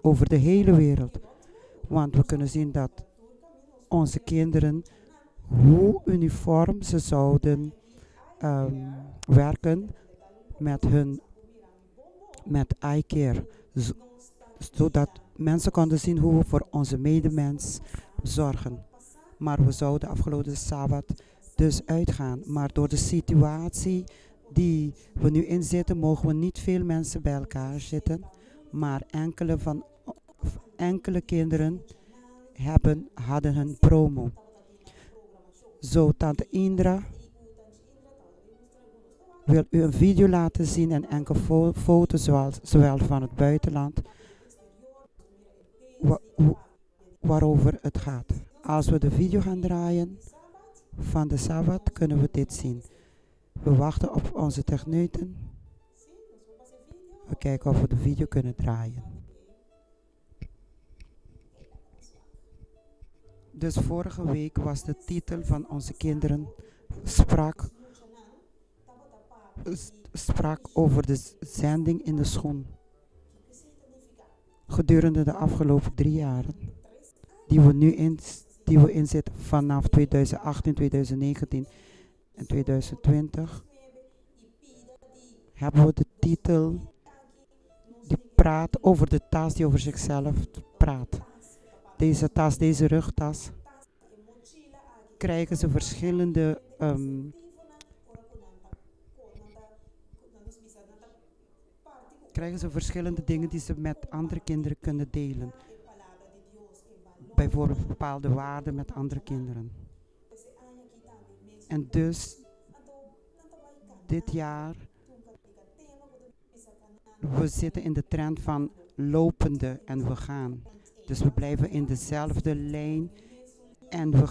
over de hele wereld. Want we kunnen zien dat onze kinderen, hoe uniform ze zouden werken met hun met iCare. Zodat mensen konden zien hoe we voor onze medemens zorgen. Maar we zouden afgelopen Sabbat dus uitgaan. Maar door de situatie die we nu in zitten, mogen we niet veel mensen bij elkaar zitten. Maar enkele kinderen hadden hun promo. Zo, tante Indra wil u een video laten zien en enkele foto's zowel van het buitenland waarover het gaat. Als we de video gaan draaien van de Sabbat, kunnen we dit zien. We wachten op onze techneuten. We kijken of we de video kunnen draaien. Dus vorige week was de titel van onze kinderen sprak over de zending in de schoen. Gedurende de afgelopen 3 jaren die we inzetten vanaf 2018, 2019 en 2020 hebben we de titel die praat over de tas die over zichzelf praat. Deze tas, deze rugtas, krijgen ze verschillende dingen die ze met andere kinderen kunnen delen. Bijvoorbeeld bepaalde waarden met andere kinderen. En dus dit jaar, we zitten in de trend van lopende en we gaan. Dus we blijven in dezelfde lijn en we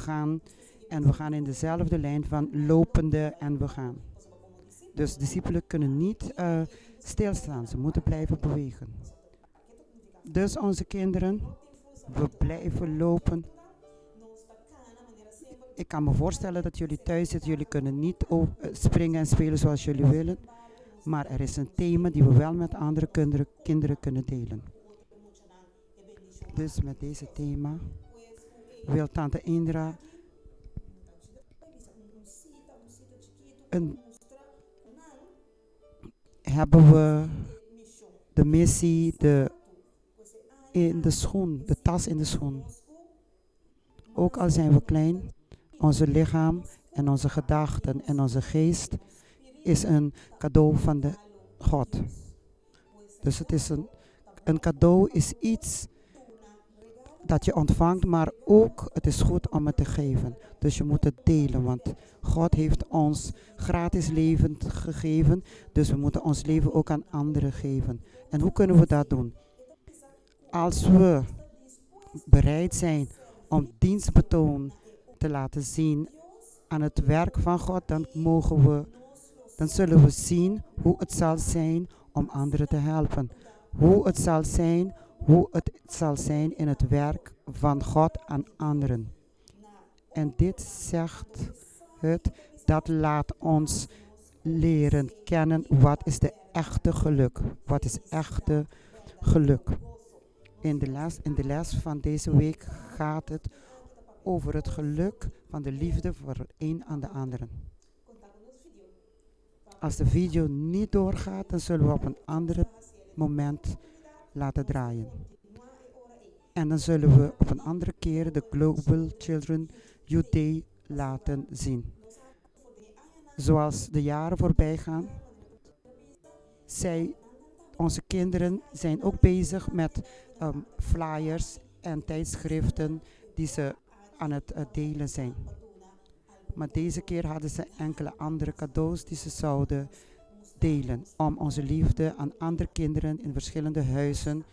gaan in dezelfde lijn van lopende en we gaan. Dus discipelen kunnen niet stilstaan, ze moeten blijven bewegen. Dus onze kinderen, we blijven lopen. Ik kan me voorstellen dat jullie thuis zitten, jullie kunnen niet springen en spelen zoals jullie willen. Maar er is een thema die we wel met andere kinderen kunnen delen. Dus met deze thema wil tante Indra hebben we de missie in de schoen, de tas in de schoen. Ook al zijn we klein, onze lichaam en onze gedachten en onze geest is een cadeau van de God. Dus het is een cadeau is iets dat je ontvangt, maar ook het is goed om het te geven. Dus je moet het delen, want God heeft ons gratis leven gegeven, dus we moeten ons leven ook aan anderen geven. En hoe kunnen we dat doen? Als we bereid zijn om dienstbetoon te laten zien aan het werk van God, dan zullen we zien hoe het zal zijn om anderen te helpen. Hoe het zal zijn in het werk van God aan anderen. En dit zegt het, dat laat ons leren kennen wat is de echte geluk. Wat is echte geluk? In de les van deze week gaat het over het geluk van de liefde voor de een aan de andere. Als de video niet doorgaat, dan zullen we op een ander moment laten draaien. En dan zullen we op een andere keer de Global Children Youth Day laten zien. Zoals de jaren voorbij gaan, onze kinderen zijn ook bezig met flyers en tijdschriften die ze aan het delen zijn. Maar deze keer hadden ze enkele andere cadeaus die ze zouden delen. Om onze liefde aan andere kinderen in verschillende huizen.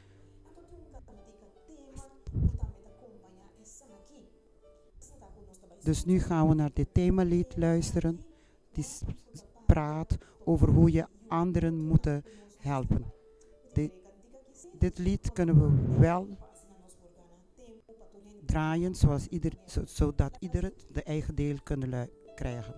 Dus nu gaan we naar dit themalied luisteren. Die praat over hoe je anderen moet helpen. Dit lied kunnen we wel draaien zodat ieder de eigen deel kunnen krijgen.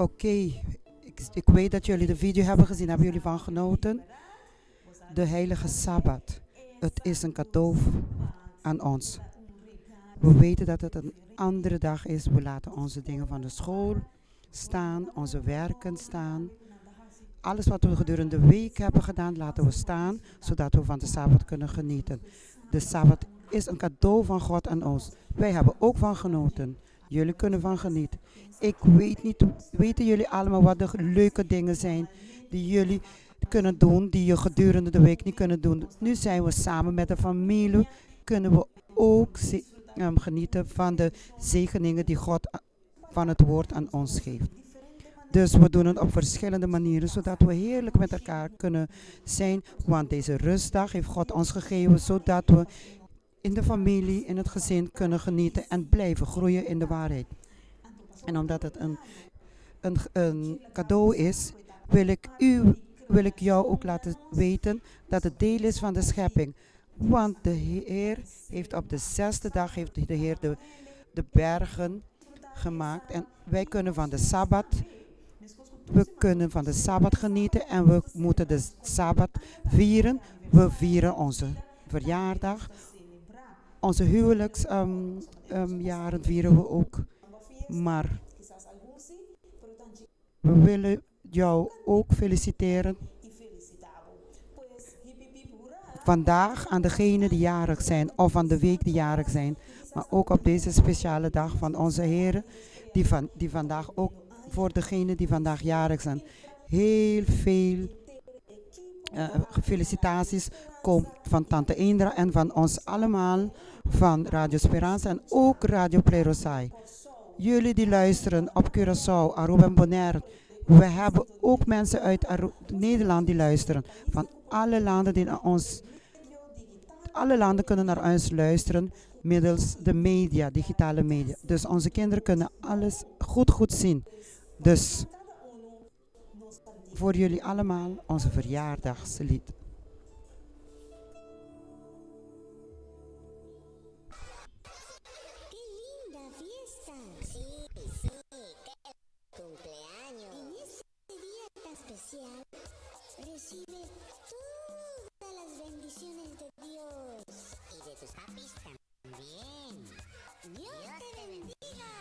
Oké, ik weet dat jullie de video hebben gezien. Hebben jullie van genoten? De heilige Sabbat. Het is een cadeau aan ons. We weten dat het een andere dag is. We laten onze dingen van de school staan, onze werken staan. Alles wat we gedurende de week hebben gedaan, laten we staan, zodat we van de Sabbat kunnen genieten. De Sabbat is een cadeau van God aan ons. Wij hebben ook van genoten. Jullie kunnen van genieten. Ik weet niet, weten jullie allemaal wat de leuke dingen zijn die jullie kunnen doen, die je gedurende de week niet kunnen doen. Nu zijn we samen met de familie, kunnen we ook genieten van de zegeningen die God van het woord aan ons geeft. Dus we doen het op verschillende manieren, zodat we heerlijk met elkaar kunnen zijn. Want deze rustdag heeft God ons gegeven, zodat we in de familie, in het gezin kunnen genieten en blijven groeien in de waarheid. En omdat het een cadeau is, wil ik jou ook laten weten dat het deel is van de schepping. Want de Heer heeft op de 6e dag heeft de Heer de bergen gemaakt. En wij kunnen van de Sabbat, we kunnen van de Sabbat genieten en we moeten de Sabbat vieren. We vieren onze verjaardag. Onze huwelijksjaren vieren we ook. Maar we willen jou ook feliciteren vandaag aan degenen die jarig zijn of van de week die jarig zijn. Maar ook op deze speciale dag van onze Heer, die vandaag ook voor degenen die vandaag jarig zijn. Heel veel felicitaties komt van Tante Indra en van ons allemaal van Radio Speranza en ook Radio Plerosai. Jullie die luisteren op Curaçao, Aruba en Bonaire. We hebben ook mensen uit Nederland die luisteren. Van alle landen die naar ons. Alle landen kunnen naar ons luisteren middels de media, digitale media. Dus onze kinderen kunnen alles goed zien. Dus voor jullie allemaal onze verjaardagslied. Recibe todas las bendiciones de Dios y de tus papis también. Dios te bendiga.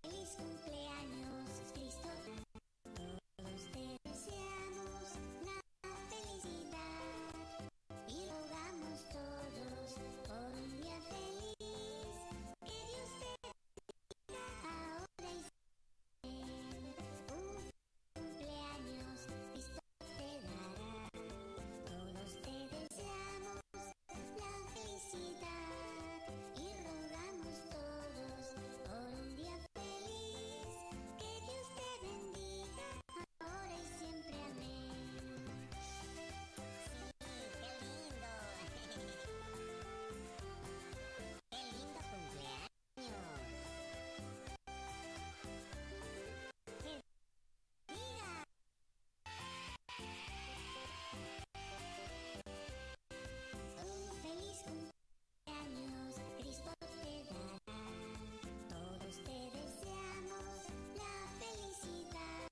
Feliz cumpleaños, Cristo. Todos te deseamos la felicidad y rogamos todos por un día feliz. Que Dios te bendiga ahora y siempre. Un cumpleaños, Cristo te dará. Todos te deseamos la felicidad y rogamos todos por un día feliz. Que Dios te bendiga ahora y siempre. Amén. Sí, qué lindo. Qué lindo cumpleaños. Que diga. Un feliz cumpleaños, Cristo te dará. Todos te deseamos la felicidad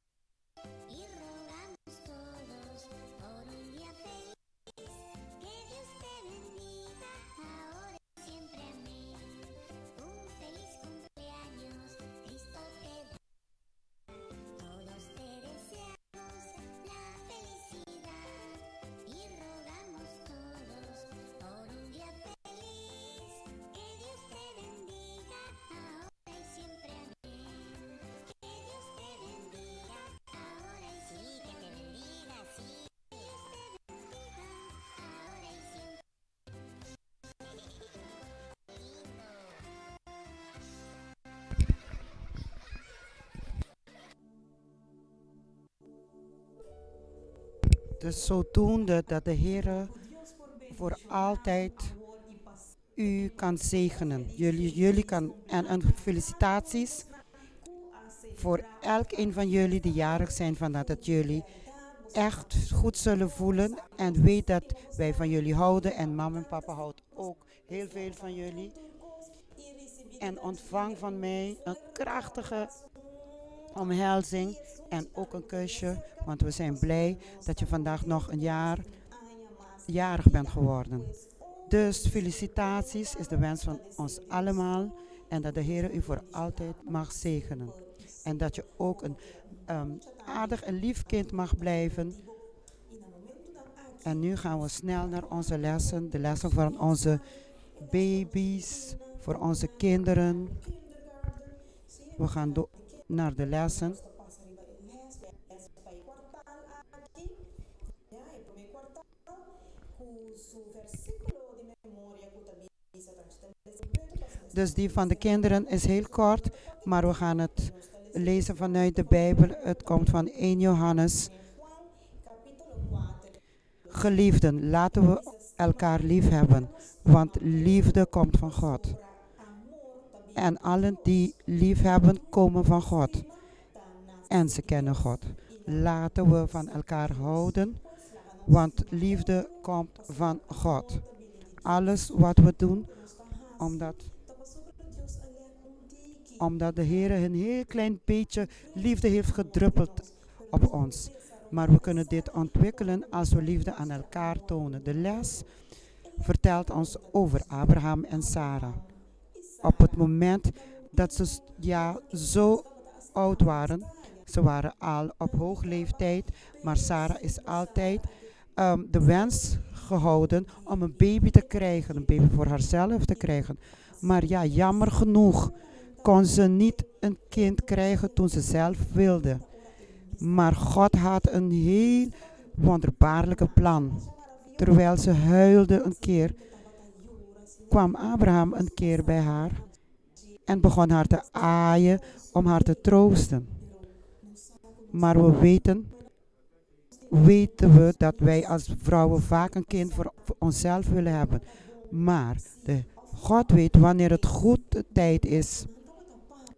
y rogamos todos por un día feliz. Que Dios te bendiga ahora y siempre. Amén. Un feliz cumpleaños, Cristo te dará. Todos te deseamos la felicidad y rogamos todos por un día feliz. Que Dios te bendiga ahora y siempre. Amén. Que Dios te bendiga ahora y sí, que te bendiga, sí. Que Dios te bendiga ahora y siempre. Dus zodoende dat de Heer voor altijd u kan zegenen. Jullie kan, en felicitaties voor elk een van jullie die jarig zijn vandaag. Dat jullie echt goed zullen voelen. En weet dat wij van jullie houden. En mama en papa houdt ook heel veel van jullie. En ontvang van mij een krachtige omhelzing en ook een kusje. Want we zijn blij dat je vandaag nog een jaar jarig bent geworden. Dus felicitaties is de wens van ons allemaal. En dat de Heer u voor altijd mag zegenen. En dat je ook een aardig en lief kind mag blijven. En nu gaan we snel naar onze lessen. De lessen van onze baby's, voor onze kinderen. We gaan naar de lessen. Dus die van de kinderen is heel kort, maar we gaan het lezen vanuit de Bijbel. Het komt van 1 Johannes. Geliefden, laten we elkaar lief hebben, want liefde komt van God. En allen die lief hebben, komen van God. En ze kennen God. Laten we van elkaar houden, want liefde komt van God. Alles wat we doen, omdat de Heer een heel klein beetje liefde heeft gedruppeld op ons. Maar we kunnen dit ontwikkelen als we liefde aan elkaar tonen. De les vertelt ons over Abraham en Sarah. Op het moment dat ze zo oud waren, ze waren al op hoge leeftijd, maar Sarah is altijd de wens gehouden om een baby te krijgen, een baby voor haarzelf te krijgen. Maar ja, jammer genoeg kon ze niet een kind krijgen toen ze zelf wilde. Maar God had een heel wonderbaarlijke plan. Terwijl ze huilde een keer, kwam Abraham een keer bij haar en begon haar te aaien om haar te troosten. Maar weten we dat wij als vrouwen vaak een kind voor onszelf willen hebben. Maar God weet wanneer het goed tijd is.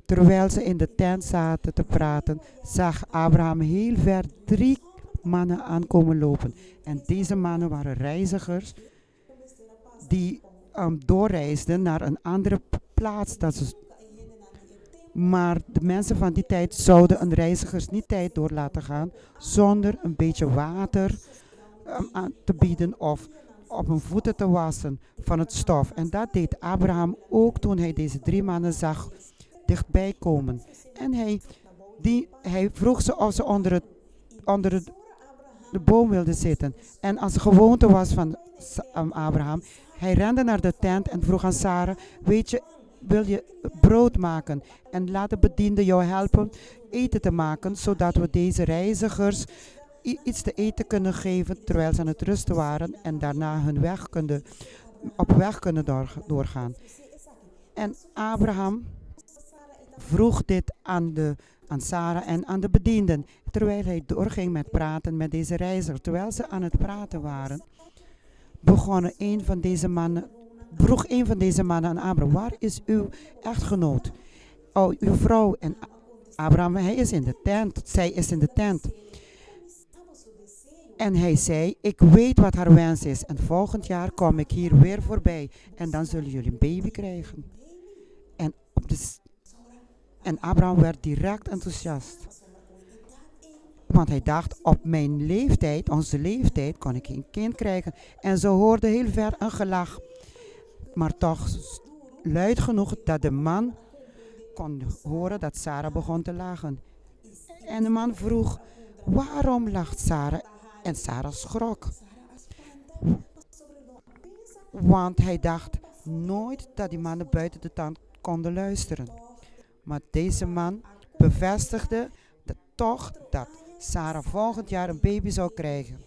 Terwijl ze in de tent zaten te praten, zag Abraham heel ver 3 mannen aankomen lopen. En deze mannen waren reizigers die doorreisden naar een andere plaats. Maar de mensen van die tijd zouden een reizigers niet tijd door laten gaan zonder een beetje water aan te bieden of op hun voeten te wassen van het stof. En dat deed Abraham ook toen hij deze 3 mannen zag dichtbij komen. En hij vroeg ze of ze onder de boom wilden zitten. En als gewoonte was van Abraham, hij rende naar de tent en vroeg aan Sarah, weet je, wil je brood maken? En laat de bediende jou helpen eten te maken, zodat we deze reizigers iets te eten kunnen geven terwijl ze aan het rusten waren en daarna op weg kunnen doorgaan. En Abraham vroeg dit aan Sarah en aan de bedienden, terwijl hij doorging met praten met deze reizigers. Terwijl ze aan het praten waren, vroeg een van deze mannen aan Abraham, waar is uw echtgenoot? Oh, uw vrouw. En Abraham, hij is in de tent, zij is in de tent. En hij zei, ik weet wat haar wens is en volgend jaar kom ik hier weer voorbij en dan zullen jullie een baby krijgen. En Abraham werd direct enthousiast. Want hij dacht, op mijn leeftijd, onze leeftijd, kon ik geen kind krijgen. En ze hoorde heel ver een gelach. Maar toch luid genoeg dat de man kon horen dat Sarah begon te lachen. En de man vroeg, waarom lacht Sarah? En Sarah schrok. Want hij dacht nooit dat die mannen buiten de tent konden luisteren. Maar deze man bevestigde toch dat Sarah volgend jaar een baby zou krijgen.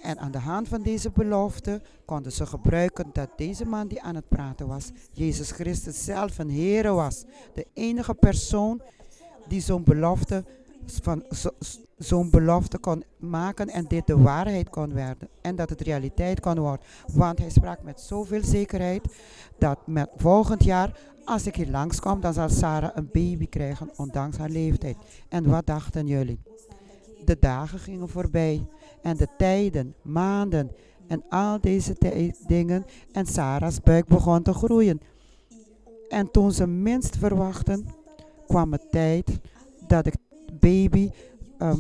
En aan de hand van deze belofte konden ze gebruiken dat deze man die aan het praten was, Jezus Christus zelf een Heer was. De enige persoon die zo'n belofte van zo'n belofte kon maken en dit de waarheid kon worden en dat het realiteit kon worden. Want hij sprak met zoveel zekerheid dat met volgend jaar, als ik hier langskom, dan zal Sarah een baby krijgen, ondanks haar leeftijd. En wat dachten jullie? De dagen gingen voorbij en de tijden, maanden en al deze dingen en Sarah's buik begon te groeien. En toen ze minst verwachten, kwam het tijd dat de baby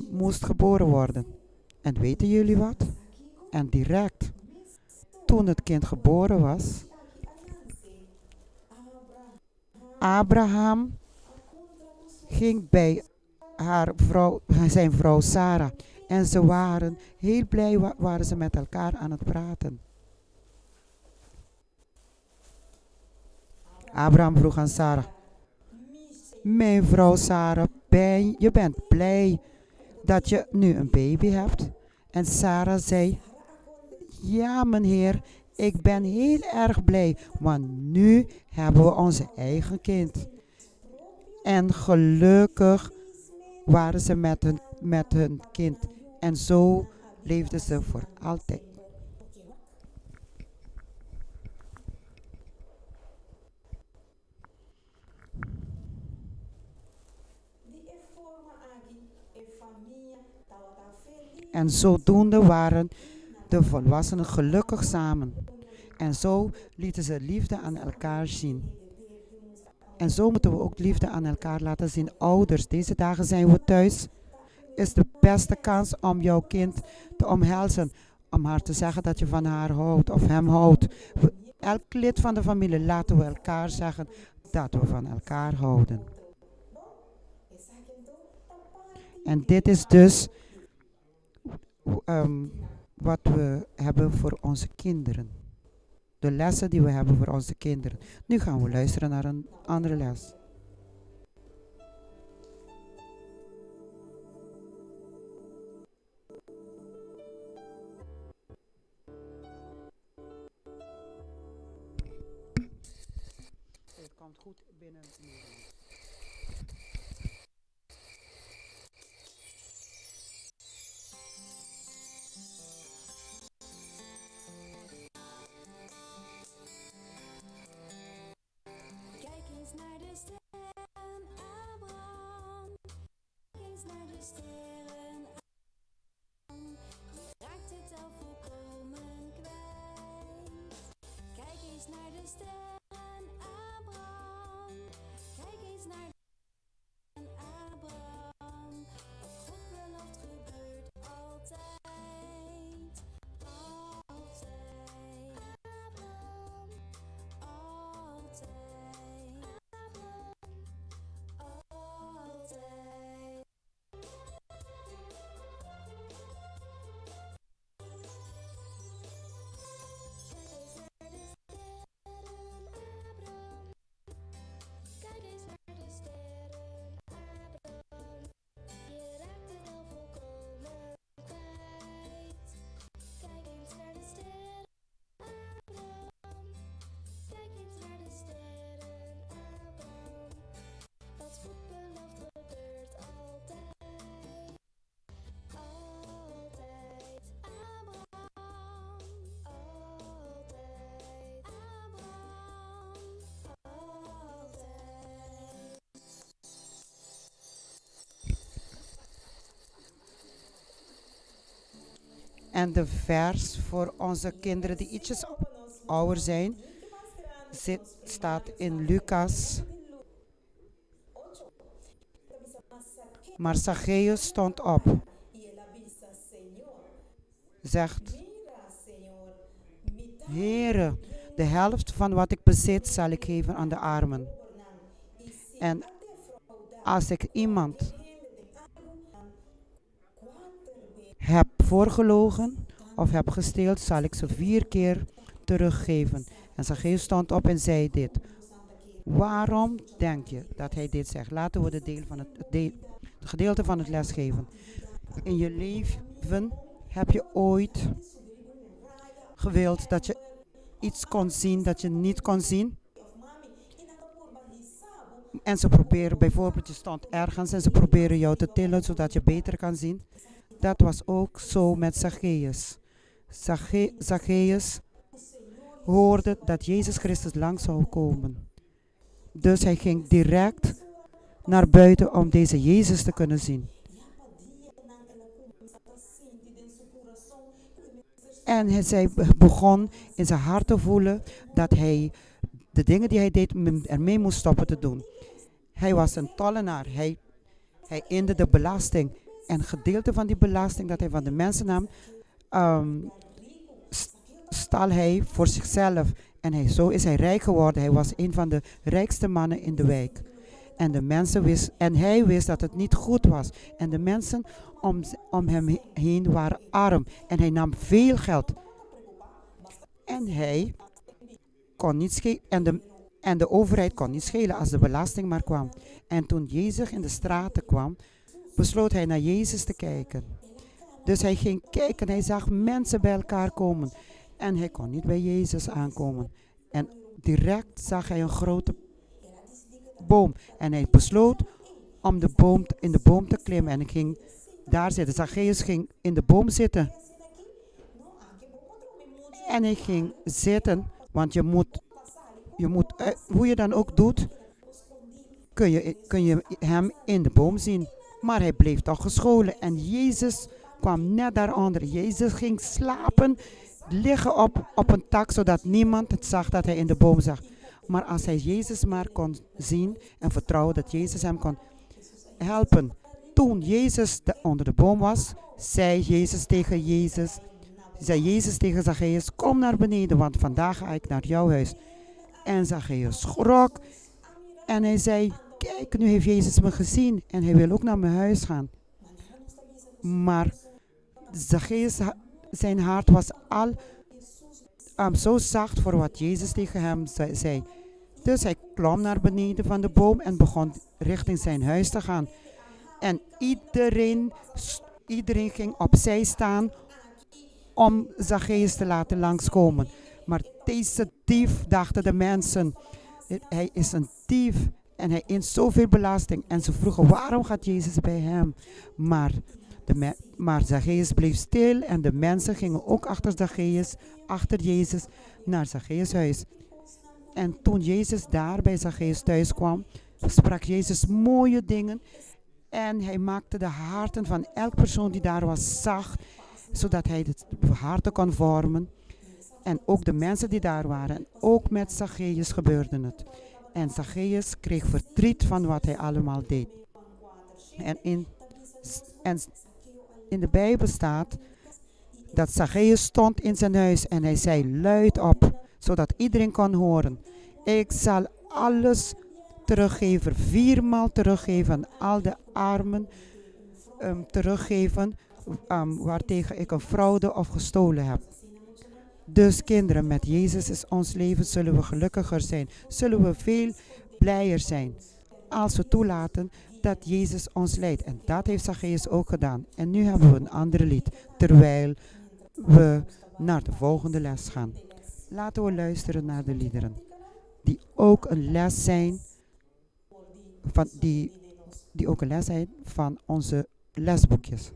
moest geboren worden. En weten jullie wat? En direct toen het kind geboren was, Abraham ging bij zijn vrouw Sarah. En ze waren heel blij, waren ze met elkaar aan het praten. Abraham vroeg aan Sarah: mijn vrouw Sarah, je bent blij dat je nu een baby hebt? En Sarah zei: ja, meneer, ik ben heel erg blij, want nu hebben we onze eigen kind. En gelukkig waren ze met hun kind. En zo leefden ze voor altijd. En zodoende waren de volwassenen gelukkig samen. En zo lieten ze liefde aan elkaar zien. En zo moeten we ook liefde aan elkaar laten zien. Ouders, deze dagen zijn we thuis. Is de beste kans om jouw kind te omhelzen. Om haar te zeggen dat je van haar houdt of hem houdt. Elk lid van de familie laten we elkaar zeggen dat we van elkaar houden. En dit is dus wat we hebben voor onze kinderen. De lessen die we hebben voor onze kinderen. Nu gaan we luisteren naar een andere les. Het komt goed binnen. Kijk eens naar de sterren, Abraham. Kijk eens naar de sterren, Abraham. Je raakt het al volkomen kwijt. Kijk eens naar de sterren, Abraham. Kijk eens naar de sterren, Abraham. Wat God belooft gebeurt altijd. Altijd. Abraham. Altijd. Altijd. Kijk eens naar de sterren, Abraham. Je raakt het al volkomen kwijt. Kijk eens naar de sterren, Abraham. Kijk eens naar de sterren, Abraham. Wat God belooft gebeurt altijd. Altijd. Abraham. Altijd. Abraham. Altijd. En de vers voor onze kinderen die ietsjes ouder zijn, staat in Lucas. Maar Zacchaeus stond op, zegt: Heere, de helft van wat ik bezit zal ik geven aan de armen. En als ik iemand heb voorgelogen of heb gesteeld, zal ik ze 4 keer teruggeven. En Zacchaeus stond op en zei dit. Waarom denk je dat hij dit zegt? Laten we het gedeelte van het les geven. In je leven heb je ooit gewild dat je iets kon zien dat je niet kon zien? En ze proberen bijvoorbeeld, je stond ergens en ze proberen jou te tillen zodat je beter kan zien. Dat was ook zo met Zacchaeus. Zacchaeus hoorde dat Jezus Christus lang zou komen. Dus hij ging direct naar buiten om deze Jezus te kunnen zien. En hij begon in zijn hart te voelen dat hij de dingen die hij deed ermee moest stoppen te doen. Hij was een tollenaar. Hij inde de belasting. En gedeelte van die belasting dat hij van de mensen nam, stal hij voor zichzelf. En zo is hij rijk geworden. Hij was een van de rijkste mannen in de wijk. En hij wist dat het niet goed was. En de mensen om hem heen waren arm. En hij nam veel geld. En hij kon niet schelen. En de overheid kon niet schelen als de belasting maar kwam. En toen Jezus in de straten kwam, besloot hij naar Jezus te kijken. Dus hij ging kijken. Hij zag mensen bij elkaar komen. En hij kon niet bij Jezus aankomen. En direct zag hij een grote boom. En hij besloot om in de boom te klimmen. En hij ging daar zitten. Zacchaeus ging in de boom zitten. En hij ging zitten. Want je moet hoe je dan ook doet, kun je hem in de boom zien. Maar hij bleef toch gescholen. En Jezus kwam net daaronder. Jezus ging slapen, liggen op een tak, zodat niemand het zag dat hij in de boom zag. Maar als hij Jezus maar kon zien en vertrouwen dat Jezus hem kon helpen. Toen Jezus onder de boom was, zei Jezus tegen Zacchaeus, kom naar beneden, want vandaag ga ik naar jouw huis. En Zacchaeus schrok en hij zei, kijk, nu heeft Jezus me gezien en hij wil ook naar mijn huis gaan. Maar Zacchaeus, zijn hart was al zo zacht voor wat Jezus tegen hem zei. Dus hij klom naar beneden van de boom en begon richting zijn huis te gaan. En iedereen ging opzij staan om Zacchaeus te laten langskomen. Maar deze dief, dachten de mensen, hij is een dief en hij eent zoveel belasting. En ze vroegen, waarom gaat Jezus bij hem? Maar Zacchaeus bleef stil en de mensen gingen ook achter Jezus naar Zacchaeus huis. En toen Jezus daar bij Zacchaeus thuis kwam, sprak Jezus mooie dingen. En hij maakte de harten van elk persoon die daar was zacht, zodat hij de harten kon vormen. En ook de mensen die daar waren. En ook met Zacchaeus gebeurde het. En Zacchaeus kreeg verdriet van wat hij allemaal deed. En in de Bijbel staat dat Zacchaeus stond in zijn huis en hij zei luid op, zodat iedereen kon horen. Ik zal alles teruggeven, 4 maal teruggeven, al de armen teruggeven waartegen ik een fraude of gestolen heb. Dus kinderen, met Jezus is ons leven, zullen we gelukkiger zijn. Zullen we veel blijer zijn. Als we toelaten dat Jezus ons leidt. En dat heeft Zacchaeus ook gedaan. En nu hebben we een andere lied. Terwijl we naar de volgende les gaan. Laten we luisteren naar de liederen. Die ook een les zijn van onze lesboekjes.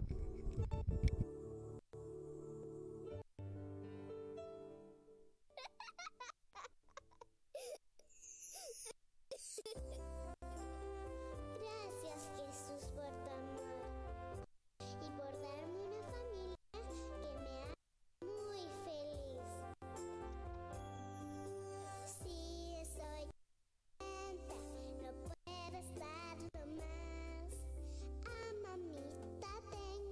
Gracias Jesús por tu amor y por darme una familia que me hace muy feliz. Si estoy contenta, no puedo estarlo más. A mamita tengo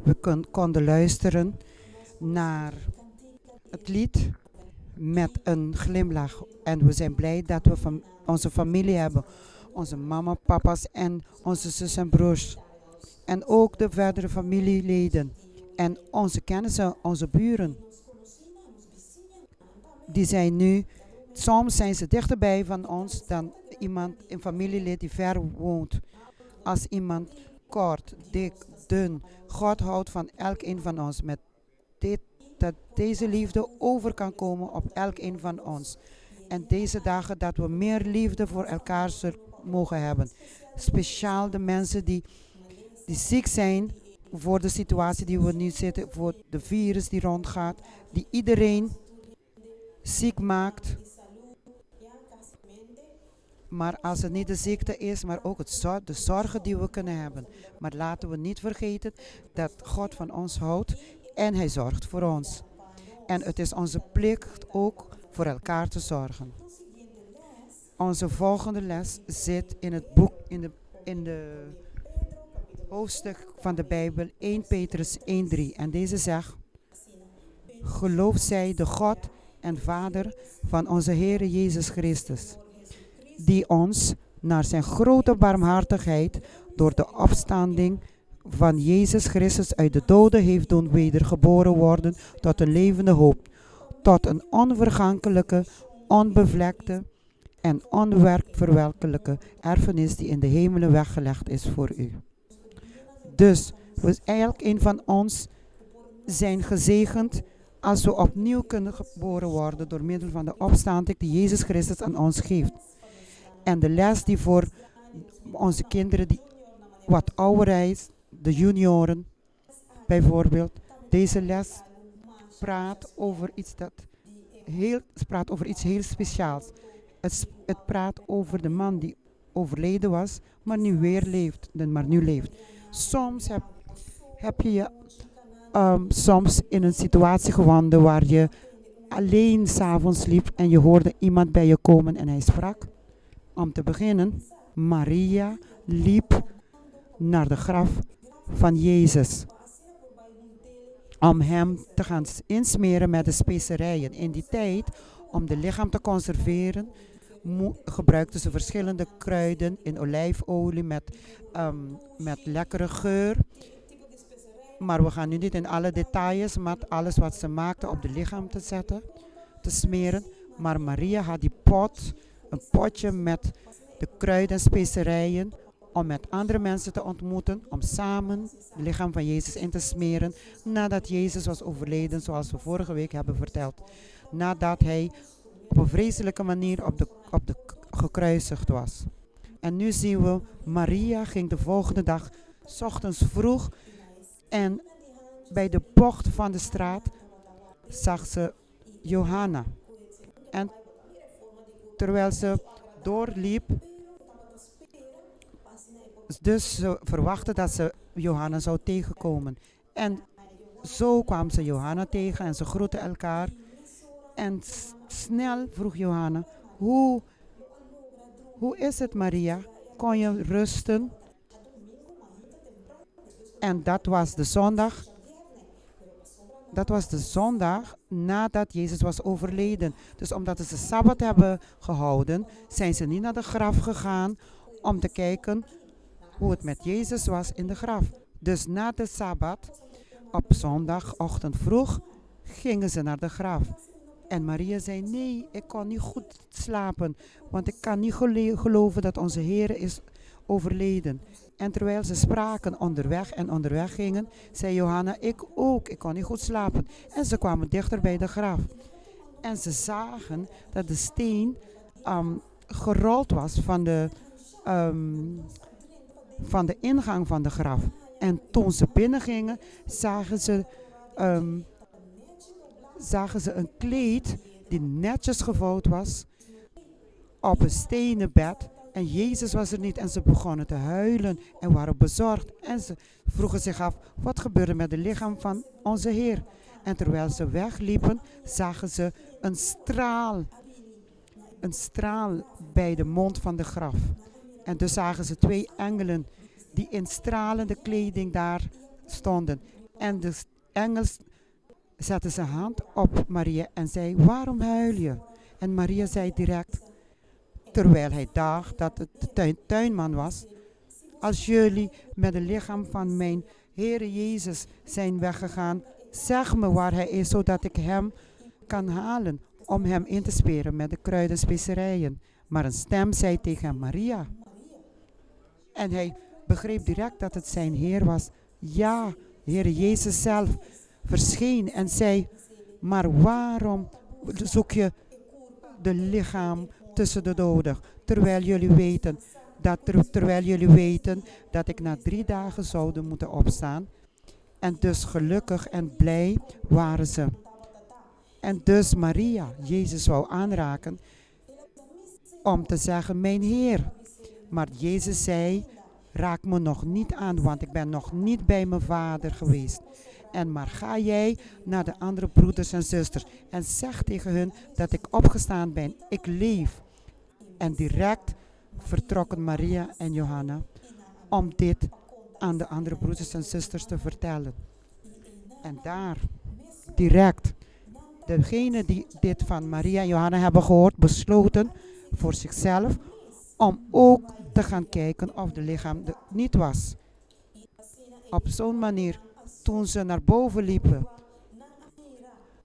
We konden luisteren naar het lied met een glimlach. En we zijn blij dat we onze familie hebben. Onze mama, papa's en onze zus en broers. En ook de verdere familieleden. En onze kennissen, onze buren. Die zijn nu, soms zijn ze dichterbij van ons dan iemand, een familielid die ver woont. Als iemand kort, dik, dun, God houdt van elkeen van ons. Met dat deze liefde over kan komen op elkeen van ons. En deze dagen dat we meer liefde voor elkaar mogen hebben. Speciaal de mensen die ziek zijn voor de situatie die we nu zitten. Voor de virus die rondgaat. Die iedereen ziek maakt. Maar als het niet de ziekte is, maar ook de zorgen die we kunnen hebben. Maar laten we niet vergeten dat God van ons houdt en Hij zorgt voor ons. En het is onze plicht ook voor elkaar te zorgen. Onze volgende les zit in het boek, in de hoofdstuk van de Bijbel 1 Petrus 1:3. En deze zegt: geloof zij de God en Vader van onze Heer Jezus Christus, die ons naar zijn grote barmhartigheid door de opstanding van Jezus Christus uit de doden heeft doen wedergeboren worden tot een levende hoop, tot een onvergankelijke, onbevlekte en onverwerkelijke erfenis die in de hemelen weggelegd is voor u. Dus elk een van ons zijn gezegend als we opnieuw kunnen geboren worden door middel van de opstanding die Jezus Christus aan ons geeft. En de les die voor onze kinderen die wat ouder is, de junioren bijvoorbeeld, deze les praat over iets heel speciaals. Het praat over de man die overleden was, maar nu weer leeft, Soms heb je je soms in een situatie gevonden waar je alleen 's avonds liep en je hoorde iemand bij je komen en hij sprak. Om te beginnen, Maria liep naar de graf van Jezus om hem te gaan insmeren met de specerijen. In die tijd, om de lichaam te conserveren, gebruikten ze verschillende kruiden in olijfolie met lekkere geur. Maar we gaan nu niet in alle details met alles wat ze maakten op de lichaam te smeren. Maar Maria had een potje met de kruiden en specerijen om met andere mensen te ontmoeten, om samen het lichaam van Jezus in te smeren nadat Jezus was overleden, zoals we vorige week hebben verteld. Nadat hij op een vreselijke manier op de gekruisigd was. En nu zien we, Maria ging de volgende dag 's ochtends vroeg en bij de bocht van de straat zag ze Johanna. En terwijl ze doorliep, dus ze verwachtte dat ze Johanna zou tegenkomen. En zo kwam ze Johanna tegen en ze groetten elkaar. En snel vroeg Johanna, hoe is het, Maria? Kon je rusten? En dat was de zondag nadat Jezus was overleden. Dus omdat ze Sabbat hebben gehouden, zijn ze niet naar de graf gegaan om te kijken hoe het met Jezus was in de graf. Dus na de Sabbat, op zondagochtend vroeg, gingen ze naar de graf. En Maria zei, nee, ik kon niet goed slapen, want ik kan niet geloven dat onze Heer is overleden. En terwijl ze spraken onderweg gingen, zei Johanna, ik ook, ik kon niet goed slapen. En ze kwamen dichter bij de graf. En ze zagen dat de steen gerold was van de ingang van de graf. En toen ze binnengingen, zagen ze een kleed die netjes gevouwd was op een stenen bed. En Jezus was er niet en ze begonnen te huilen en waren bezorgd. En ze vroegen zich af, wat gebeurde met het lichaam van onze Heer? En terwijl ze wegliepen, zagen ze een straal bij de mond van de graf. En dus zagen ze 2 engelen die in stralende kleding daar stonden. En de engel zette zijn hand op Maria en zei, waarom huil je? En Maria zei direct, terwijl hij dacht dat het de tuinman was, als jullie met het lichaam van mijn Heere Jezus zijn weggegaan, zeg me waar hij is, zodat ik hem kan halen om hem in te speren met de kruiden en specerijen. Maar een stem zei tegen hem, Maria. En hij begreep direct dat het zijn Heer was. Ja, Heere Jezus zelf verscheen en zei, maar waarom zoek je de lichaam tussen de doden, terwijl jullie weten dat ik na 3 dagen zou moeten opstaan. En dus gelukkig en blij waren ze. En dus Maria Jezus wou aanraken om te zeggen, mijn Heer. Maar Jezus zei, raak me nog niet aan, want ik ben nog niet bij mijn vader geweest. En maar ga jij naar de andere broeders en zusters en zeg tegen hun dat ik opgestaan ben, ik leef. En direct vertrokken Maria en Johanna om dit aan de andere broeders en zusters te vertellen. En daar, direct, degenen die dit van Maria en Johanna hebben gehoord, besloten voor zichzelf om ook te gaan kijken of de lichaam er niet was. Op zo'n manier, toen ze naar boven liepen,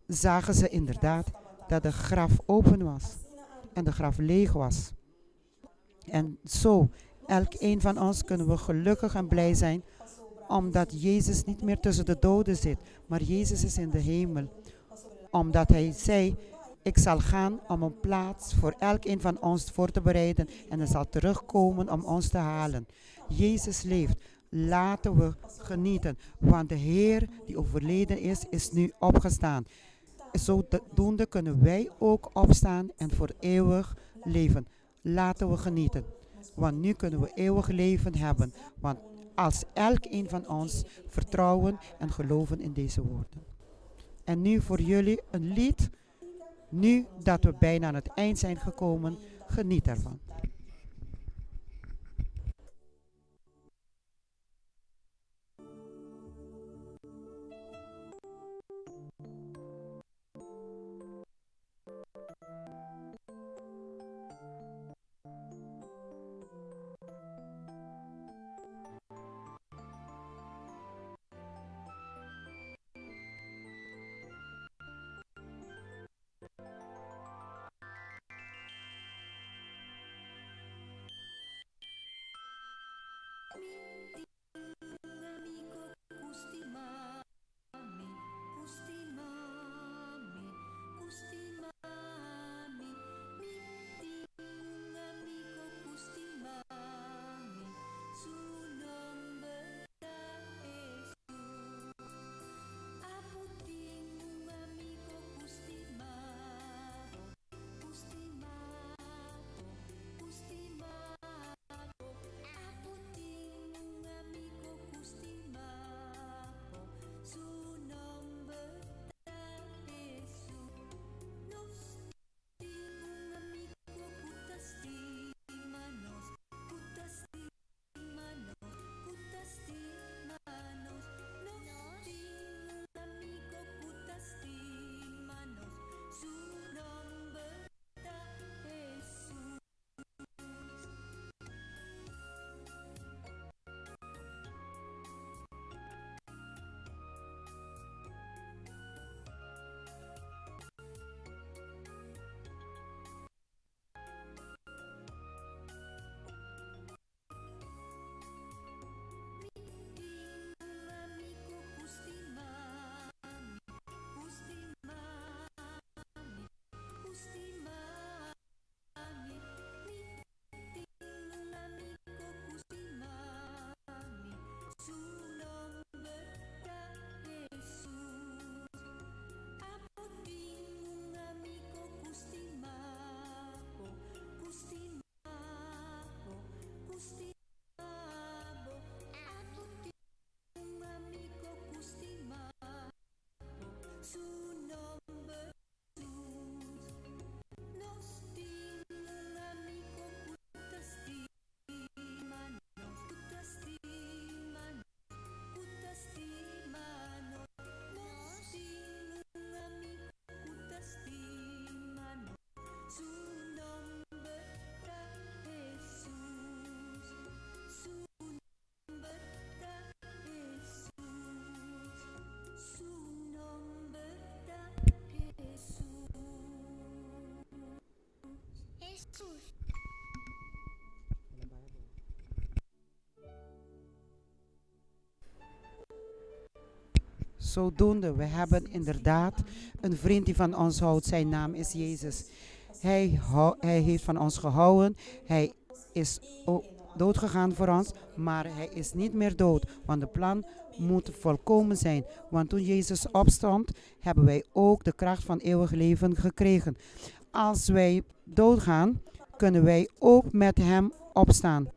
zagen ze inderdaad dat de graf open was en de graf leeg was. En zo, elk een van ons kunnen we gelukkig en blij zijn, omdat Jezus niet meer tussen de doden zit, maar Jezus is in de hemel. Omdat hij zei, ik zal gaan om een plaats voor elk een van ons voor te bereiden en hij zal terugkomen om ons te halen. Jezus leeft. Laten we genieten, want de Heer die overleden is, is nu opgestaan. Zodoende kunnen wij ook opstaan en voor eeuwig leven. Laten we genieten, want nu kunnen we eeuwig leven hebben. Want als elk een van ons vertrouwen en geloven in deze woorden. En nu voor jullie een lied. Nu dat we bijna aan het eind zijn gekomen, geniet ervan. Zodoende, we hebben inderdaad een vriend die van ons houdt. Zijn naam is Jezus. Hij heeft van ons gehouden. Hij is doodgegaan voor ons, maar hij is niet meer dood. Want de plan moet volkomen zijn. Want toen Jezus opstond, hebben wij ook de kracht van eeuwig leven gekregen. Als wij doodgaan, kunnen wij ook met hem opstaan.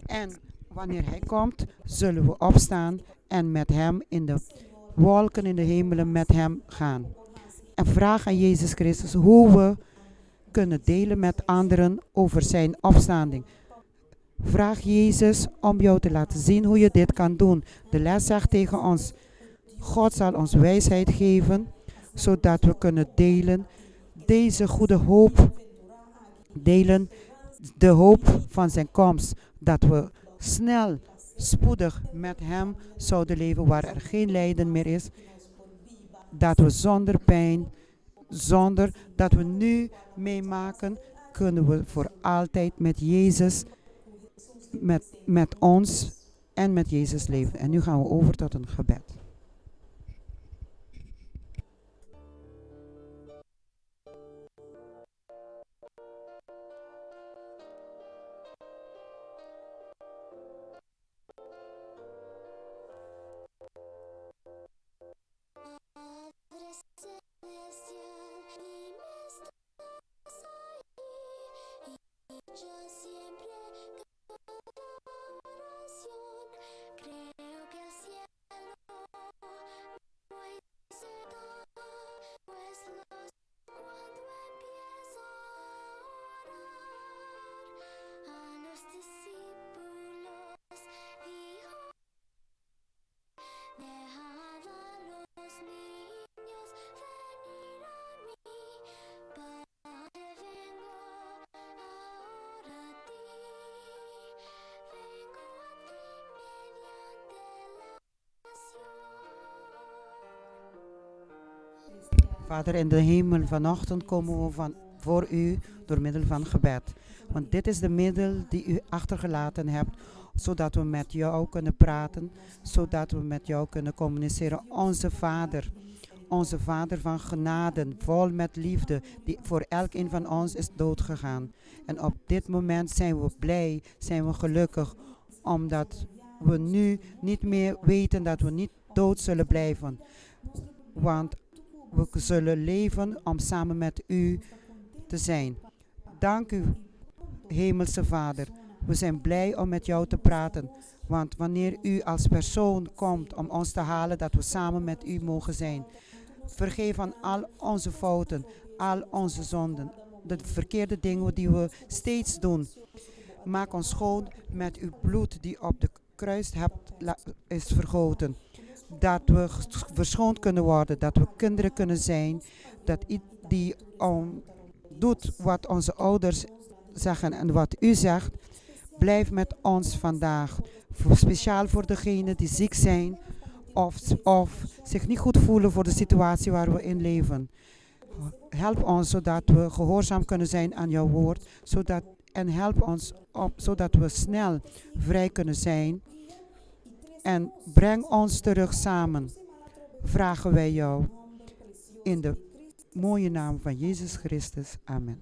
En wanneer hij komt, zullen we opstaan en met hem in de wolken in de hemelen met hem gaan. En vraag aan Jezus Christus hoe we kunnen delen met anderen over zijn opstanding. Vraag Jezus om jou te laten zien hoe je dit kan doen. De les zegt tegen ons, God zal ons wijsheid geven, zodat we kunnen delen deze goede hoop, delen de hoop van zijn komst, dat we snel, spoedig met hem zouden leven waar er geen lijden meer is, dat we zonder pijn, zonder dat we nu meemaken, kunnen we voor altijd met Jezus, met ons en met Jezus leven. En nu gaan we over tot een gebed. Padre celestial, dime estás ahí, y yo siempre canto oración. Creo que el cielo no hiciste, pues lo sé cuando empiezo a orar. A los discípulos dijo, dejad a los niños venir a mí, Padre, vengo ahora a ti, vengo a ti mediante la oración. Vader in de hemel, vanochtend komen we voor u door middel van gebed. Want dit is de middel die u achtergelaten hebt, zodat we met jou kunnen praten, zodat we met jou kunnen communiceren. Onze Vader van genade, vol met liefde, die voor elk een van ons is doodgegaan. En op dit moment zijn we blij, zijn we gelukkig, omdat we nu niet meer weten dat we niet dood zullen blijven. Want we zullen leven om samen met u te zijn. Dank u, Hemelse Vader. We zijn blij om met jou te praten. Want wanneer u als persoon komt om ons te halen, dat we samen met u mogen zijn. Vergeef aan al onze fouten, al onze zonden. De verkeerde dingen die we steeds doen. Maak ons schoon met uw bloed die op de kruis is vergoten. Dat we verschoond kunnen worden, dat we kinderen kunnen zijn, dat die doet wat onze ouders zeggen en wat u zegt, blijf met ons vandaag. Speciaal voor degenen die ziek zijn of zich niet goed voelen voor de situatie waar we in leven. Help ons zodat we gehoorzaam kunnen zijn aan jouw woord, en help ons zodat we snel vrij kunnen zijn. En breng ons terug samen, vragen wij jou, in de mooie naam van Jezus Christus. Amen.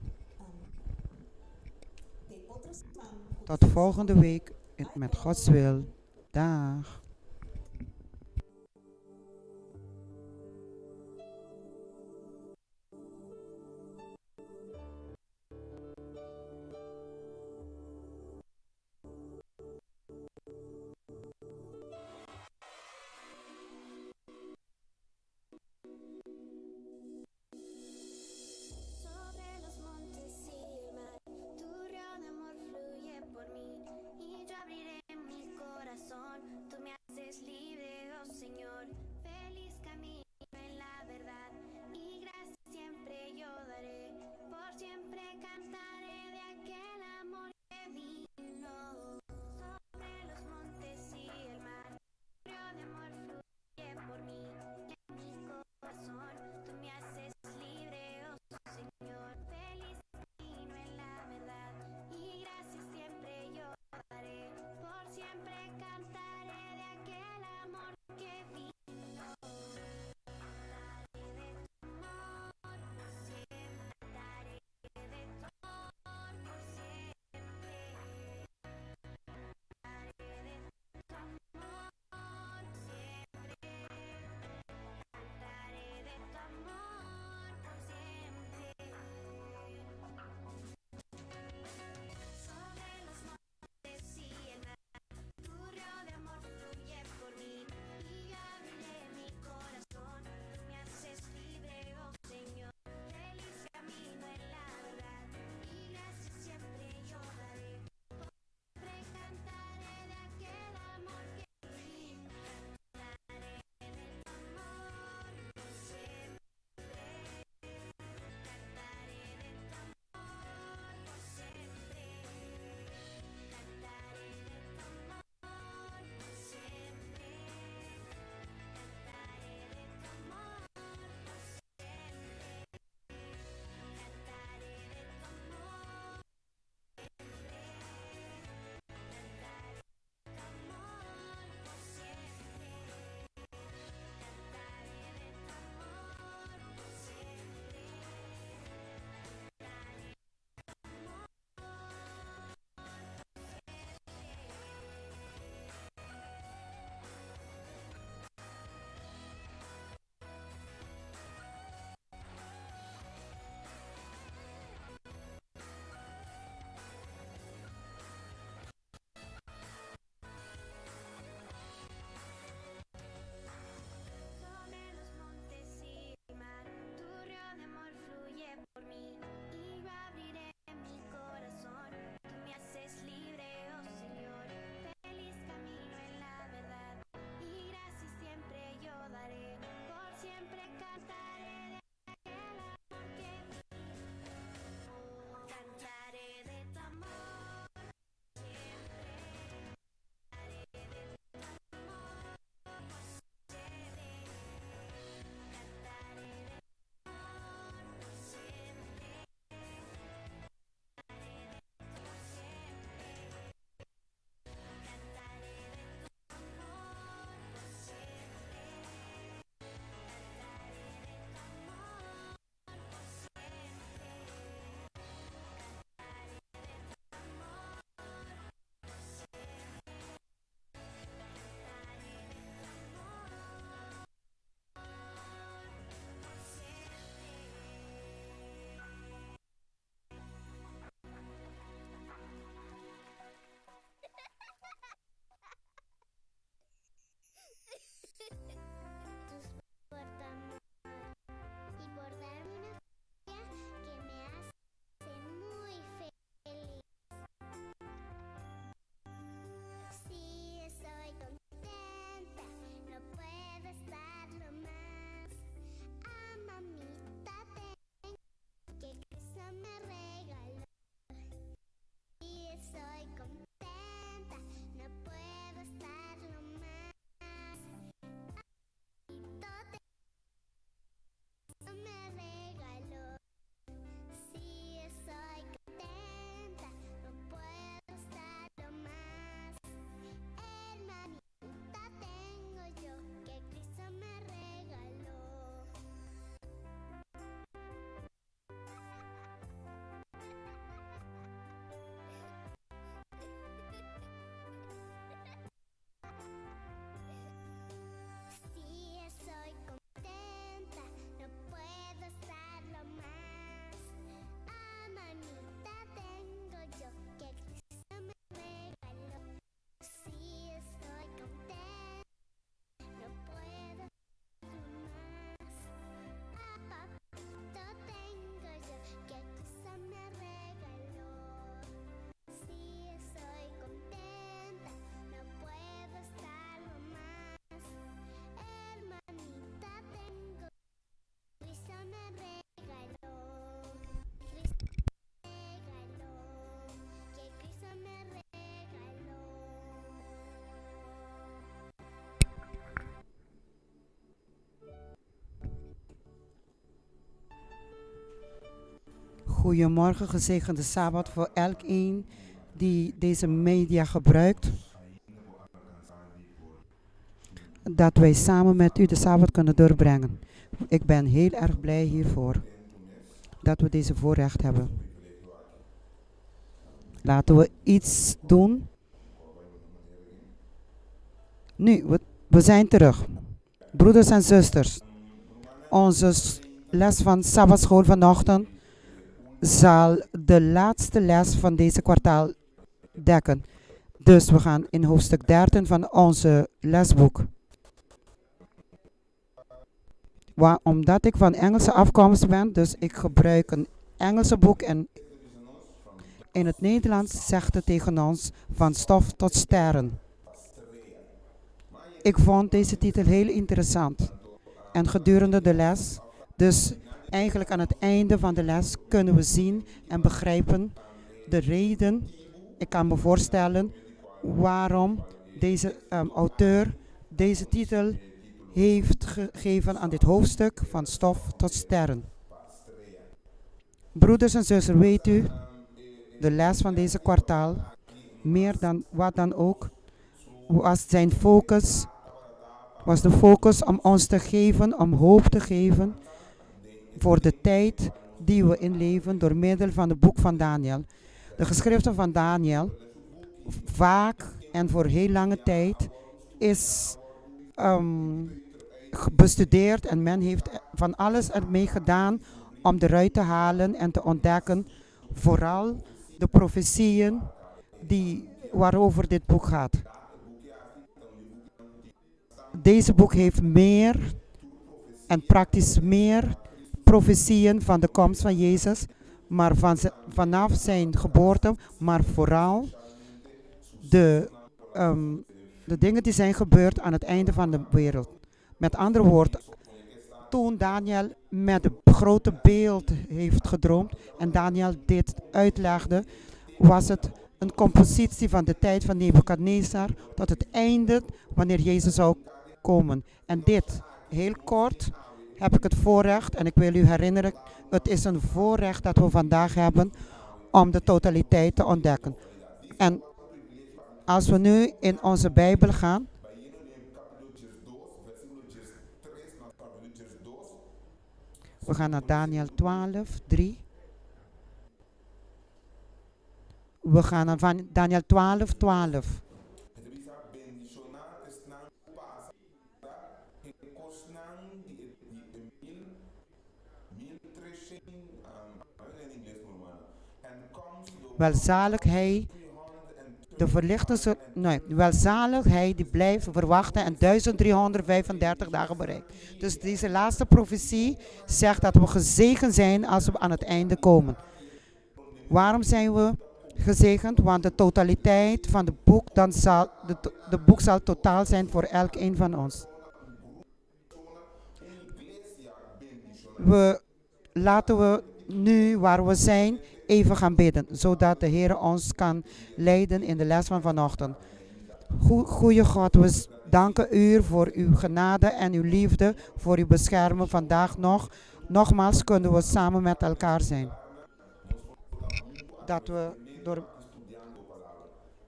Tot volgende week met Gods wil. Dag. Sobre los montes y el mar, tu río de amor fluye por mí, y yo abriré mi corazón, tú me Goedemorgen, gezegende Sabbat voor elkeen die deze media gebruikt. Dat wij samen met u de Sabbat kunnen doorbrengen. Ik ben heel erg blij hiervoor. Dat we deze voorrecht hebben. Laten we iets doen. Nu, we zijn terug. Broeders en zusters. Onze les van Sabbatschool vanochtend zal de laatste les van deze kwartaal dekken. Dus we gaan in hoofdstuk 13 van onze lesboek. Omdat ik van Engelse afkomst ben, dus ik gebruik een Engelse boek en in het Nederlands zegt het tegen ons van stof tot sterren. Ik vond deze titel heel interessant. En gedurende de les, dus eigenlijk aan het einde van de les, kunnen we zien en begrijpen de reden. Ik kan me voorstellen waarom deze auteur deze titel heeft gegeven aan dit hoofdstuk van stof tot sterren. Broeders en zusters, weet u, de les van deze kwartaal, meer dan wat dan ook, was de focus om ons te geven, om hoop te geven voor de tijd die we inleven door middel van het boek van Daniel. De geschriften van Daniel, vaak en voor heel lange tijd, is bestudeerd en men heeft van alles ermee gedaan om eruit te halen en te ontdekken, vooral de profetieën waarover dit boek gaat. Deze boek heeft meer en praktisch meer profetieën van de komst van Jezus, maar vanaf zijn geboorte, maar vooral de dingen die zijn gebeurd aan het einde van de wereld. Met andere woorden, toen Daniel met het grote beeld heeft gedroomd en Daniel dit uitlegde, was het een compositie van de tijd van Nebukadnezar tot het einde wanneer Jezus zou komen. En dit, heel kort, heb ik het voorrecht, en ik wil u herinneren, het is een voorrecht dat we vandaag hebben om de totaliteit te ontdekken. En als we nu in onze Bijbel gaan, we gaan naar Daniel 12, 3. We gaan naar Daniel 12, 12. Welzalig hij die blijft verwachten en 1335 dagen bereikt. Dus deze laatste profetie zegt dat we gezegend zijn als we aan het einde komen. Waarom zijn we gezegend? Want de totaliteit van het boek, de boek zal totaal zijn voor elkeen van ons. Laten we nu waar we zijn even gaan bidden, zodat de Heer ons kan leiden in de les van vanochtend. Goeie God, we danken u voor uw genade en uw liefde, voor uw beschermen vandaag nog. Nogmaals kunnen we samen met elkaar zijn.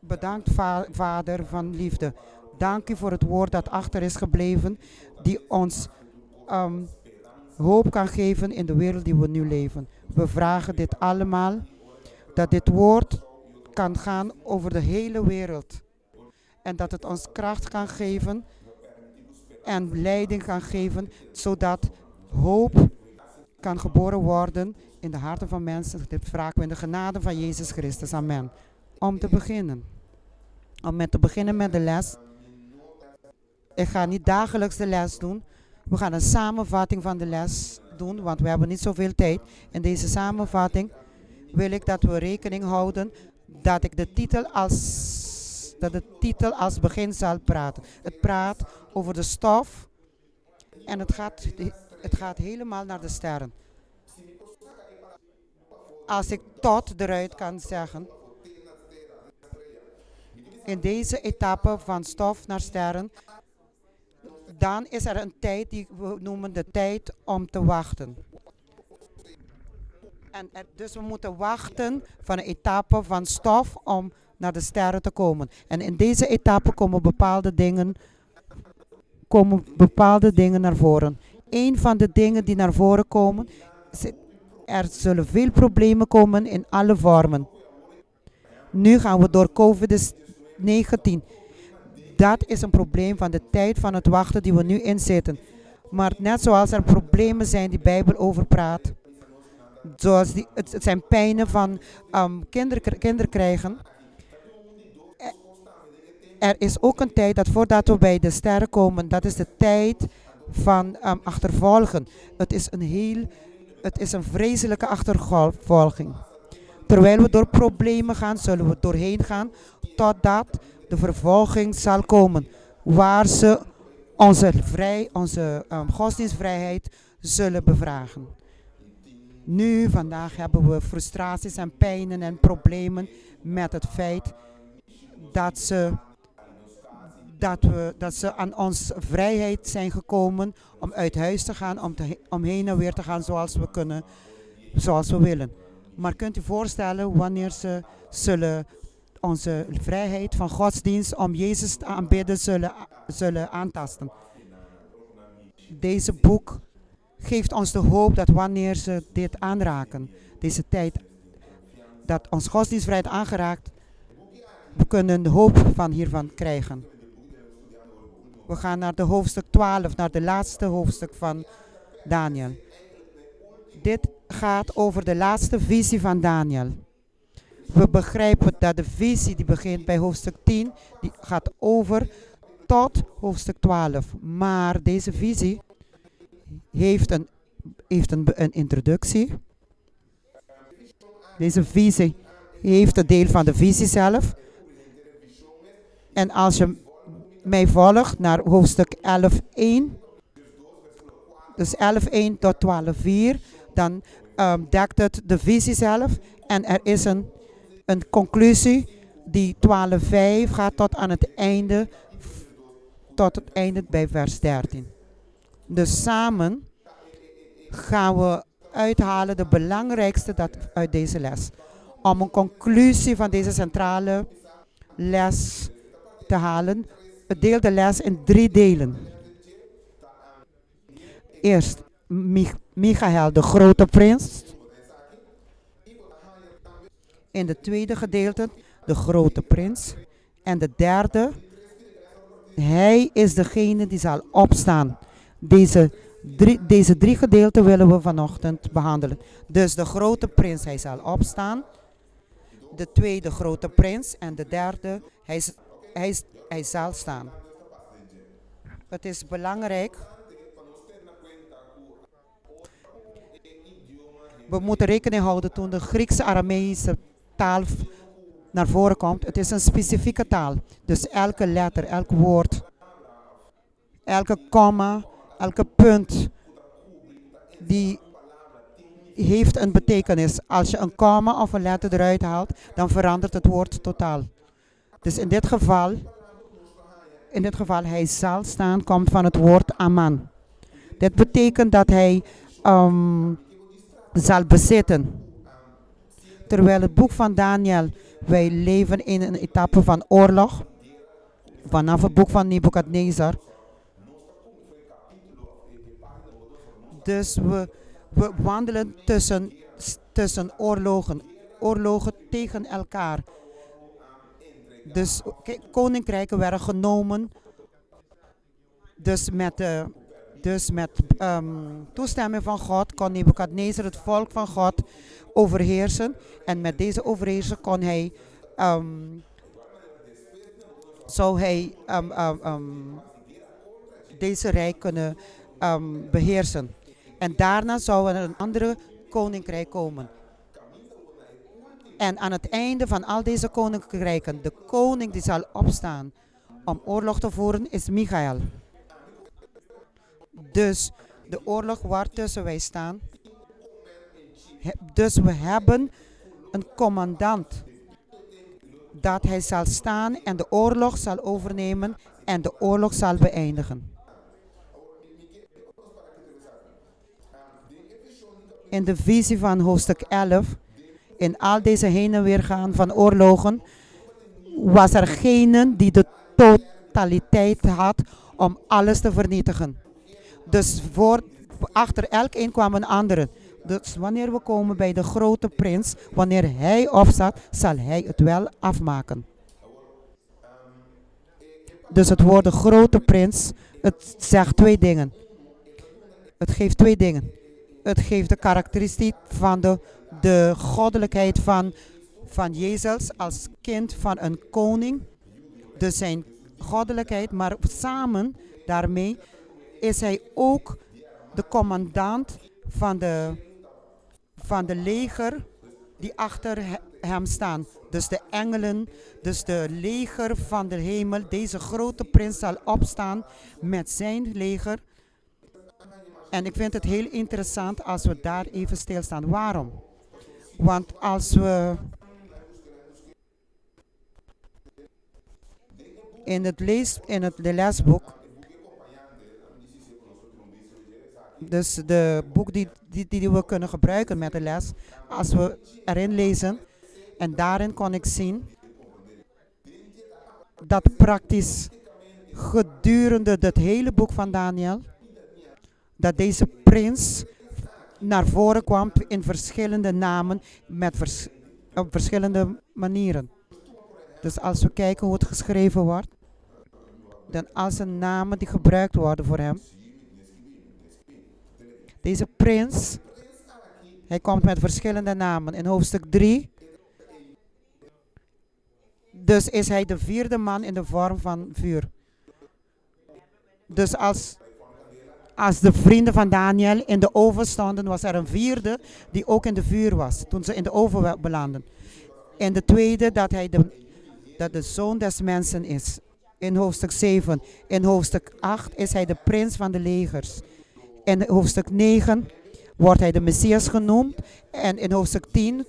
Bedankt Vader van liefde. Dank u voor het woord dat achter is gebleven, die ons hoop kan geven in de wereld die we nu leven. We vragen dit allemaal, dat dit woord kan gaan over de hele wereld. En dat het ons kracht kan geven en leiding kan geven, zodat hoop kan geboren worden in de harten van mensen. Dit vragen we in de genade van Jezus Christus. Amen. Om te beginnen met de les. Ik ga niet dagelijks de les doen. We gaan een samenvatting van de les doen, want we hebben niet zoveel tijd. In deze samenvatting wil ik dat we rekening houden dat ik de titel als begin zal praten. Het praat over de stof en het gaat helemaal naar de sterren. Als ik tot eruit kan zeggen, in deze etappe van stof naar sterren, dan is er een tijd die we noemen de tijd om te wachten. Dus we moeten wachten van een etappe van stof om naar de sterren te komen. En in deze etappe komen bepaalde dingen naar voren. Een van de dingen die naar voren komen, er zullen veel problemen komen in alle vormen. Nu gaan we door COVID-19. Dat is een probleem van de tijd van het wachten die we nu inzitten. Maar net zoals er problemen zijn die de Bijbel over praat, zoals het zijn pijnen van kinderen krijgen. Er is ook een tijd dat voordat we bij de sterren komen, dat is de tijd van achtervolgen. Het is een vreselijke achtervolging. Terwijl we door problemen gaan, zullen we doorheen gaan totdat de vervolging zal komen. Waar ze onze godsdienstvrijheid zullen bevragen. Vandaag hebben we frustraties en pijnen en problemen met het feit dat ze aan onze vrijheid zijn gekomen om uit huis te gaan, om heen en weer te gaan zoals we willen. Maar kunt u voorstellen wanneer ze zullen onze vrijheid van godsdienst om Jezus te aanbidden zullen aantasten? Deze boek geeft ons de hoop dat wanneer ze dit aanraken, deze tijd, dat ons godsdienstvrijheid aangeraakt, we kunnen de hoop hiervan krijgen. We gaan naar de hoofdstuk 12, naar de laatste hoofdstuk van Daniel. Dit gaat over de laatste visie van Daniel. We begrijpen dat de visie die begint bij hoofdstuk 10, die gaat over tot hoofdstuk 12. Maar deze visie heeft een introductie. Deze visie heeft een deel van de visie zelf. En als je mij volgt naar hoofdstuk 11:1, dus 11:1 tot 12:4, dan dekt het de visie zelf. En er is een conclusie die 12:5 gaat tot het einde bij vers 13. Dus samen gaan we uithalen de belangrijkste uit deze les. Om een conclusie van deze centrale les te halen, deel de les in 3 delen. Eerst Michael, de grote prins. In het tweede gedeelte, de grote prins. En de derde, hij is degene die zal opstaan. Deze 3 gedeelten willen we vanochtend behandelen. Dus de grote prins, hij zal opstaan. De tweede grote prins. En de derde, hij zal staan. Het is belangrijk. We moeten rekening houden toen de Griekse-Arameïsche taal naar voren komt. Het is een specifieke taal. Dus elke letter, elk woord, elke komma, elke punt, die heeft een betekenis. Als je een komma of een letter eruit haalt, dan verandert het woord totaal. Dus in dit geval, hij zal staan, komt van het woord aman. Dit betekent dat hij zal bezitten. Terwijl het boek van Daniel, wij leven in een etappe van oorlog. Vanaf het boek van Nebukadnezar. Dus we wandelen tussen oorlogen tegen elkaar. Dus koninkrijken werden genomen. Dus met toestemming van God kon Nebukadnezar het volk van God overheersen. En met deze overheersen zou hij deze rijk kunnen beheersen. En daarna zou er een andere koninkrijk komen. En aan het einde van al deze koninkrijken, de koning die zal opstaan om oorlog te voeren, is Michael. Dus de oorlog waartussen wij staan. Dus we hebben een commandant. Dat hij zal staan en de oorlog zal overnemen en de oorlog zal beëindigen. in de visie van hoofdstuk 11, in al deze heen en weer gaan van oorlogen, was er geen die de totaliteit had om alles te vernietigen. Dus achter elk een kwam een andere. Dus wanneer we komen bij de grote prins, wanneer hij opstaat, zal hij het wel afmaken. Dus het woord de grote prins, het zegt twee dingen. Het geeft twee dingen. Het geeft de karakteristiek van de goddelijkheid van Jezus als kind van een koning. Dus zijn goddelijkheid, maar samen daarmee is hij ook de commandant van de leger die achter hem staan. Dus de engelen, dus de leger van de hemel. Deze grote prins zal opstaan met zijn leger. En ik vind het heel interessant als we daar even stilstaan. Waarom? Want als we in het lesboek, dus de boek die we kunnen gebruiken met de les, als we erin lezen, en daarin kon ik zien dat praktisch gedurende het hele boek van Daniel, dat deze prins naar voren kwam in verschillende namen op verschillende manieren. Dus als we kijken hoe het geschreven wordt, dan als een namen die gebruikt worden voor hem. Deze prins, hij komt met verschillende namen. In hoofdstuk 3, dus is hij de vierde man in de vorm van vuur. Dus als de vrienden van Daniel in de oven stonden, was er een vierde die ook in de vuur was, toen ze in de oven belanden. En de tweede, dat de zoon des mensen is. In hoofdstuk 7. In hoofdstuk 8 is hij de prins van de legers. In hoofdstuk 9 wordt hij de Messias genoemd. En in hoofdstuk 10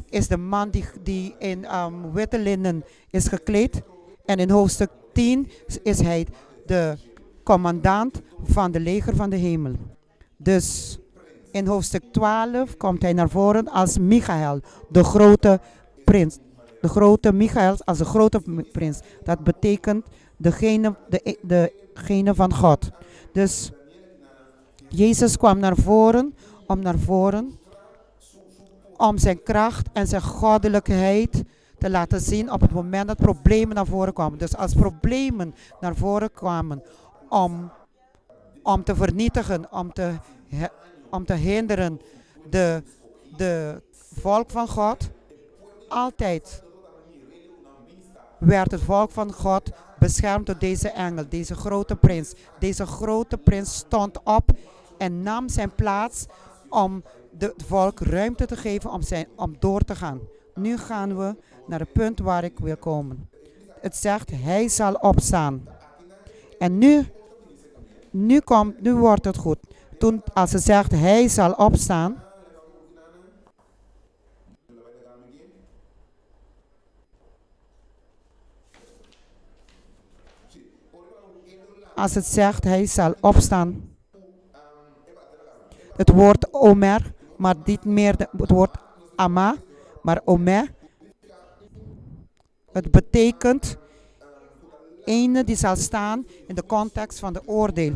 is de man die in witte linnen is gekleed. En in hoofdstuk 10 is hij de commandant van de leger van de hemel. Dus in hoofdstuk 12 komt hij naar voren als Michael, de grote prins. De grote Michael als de grote prins. Dat betekent degene van God. Dus Jezus kwam naar voren om zijn kracht en zijn goddelijkheid te laten zien op het moment dat problemen naar voren kwamen. Dus als problemen naar voren kwamen om te vernietigen, om te hinderen de volk van God, altijd werd het volk van God beschermd door deze engel, deze grote prins. Deze grote prins stond op en nam zijn plaats om het volk ruimte te geven om door te gaan. Nu gaan we naar het punt waar ik wil komen. Het zegt, hij zal opstaan. En nu wordt het goed. Als het zegt, hij zal opstaan. Als het zegt, hij zal opstaan. Het woord Omer, maar niet meer het woord Ama, maar Omer. Het betekent ene die zal staan in de context van de oordeel.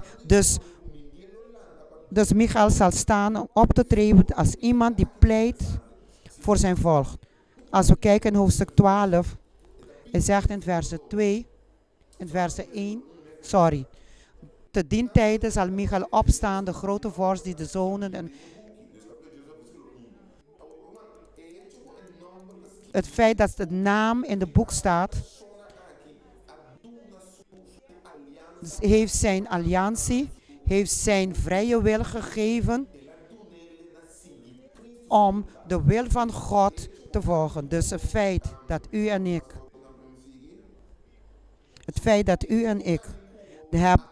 Dus Michael zal staan om op te treden als iemand die pleit voor zijn volk. Als we kijken in hoofdstuk 12, het zegt in verse 2, in verse 1, te dien tijde zal Michael opstaan, de grote vorst die de zonen en het feit dat de naam in het boek staat, heeft zijn alliantie, heeft zijn vrije wil gegeven om de wil van God te volgen. Dus het feit dat u en ik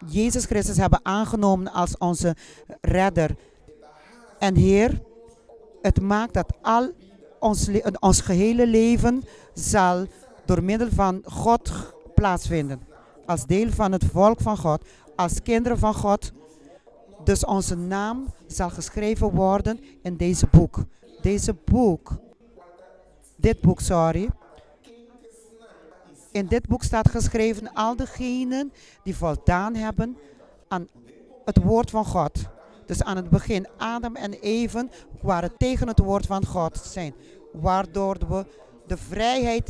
Jezus Christus hebben aangenomen als onze redder en Heer, het maakt dat al ons gehele leven zal door middel van God plaatsvinden. Als deel van het volk van God, als kinderen van God, Dus onze naam zal geschreven worden in deze boek. Dit boek, sorry. In dit boek staat geschreven al degenen die voldaan hebben aan het woord van God. Dus aan het begin, Adam en Eve waren tegen het woord van God zijn. Waardoor we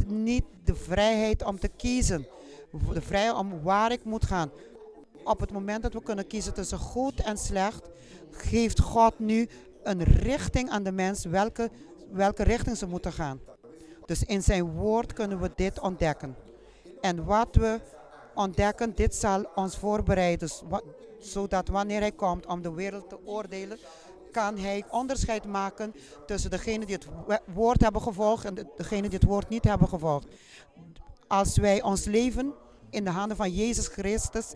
niet de vrijheid om te kiezen. De vrijheid om waar ik moet gaan. Op het moment dat we kunnen kiezen tussen goed en slecht, geeft God nu een richting aan de mens welke richting ze moeten gaan. Dus in zijn woord kunnen we dit ontdekken. En wat we ontdekken, dit zal ons voorbereiden. Zodat wanneer hij komt om de wereld te oordelen, kan hij onderscheid maken tussen degenen die het woord hebben gevolgd en degenen die het woord niet hebben gevolgd. Als wij ons leven in de handen van Jezus Christus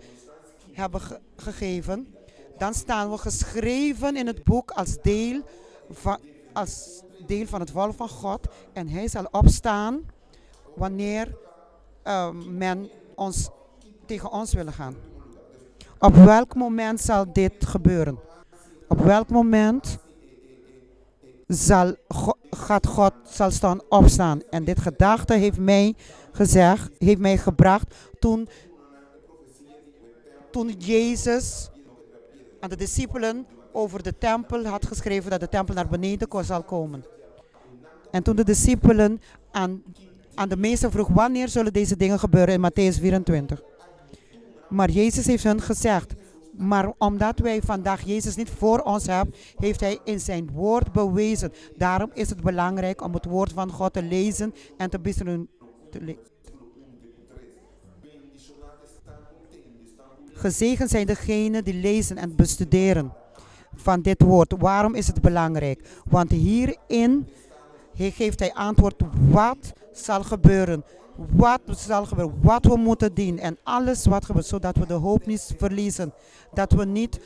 hebben gegeven, dan staan we geschreven in het boek als deel van het volk van God. En hij zal opstaan wanneer men tegen ons willen gaan. Op welk moment zal dit gebeuren? Op welk moment zal God staan opstaan? En dit gedachte heeft mij gebracht toen Jezus aan de discipelen over de tempel had geschreven dat de tempel naar beneden zal komen. En toen de discipelen aan de meester vroeg wanneer zullen deze dingen gebeuren in Matthäus 24. Maar Jezus heeft hun gezegd, maar omdat wij vandaag Jezus niet voor ons hebben, heeft hij in zijn woord bewezen. Daarom is het belangrijk om het woord van God te lezen en te bestuderen. Gezegend zijn degenen die lezen en bestuderen van dit woord. Waarom is het belangrijk? Want hierin geeft hij antwoord wat zal gebeuren. Wat we moeten doen en alles wat gebeurt, zodat we de hoop niet verliezen. Dat we niet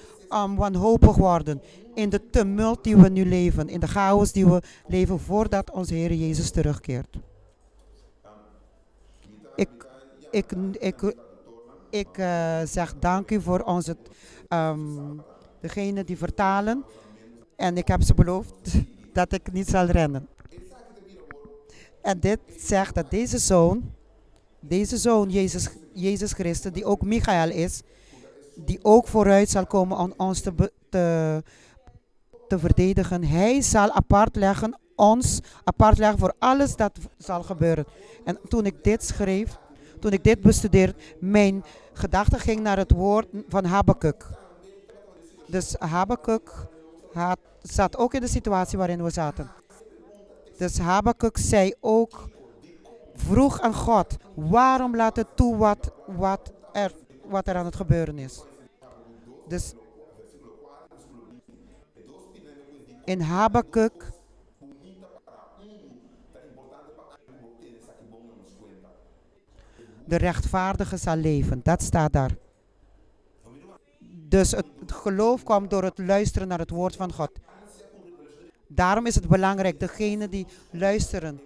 wanhopig worden in de tumult die we nu leven, in de chaos die we leven voordat onze Heer Jezus terugkeert. Ik zeg dank u voor degene die vertalen. En ik heb ze beloofd dat ik niet zal rennen. En dit zegt dat deze zoon Jezus Christus, die ook Michael is, die ook vooruit zal komen om ons te verdedigen. Hij zal ons apart leggen voor alles dat zal gebeuren. En toen ik dit schreef, toen ik dit bestudeerde, mijn gedachte ging naar het woord van Habakuk. Dus Habakuk zat ook in de situatie waarin we zaten. Dus Habakuk zei ook, vroeg aan God, waarom laat het toe wat er aan het gebeuren is. Dus in Habakuk de rechtvaardige zal leven, dat staat daar. Dus het geloof komt door het luisteren naar het woord van God. Daarom is het belangrijk, degenen die luisteren.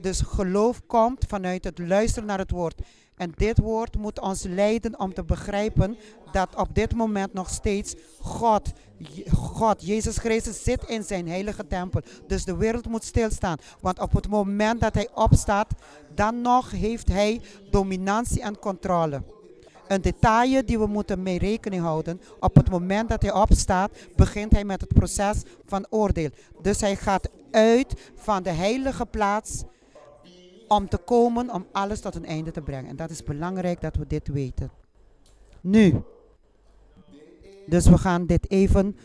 Dus geloof komt vanuit het luisteren naar het woord. En dit woord moet ons leiden om te begrijpen dat op dit moment nog steeds God, Jezus Christus, zit in zijn heilige tempel. Dus de wereld moet stilstaan. Want op het moment dat hij opstaat, dan nog heeft hij dominantie en controle. Een detail die we moeten mee rekening houden. Op het moment dat hij opstaat, begint hij met het proces van oordeel. Dus hij gaat uit van de heilige plaats om te komen om alles tot een einde te brengen. En dat is belangrijk dat we dit weten. Nu. Dus we gaan dit even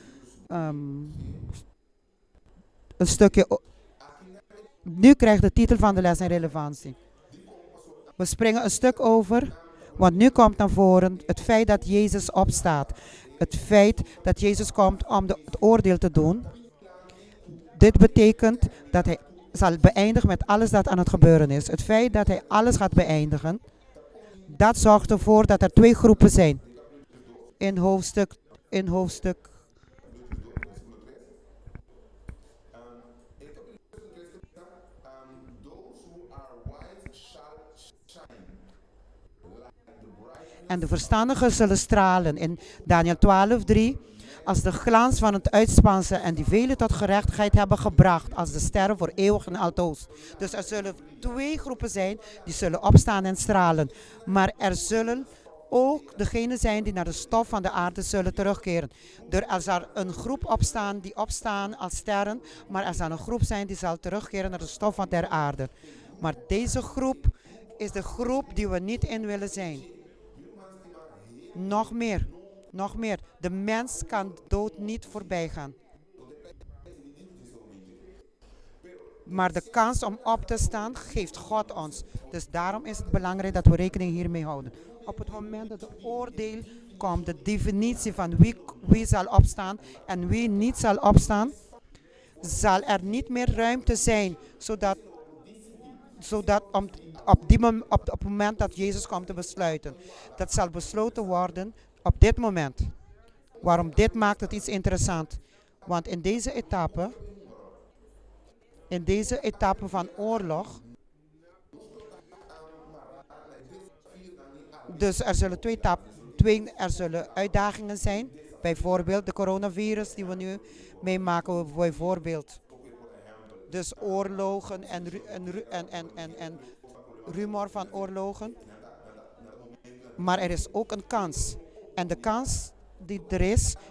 een stukje. Nu krijgt de titel van de les een relevantie. We springen een stuk over. Want nu komt naar voren het feit dat Jezus opstaat. Het feit dat Jezus komt om het oordeel te doen. Dit betekent dat hij zal beëindigen met alles dat aan het gebeuren is. Het feit dat hij alles gaat beëindigen, dat zorgt ervoor dat er twee groepen zijn. In hoofdstuk En de verstandigen zullen stralen. In Daniel 12:3. Als de glans van het uitspansel en die velen tot gerechtigheid hebben gebracht. Als de sterren voor eeuwig en altoos. Dus er zullen twee groepen zijn die zullen opstaan en stralen. Maar er zullen ook degenen zijn die naar de stof van de aarde zullen terugkeren. Er zal een groep opstaan die opstaan als sterren. Maar er zal een groep zijn die zal terugkeren naar de stof van der aarde. Maar deze groep is de groep die we niet in willen zijn. Nog meer. Nog meer. De mens kan de dood niet voorbij gaan. Maar de kans om op te staan geeft God ons. Dus daarom is het belangrijk dat we rekening hiermee houden. Op het moment dat de oordeel komt, de definitie van wie zal opstaan en wie niet zal opstaan, zal er niet meer ruimte zijn, zodat op het moment dat Jezus komt te besluiten. Dat zal besloten worden op dit moment. Waarom dit maakt het iets interessant? Want in deze etappe van oorlog, dus er zullen er zullen uitdagingen zijn. Bijvoorbeeld de coronavirus die we nu meemaken, bijvoorbeeld. Dus oorlogen en rumor van oorlogen. Maar er is ook een kans. En de kans die er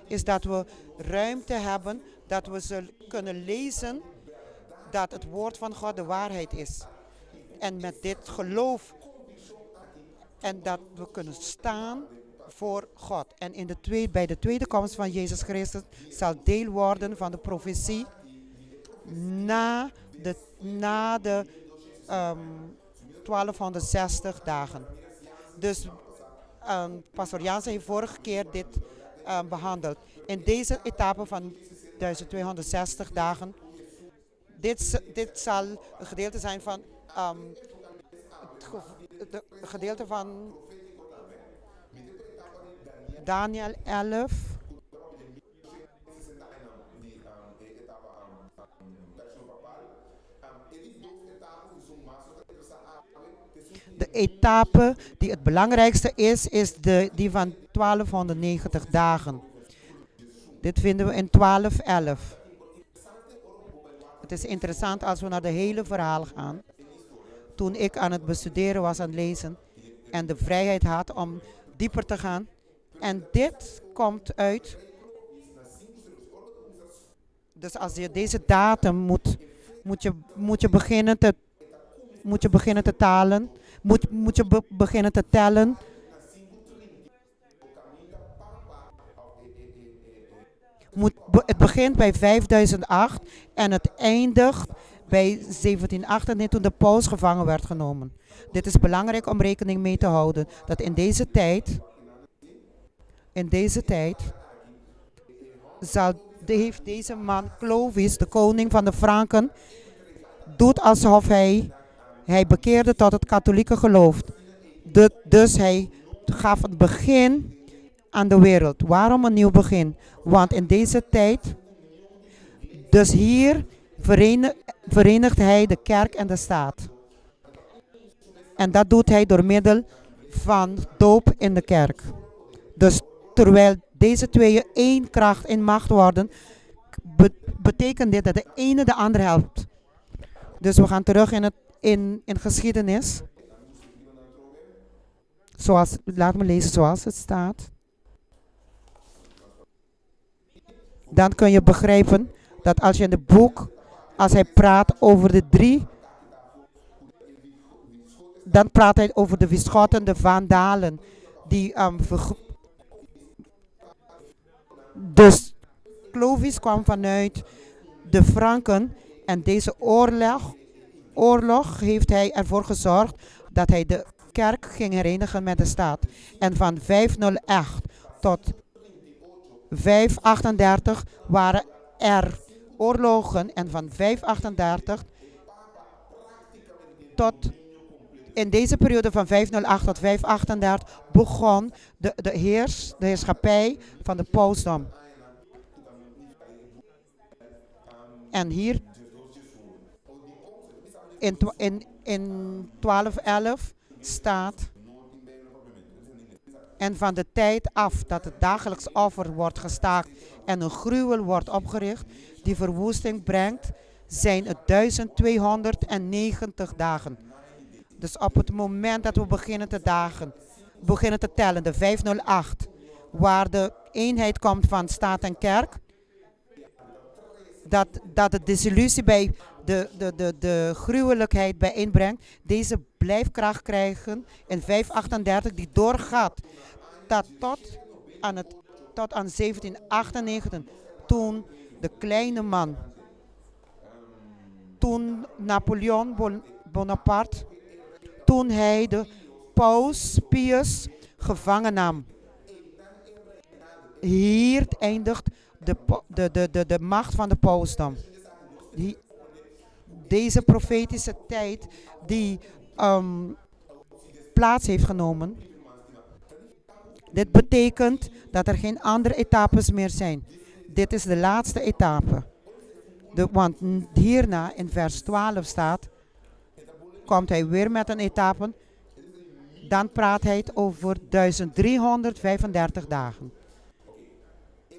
is dat we ruimte hebben, dat we zullen kunnen lezen dat het woord van God de waarheid is. En met dit geloof en dat we kunnen staan voor God. En bij de tweede komst van Jezus Christus zal deel worden van de profetie na de 1260 dagen. Dus Pastor Jansen heeft vorige keer dit behandeld. In deze etappe van 1260 dagen, dit zal een gedeelte zijn van het gedeelte van Daniel 11. De etappe die het belangrijkste is die van 1290 dagen. Dit vinden we in 12:11. Het is interessant als we naar de hele verhaal gaan. Toen ik aan het bestuderen was, aan het lezen en de vrijheid had om dieper te gaan. En dit komt uit. Dus als je deze datum moet je beginnen te talen. Moet je beginnen te tellen. Het begint bij 5008 en het eindigt bij 1798 toen de paus gevangen werd genomen. Dit is belangrijk om rekening mee te houden. Dat in deze tijd heeft deze man Clovis, de koning van de Franken, doet alsof hij bekeerde tot het katholieke geloof. Dus hij gaf een begin aan de wereld. Waarom een nieuw begin? Want in deze tijd, dus hier verenigt hij de kerk en de staat. En dat doet hij door middel van doop in de kerk. Dus terwijl deze tweeën één kracht in macht worden, betekent dit dat de ene de ander helpt. Dus we gaan terug in geschiedenis. Laat me lezen zoals het staat. Dan kun je begrijpen dat als je in het boek, als hij praat over de drie, dan praat hij over de Wischotten, de Vandalen. Dus Clovis kwam vanuit de Franken en deze oorlog heeft hij ervoor gezorgd dat hij de kerk ging herenigen met de staat. En van 508 tot 538 waren er oorlogen en van 538 tot in deze periode van 508 tot 538 begon de heerschappij van de pausdom. En hier in 1211 staat En van de tijd af dat het dagelijks offer wordt gestaakt en een gruwel wordt opgericht die verwoesting brengt, zijn het 1290 dagen. Dus op het moment dat we beginnen te tellen, de 508, waar de eenheid komt van staat en kerk, dat de desillusie bij de gruwelijkheid bijeenbrengt, deze blijft kracht krijgen in 538 die doorgaat tot aan, het, tot aan 1798, toen de kleine man, toen Napoleon Bonaparte, toen hij de paus Pius gevangen nam. Hier eindigt de macht van de pausdom. Deze profetische tijd die plaats heeft genomen. Dit betekent dat er geen andere etappes meer zijn. Dit is de laatste etappe. Want hierna in vers 12 staat, komt hij weer met een etappe. Dan praat hij over 1335 dagen.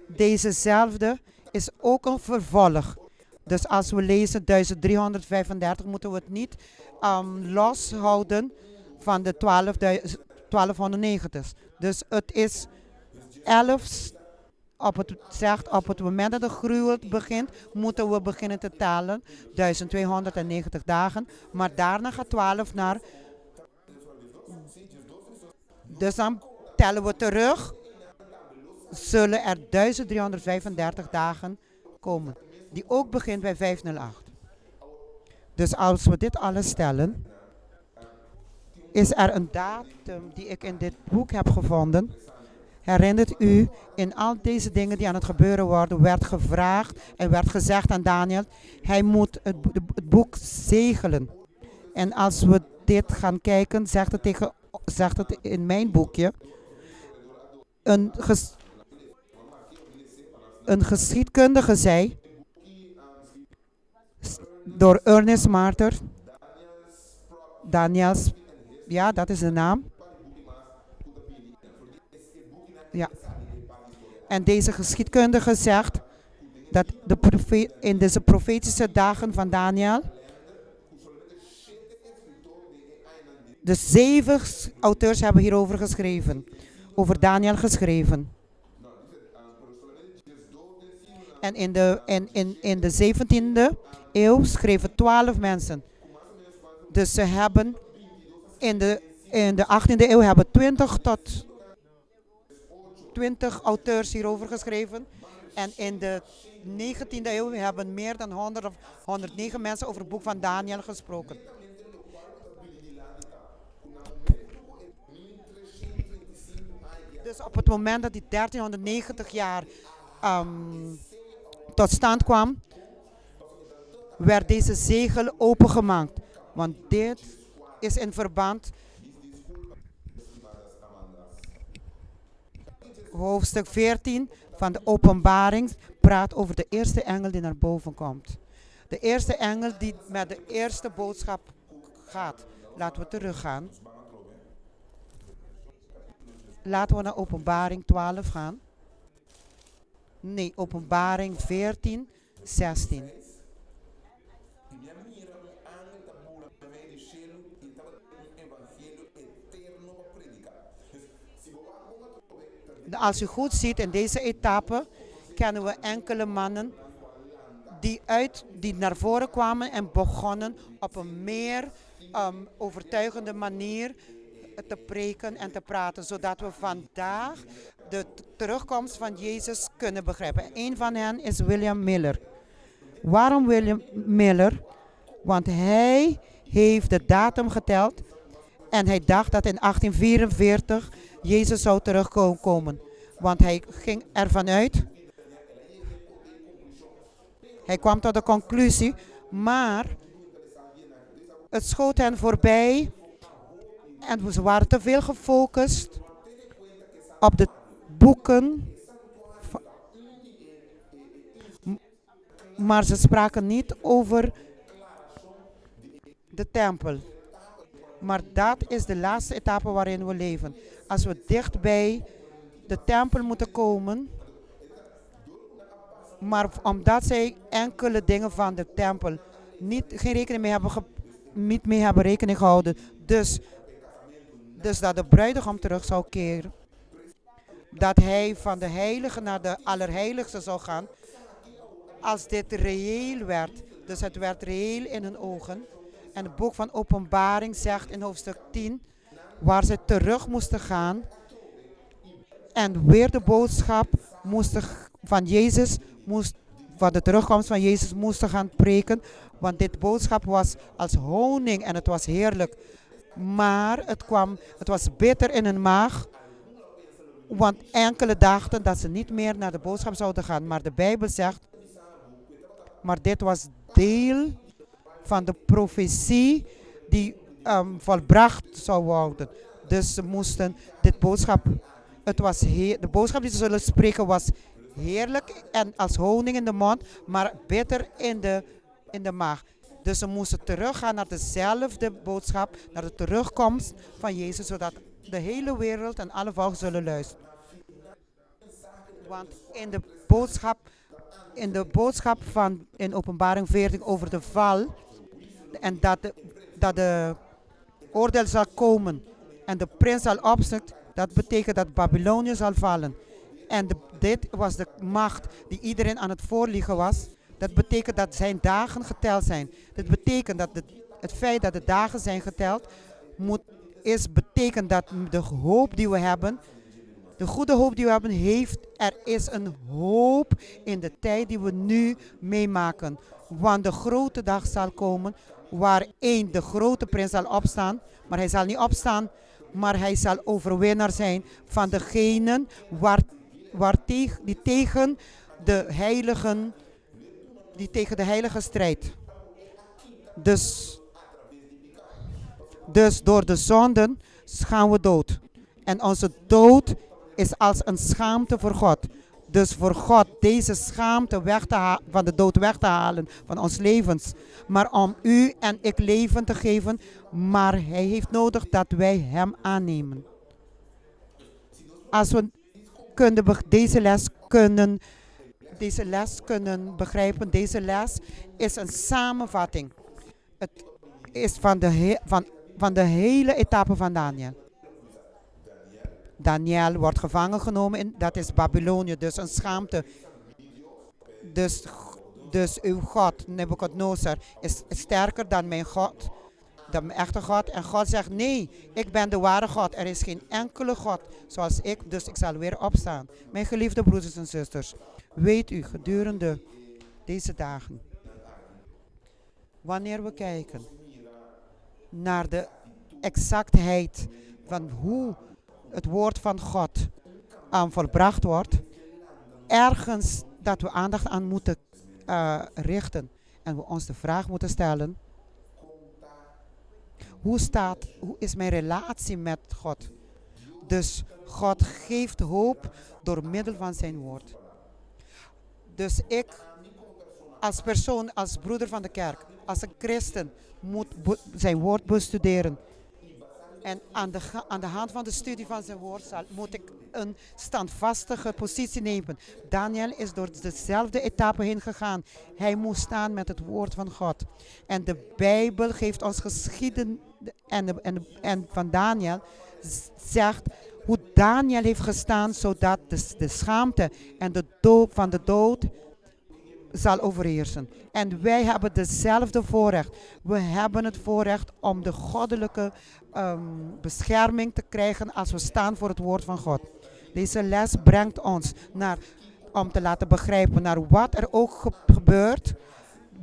Dezezelfde is ook een vervolg. Dus als we lezen 1335 moeten we het niet loshouden van de 1290. Dus het is 11, op het moment dat de gruwel begint, moeten we beginnen te tellen. 1290 dagen. Maar daarna gaat 12 naar. Dus dan tellen we terug. Zullen er 1335 dagen komen. Die ook begint bij 508. Dus als we dit alles stellen, is er een datum die ik in dit boek heb gevonden. Herinnert u, in al deze dingen die aan het gebeuren worden, werd gevraagd en werd gezegd aan Daniel, hij moet het boek zegelen. En als we dit gaan kijken, zegt het in mijn boekje, een geschiedkundige zei, door Ernest Martyr, Daniels, ja, dat is de naam. Ja. En deze geschiedkundige zegt dat in deze profetische dagen van Daniel, de 7 auteurs hebben hierover geschreven, over Daniel geschreven. En in de 17e eeuw schreven 12 mensen. Dus ze hebben in de 18e eeuw hebben 20 auteurs hierover geschreven. En in de 19e eeuw hebben meer dan 100 of 109 mensen over het boek van Daniel gesproken. Dus op het moment dat die 1390 jaar tot stand kwam, werd deze zegel opengemaakt. Want dit is in verband. Hoofdstuk 14 van de Openbaring praat over de eerste engel die naar boven komt. De eerste engel die met de eerste boodschap gaat. Laten we teruggaan. Laten we naar Openbaring 12 gaan. Nee, Openbaring 14, 16. Als u goed ziet in deze etappe, kennen we enkele mannen die naar voren kwamen en begonnen op een meer overtuigende manier te preken en te praten, zodat we vandaag de terugkomst van Jezus kunnen begrijpen. Een van hen is William Miller. Waarom William Miller? Want hij heeft de datum geteld en hij dacht dat in 1844 Jezus zou terugkomen. Want hij ging ervan uit. Hij kwam tot de conclusie, maar het schoot hen voorbij en ze waren te veel gefocust op de boeken. Maar ze spraken niet over de tempel. Maar dat is de laatste etappe waarin we leven. Als we dicht bij de tempel moeten komen, maar omdat zij enkele dingen van de tempel geen rekening mee hebben, niet mee hebben rekening gehouden, dus dat de bruidegom terug zou keren, dat hij van de heilige naar de allerheiligste zou gaan, als dit reëel werd, dus het werd reëel in hun ogen. En het boek van Openbaring zegt in hoofdstuk 10, waar ze terug moesten gaan en weer de boodschap van Jezus van de terugkomst van Jezus moesten gaan preken. Want dit boodschap was als honing en het was heerlijk. Maar het was bitter in hun maag. Want enkele dachten dat ze niet meer naar de boodschap zouden gaan. Maar de Bijbel zegt, maar dit was deel van de profetie die volbracht zou worden. Dus ze moesten dit boodschap, de boodschap die ze zullen spreken was heerlijk en als honing in de mond, maar bitter in de maag. Dus ze moesten teruggaan naar dezelfde boodschap, naar de terugkomst van Jezus, zodat de hele wereld en alle volken zullen luisteren. Want in de boodschap in Openbaring 14 over de val en dat de oordeel zal komen en de prins zal opstaan, dat betekent dat Babylonië zal vallen. En dit was de macht die iedereen aan het voorliegen was. Dat betekent dat zijn dagen geteld zijn. Dat betekent dat het feit dat de dagen zijn geteld, betekent dat de hoop die we hebben, de goede hoop die we hebben, er is een hoop in de tijd die we nu meemaken. Want de grote dag zal komen waarin de grote prins zal opstaan. Maar hij zal niet opstaan, maar hij zal overwinnaar zijn van degenen die tegen de heiligen strijdt. Dus door de zonden gaan we dood. En onze dood is als een schaamte voor God. Dus voor God deze schaamte van de dood weg te halen van ons levens. Maar om u en ik leven te geven. Maar hij heeft nodig dat wij hem aannemen. Als we deze les kunnen begrijpen. Deze les is een samenvatting. Het is van de hele etappe van Daniel. Daniel wordt gevangen genomen, dat is Babylonië, dus een schaamte. Dus uw God, Nebuchadnezzar, is sterker dan mijn God, dan mijn echte God. En God zegt, nee, ik ben de ware God. Er is geen enkele God zoals ik, dus ik zal weer opstaan. Mijn geliefde broeders en zusters, weet u gedurende deze dagen, wanneer we kijken naar de exactheid van hoe het woord van God volbracht wordt, ergens dat we aandacht aan moeten richten en we ons de vraag moeten stellen, hoe is mijn relatie met God? Dus God geeft hoop door middel van zijn woord. Dus ik als persoon, als broeder van de kerk, als een christen moet zijn woord bestuderen. En aan de hand van de studie van zijn woord moet ik een standvastige positie nemen. Daniel is door dezelfde etappe heen gegaan. Hij moest staan met het woord van God. En de Bijbel geeft ons geschiedenis en van Daniel zegt hoe Daniel heeft gestaan zodat de schaamte en de dood van de dood zal overheersen. En wij hebben dezelfde voorrecht. We hebben het voorrecht om de goddelijke bescherming te krijgen als we staan voor het woord van God. Deze les brengt ons om te laten begrijpen naar wat er ook gebeurt.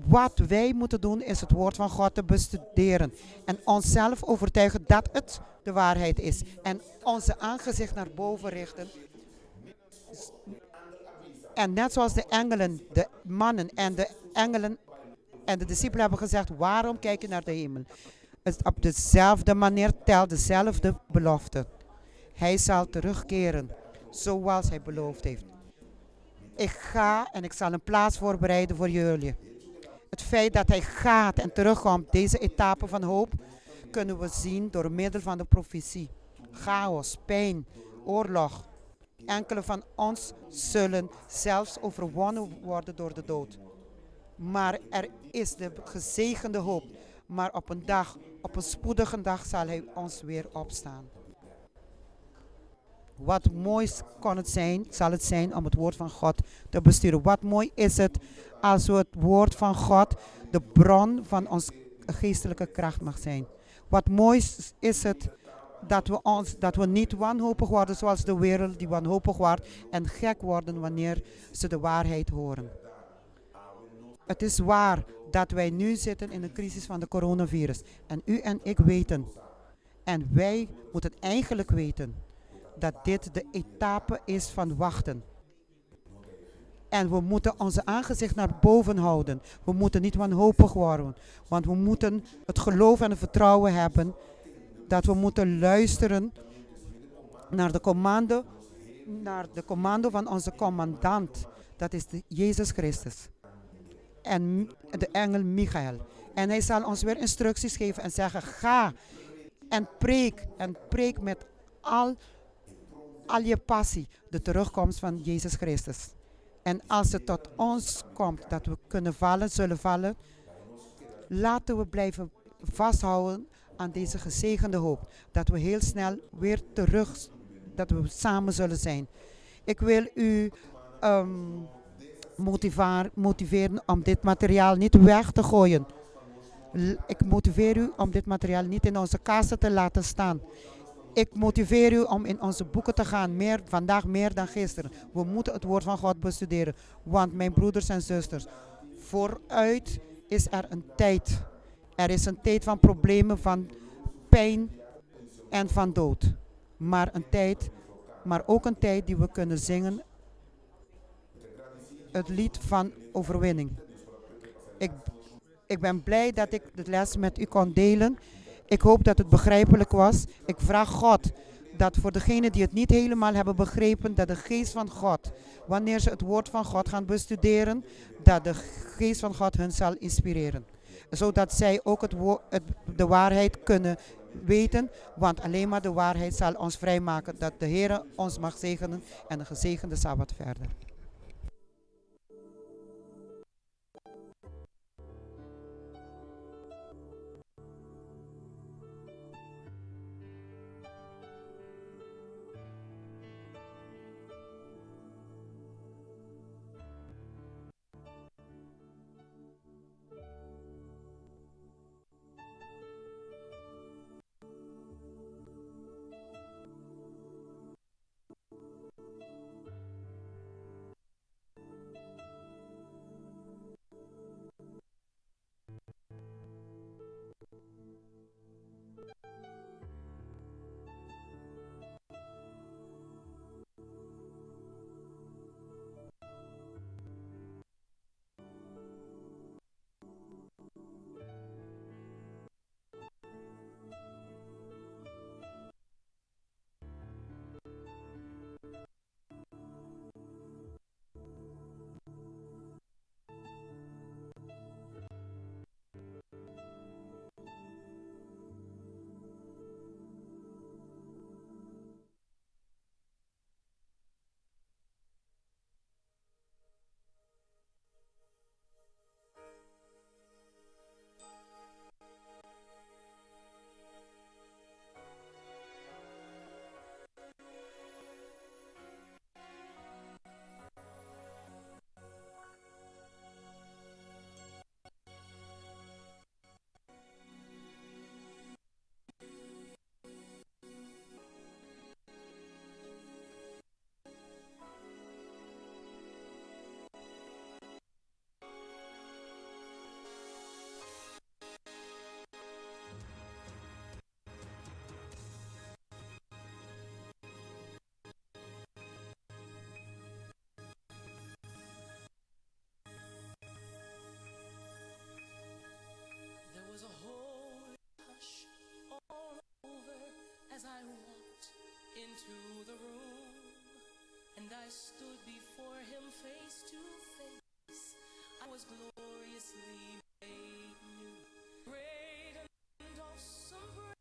Wat wij moeten doen is het woord van God te bestuderen. En onszelf overtuigen dat het de waarheid is. En onze aangezicht naar boven richten. En net zoals de engelen, de mannen en de engelen en de discipelen hebben gezegd, waarom kijk je naar de hemel? Het op dezelfde manier telt dezelfde belofte. Hij zal terugkeren, zoals hij beloofd heeft. Ik ga en ik zal een plaats voorbereiden voor jullie. Het feit dat hij gaat en terugkomt, deze etappe van hoop, kunnen we zien door middel van de profetie. Chaos, pijn, oorlog. Enkele van ons zullen zelfs overwonnen worden door de dood. Maar er is de gezegende hoop. Maar op een dag, op een spoedige dag zal hij ons weer opstaan. Wat moois kan het zijn, zal het zijn om het woord van God te besturen. Wat mooi is het als we het woord van God de bron van ons geestelijke kracht mag zijn. Wat moois is het dat we niet wanhopig worden zoals de wereld die wanhopig wordt en gek worden wanneer ze de waarheid horen. Het is waar dat wij nu zitten in een crisis van de coronavirus. En u en ik weten, en wij moeten eigenlijk weten, dat dit de etappe is van wachten. En we moeten onze aangezicht naar boven houden. We moeten niet wanhopig worden. Want we moeten het geloof en het vertrouwen hebben dat we moeten luisteren naar de commando van onze commandant. Dat is Jezus Christus. En de engel Michael. En hij zal ons weer instructies geven en zeggen: ga en preek. En preek met al je passie de terugkomst van Jezus Christus. En als het tot ons komt dat we kunnen vallen, zullen vallen, laten we blijven vasthouden aan deze gezegende hoop. Dat we heel snel weer terug, dat we samen zullen zijn. Ik wil u motiveren om dit materiaal niet weg te gooien. Ik motiveer u om dit materiaal niet in onze kasten te laten staan. Ik motiveer u om in onze boeken te gaan, vandaag meer dan gisteren. We moeten het woord van God bestuderen. Want mijn broeders en zusters, vooruit is er een tijd. Er is een tijd van problemen, van pijn en van dood. Maar ook een tijd die we kunnen zingen. Het lied van overwinning. Ik ben blij dat ik de les met u kon delen. Ik hoop dat het begrijpelijk was. Ik vraag God dat voor degenen die het niet helemaal hebben begrepen, dat de geest van God, wanneer ze het woord van God gaan bestuderen, dat de geest van God hun zal inspireren. Zodat zij ook de waarheid kunnen weten, want alleen maar de waarheid zal ons vrijmaken. Dat de Heer ons mag zegenen en een gezegende Sabbat verder. There was a holy hush all over as I walked into the room, and I stood before him face to face. I was gloriously made new. Great and awesome.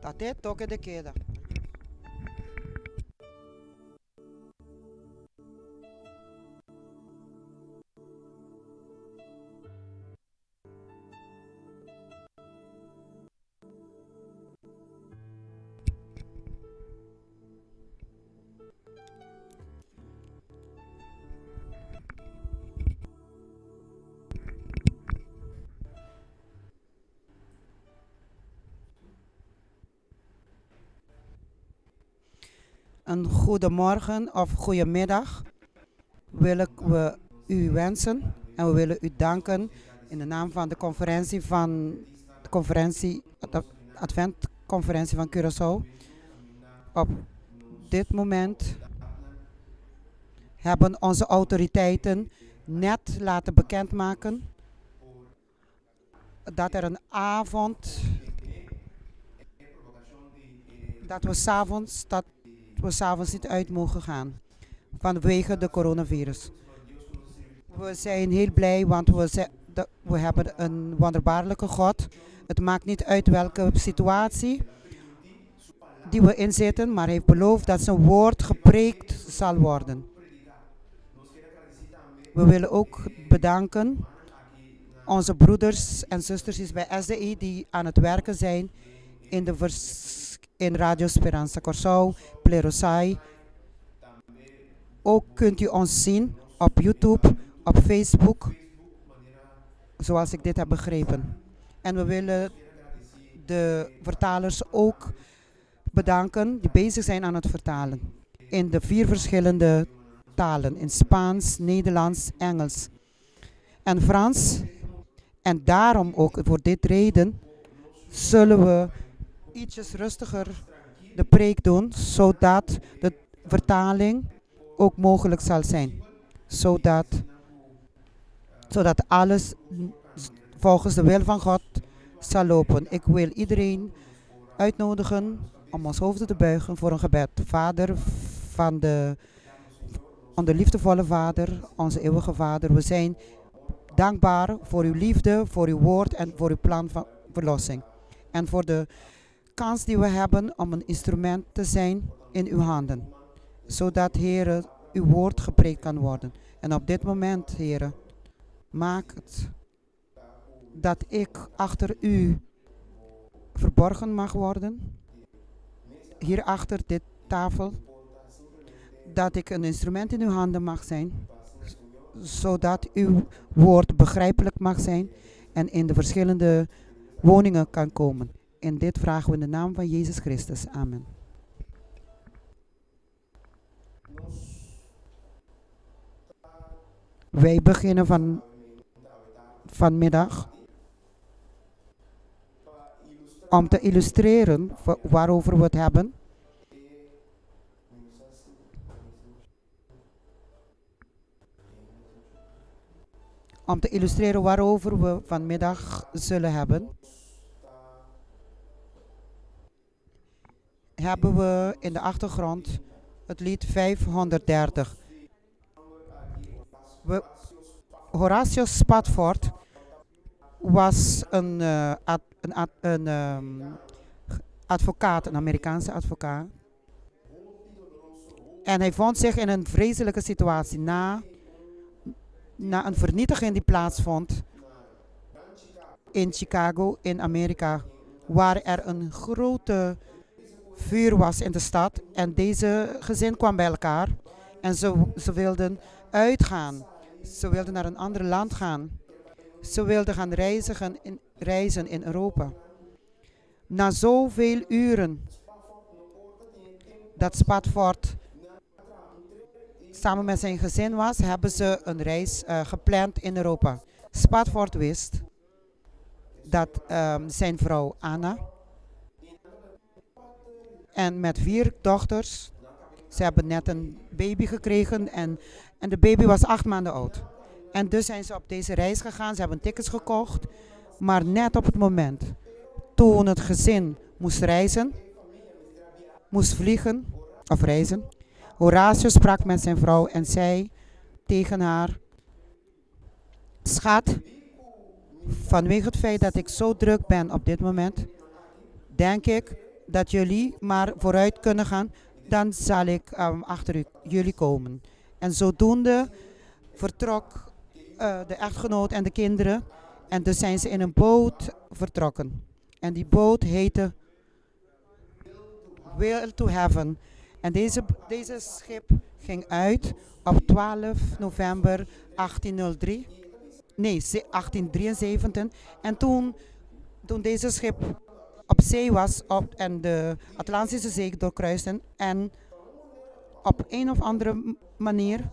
Até toque de queda. Een goede morgen of goede middag willen we u wensen en we willen u danken in de naam van de de Adventconferentie van Curaçao. Op dit moment hebben onze autoriteiten net laten bekendmaken dat er een avond, dat we s'avonds niet uit mogen gaan vanwege de coronavirus. We zijn heel blij, want we hebben een wonderbaarlijke God. Het maakt niet uit welke situatie die we inzitten, maar hij heeft beloofd dat zijn woord gepreekt zal worden. We willen ook bedanken onze broeders en zusters hier bij SDI die aan het werken zijn in Radio Speranza Curaçao, Plerosai. Ook kunt u ons zien op YouTube, op Facebook, zoals ik dit heb begrepen. En we willen de vertalers ook bedanken die bezig zijn aan het vertalen. In de 4 verschillende talen. In Spaans, Nederlands, Engels en Frans. En daarom ook voor dit reden zullen we ietsjes rustiger de preek doen. Zodat de vertaling ook mogelijk zal zijn. Zodat alles volgens de wil van God zal lopen. Ik wil iedereen uitnodigen om ons hoofden te buigen voor een gebed. Vader, onze liefdevolle Vader, onze eeuwige Vader. We zijn dankbaar voor uw liefde, voor uw woord en voor uw plan van verlossing. En voor de kans die we hebben om een instrument te zijn in uw handen. Zodat, Heere, uw woord gepreekt kan worden. En op dit moment, Heere, maak het dat ik achter u verborgen mag worden. Hier achter dit tafel. Dat ik een instrument in uw handen mag zijn. Zodat uw woord begrijpelijk mag zijn. En in de verschillende woningen kan komen. En dit vragen we in de naam van Jezus Christus. Amen. Wij beginnen vanmiddag om te illustreren waarover we het hebben. Om te illustreren waarover we vanmiddag zullen hebben. Hebben we in de achtergrond het lied 530. Horatio Spafford was een advocaat, een Amerikaanse advocaat. En hij vond zich in een vreselijke situatie na een vernietiging die plaatsvond in Chicago, in Amerika, waar er een grote vuur was in de stad. En deze gezin kwam bij elkaar en ze wilden uitgaan. Ze wilden naar een ander land gaan. Ze wilden gaan reizen in Europa. Na zoveel uren dat Spafford samen met zijn gezin was, hebben ze een reis gepland in Europa. Spafford wist dat zijn vrouw Anna en met 4 dochters, ze hebben net een baby gekregen en de baby was 8 maanden oud. En dus zijn ze op deze reis gegaan, ze hebben tickets gekocht, maar net op het moment toen het gezin moest vliegen of reizen, Horatio sprak met zijn vrouw en zei tegen haar: schat, vanwege het feit dat ik zo druk ben op dit moment, denk ik dat jullie maar vooruit kunnen gaan, dan zal ik achter jullie komen. En zodoende vertrok de echtgenoot en de kinderen en dus zijn ze in een boot vertrokken. En die boot heette Will to Heaven. En deze schip ging uit op 12 november 1873. En toen deze schip op zee was en de Atlantische Zee doorkruisten en op een of andere manier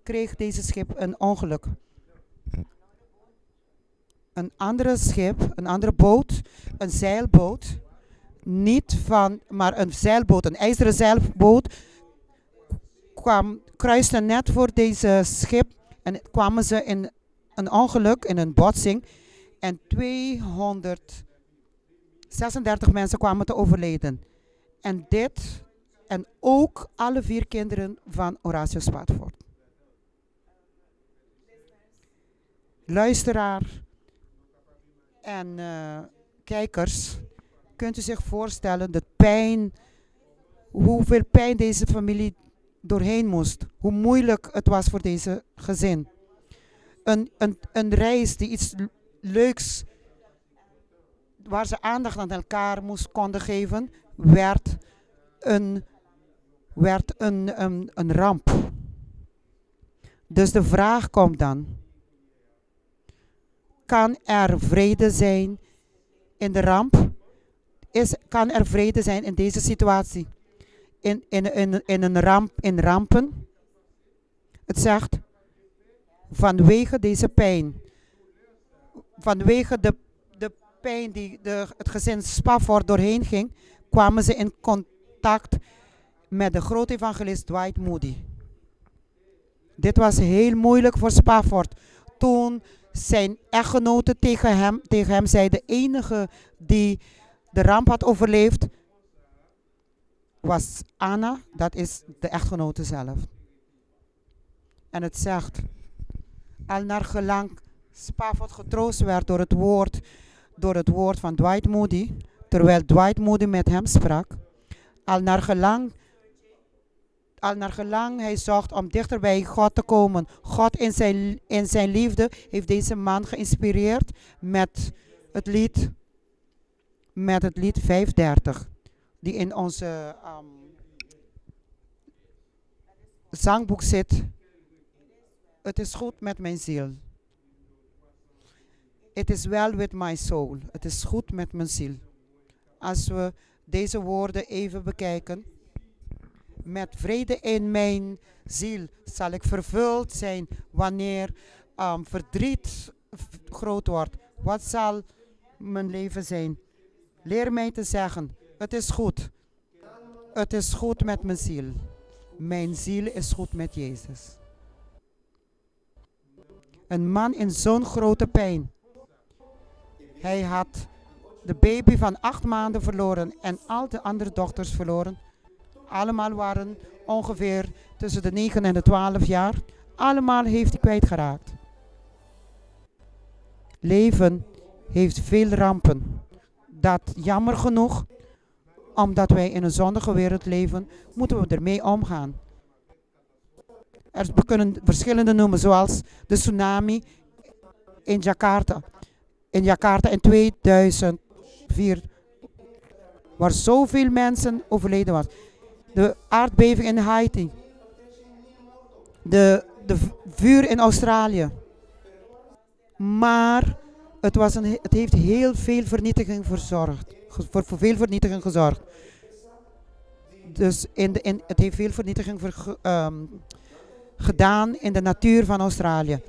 kreeg deze schip een ongeluk. Een andere schip, een andere boot, een zeilboot, niet van, maar een zeilboot, een ijzeren zeilboot, kruiste net voor deze schip en kwamen ze in een ongeluk, in een botsing. En 236 mensen kwamen te overlijden. En ook alle 4 kinderen van Horatio Spaatvoort. Luisteraar en kijkers, kunt u zich voorstellen de pijn, hoeveel pijn deze familie doorheen moest. Hoe moeilijk het was voor deze gezin. Een reis die iets leuks, waar ze aandacht aan elkaar konden geven, werd een ramp. Dus de vraag komt dan: kan er vrede zijn in de ramp? Kan er vrede zijn in deze situatie? In rampen? Het zegt, vanwege deze pijn, vanwege de pijn die het gezin Spafford doorheen ging, kwamen ze in contact met de grote evangelist Dwight Moody. Dit was heel moeilijk voor Spafford. Toen zijn echtgenote tegen hem zei, de enige die de ramp had overleefd, was Anna, dat is de echtgenote zelf. En het zegt, al naar gelang Spafford getroost werd door het woord van Dwight Moody, terwijl Dwight Moody met hem sprak, al naar gelang hij zocht om dichter bij God te komen. God in zijn liefde heeft deze man geïnspireerd met het lied 530. Die in onze zangboek zit. Het is goed met mijn ziel. It is well with my soul. Het is goed met mijn ziel. Als we deze woorden even bekijken. Met vrede in mijn ziel zal ik vervuld zijn wanneer verdriet groot wordt. Wat zal mijn leven zijn? Leer mij te zeggen, het is goed. Het is goed met mijn ziel. Mijn ziel is goed met Jezus. Een man in zo'n grote pijn. Hij had de baby van 8 maanden verloren en al de andere dochters verloren. Allemaal waren ongeveer tussen de 9 en de 12 jaar. Allemaal heeft hij kwijtgeraakt. Leven heeft veel rampen. Dat jammer genoeg, omdat wij in een zondige wereld leven, moeten we ermee omgaan. We kunnen verschillende noemen, zoals de tsunami in Jakarta. In Jakarta in 2004, waar zoveel mensen overleden waren. De aardbeving in Haiti. De vuur in Australië. Maar het heeft heel veel vernietiging voor veel vernietiging gezorgd. Dus het heeft veel vernietiging gedaan in de natuur van Australië.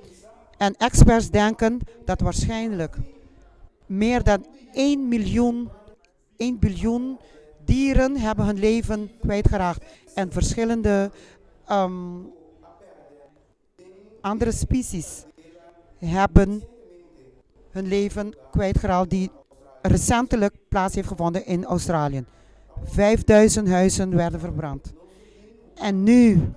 En experts denken dat waarschijnlijk meer dan 1 biljoen dieren hebben hun leven kwijtgeraakt. En verschillende andere species hebben hun leven kwijtgeraakt die recentelijk plaats heeft gevonden in Australië. 5000 huizen werden verbrand. En nu